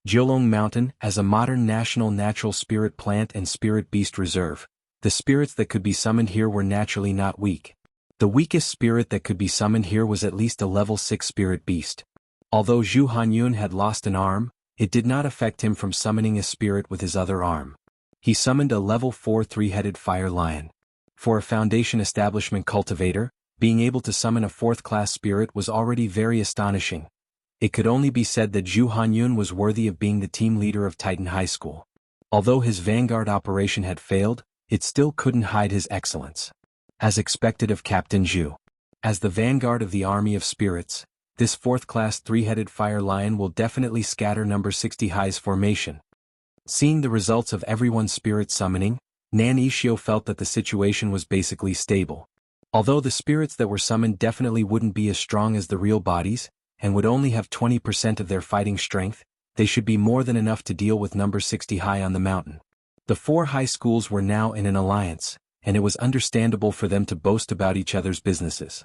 Jiolong Mountain, as a modern national natural spirit plant and spirit beast reserve, the spirits that could be summoned here were naturally not weak. The weakest spirit that could be summoned here was at least a level 6 spirit beast. Although Zhu Hanyun had lost an arm, it did not affect him from summoning a spirit with his other arm. He summoned a level 4 three-headed fire lion. For a Foundation Establishment cultivator, being able to summon a 4th-class spirit was already very astonishing. It could only be said that Zhu Hanyun was worthy of being the team leader of Titan High School. Although his vanguard operation had failed, it still couldn't hide his excellence. As expected of Captain Zhu. As the vanguard of the army of spirits, this 4th-class three-headed fire lion will definitely scatter number 60 High's formation. Seeing the results of everyone's spirit summoning, Nan Ishio felt that the situation was basically stable. Although the spirits that were summoned definitely wouldn't be as strong as the real bodies, and would only have 20% of their fighting strength, they should be more than enough to deal with number 60 High on the mountain. The 4 high schools were now in an alliance, and it was understandable for them to boast about each other's businesses.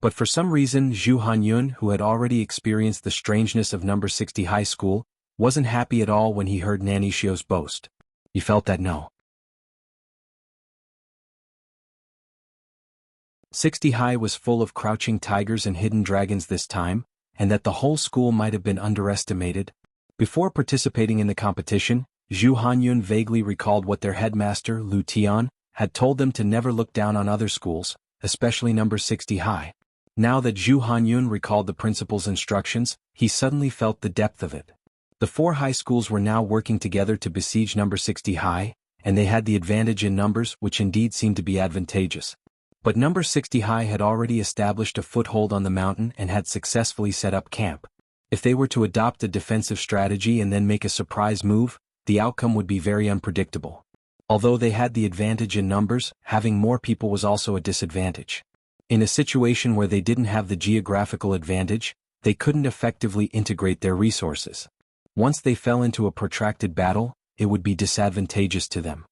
But for some reason Zhu Hanyun, who had already experienced the strangeness of number 60 High School, wasn't happy at all when he heard Nanishio's boast. He felt that no. 60 High was full of crouching tigers and hidden dragons this time, and that the whole school might have been underestimated. Before participating in the competition, Zhu Hanyun vaguely recalled what their headmaster, Lu Tian, had told them to never look down on other schools, especially number 60 High. Now that Zhu Hanyun recalled the principal's instructions, he suddenly felt the depth of it. The 4 high schools were now working together to besiege number 60 High, and they had the advantage in numbers, which indeed seemed to be advantageous. But number 60 High had already established a foothold on the mountain and had successfully set up camp. If they were to adopt a defensive strategy and then make a surprise move, the outcome would be very unpredictable. Although they had the advantage in numbers, having more people was also a disadvantage. In a situation where they didn't have the geographical advantage, they couldn't effectively integrate their resources. Once they fell into a protracted battle, it would be disadvantageous to them.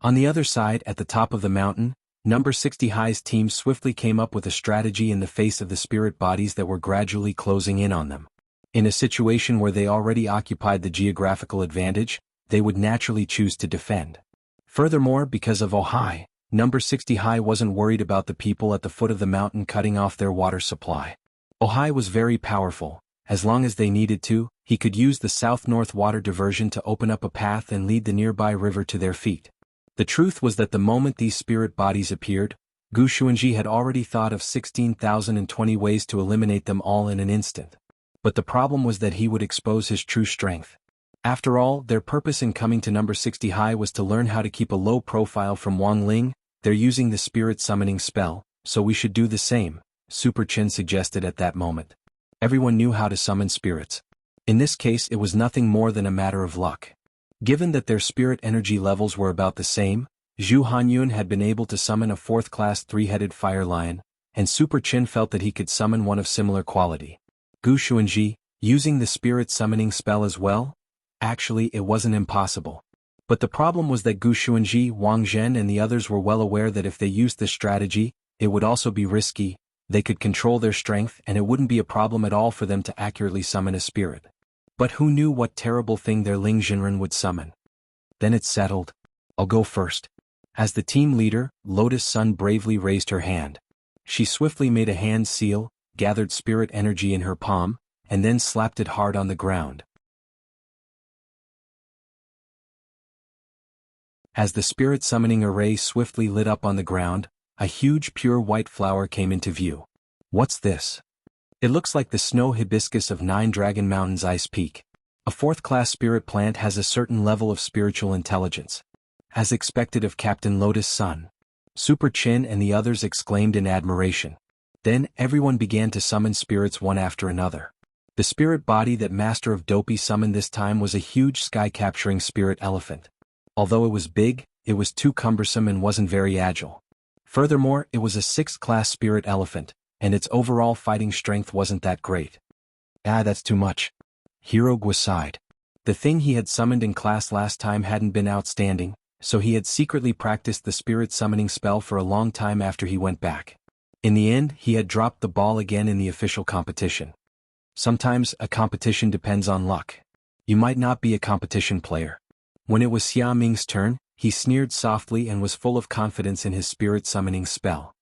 On the other side, at the top of the mountain, number 60 High's team swiftly came up with a strategy in the face of the spirit bodies that were gradually closing in on them. In a situation where they already occupied the geographical advantage, they would naturally choose to defend. Furthermore, because of Ohai, number 60 High wasn't worried about the people at the foot of the mountain cutting off their water supply. Ohai was very powerful. As long as they needed to, he could use the south-north water diversion to open up a path and lead the nearby river to their feet. The truth was that the moment these spirit bodies appeared, Gu Xuanji had already thought of 16,020 ways to eliminate them all in an instant. But the problem was that he would expose his true strength. After all, their purpose in coming to number 60 high was to learn how to keep a low profile from Wang Ling. They're using the spirit summoning spell, so we should do the same, Super Chin suggested at that moment. Everyone knew how to summon spirits. In this case it was nothing more than a matter of luck. Given that their spirit energy levels were about the same, Zhu Hanyun had been able to summon a 4th class 3-headed fire lion, and Super Chin felt that he could summon one of similar quality. Gu Xuanji, using the spirit summoning spell as well? Actually, it wasn't impossible. But the problem was that Gu Xuanji, Wang Zhen and the others were well aware that if they used this strategy, it would also be risky. They could control their strength and it wouldn't be a problem at all for them to accurately summon a spirit. But who knew what terrible thing their Ling Jinren would summon? Then it's settled. I'll go first. As the team leader, Lotus Sun bravely raised her hand. She swiftly made a hand seal, gathered spirit energy in her palm, and then slapped it hard on the ground. As the spirit summoning array swiftly lit up on the ground, a huge pure white flower came into view. What's this? It looks like the snow hibiscus of 9 Dragon Mountain's ice peak. A 4th class spirit plant has a certain level of spiritual intelligence. As expected of Captain Lotus Sun. Super Chin and the others exclaimed in admiration. Then everyone began to summon spirits one after another. The spirit body that Master of Dopey summoned this time was a huge sky-capturing spirit elephant. Although it was big, it was too cumbersome and wasn't very agile. Furthermore, it was a 6th class spirit elephant, and its overall fighting strength wasn't that great. That's too much. Hero Gua sighed. The thing he had summoned in class last time hadn't been outstanding, so he had secretly practiced the spirit summoning spell for a long time after he went back. In the end, he had dropped the ball again in the official competition. Sometimes, a competition depends on luck. You might not be a competition player. When it was Xia Ming's turn, he sneered softly and was full of confidence in his spirit summoning spell.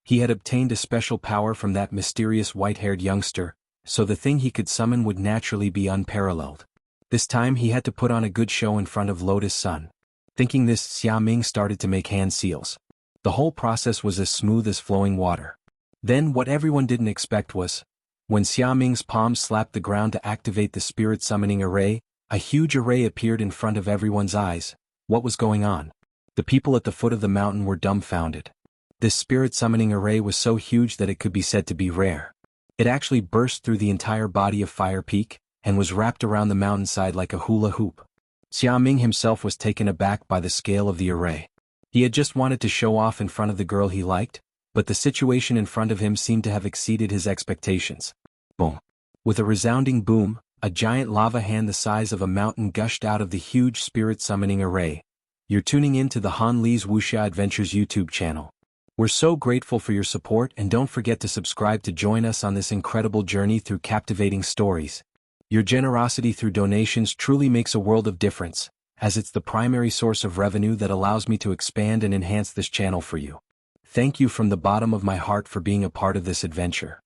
He had obtained a special power from that mysterious white-haired youngster, so the thing he could summon would naturally be unparalleled. This time he had to put on a good show in front of Lotus Sun. Thinking this, Xia Ming started to make hand seals. The whole process was as smooth as flowing water. Then what everyone didn't expect was, when Xia Ming's palms slapped the ground to activate the spirit summoning array, a huge array appeared in front of everyone's eyes. What was going on? The people at the foot of the mountain were dumbfounded. This spirit summoning array was so huge that it could be said to be rare. It actually burst through the entire body of Fire Peak, and was wrapped around the mountainside like a hula hoop. Xia Ming himself was taken aback by the scale of the array. He had just wanted to show off in front of the girl he liked, but the situation in front of him seemed to have exceeded his expectations. Boom. With a resounding boom, a giant lava hand the size of a mountain gushed out of the huge spirit summoning array. You're tuning in to the Han Li's Wuxia Adventures YouTube channel. We're so grateful for your support, and don't forget to subscribe to join us on this incredible journey through captivating stories. Your generosity through donations truly makes a world of difference, as it's the primary source of revenue that allows me to expand and enhance this channel for you. Thank you from the bottom of my heart for being a part of this adventure.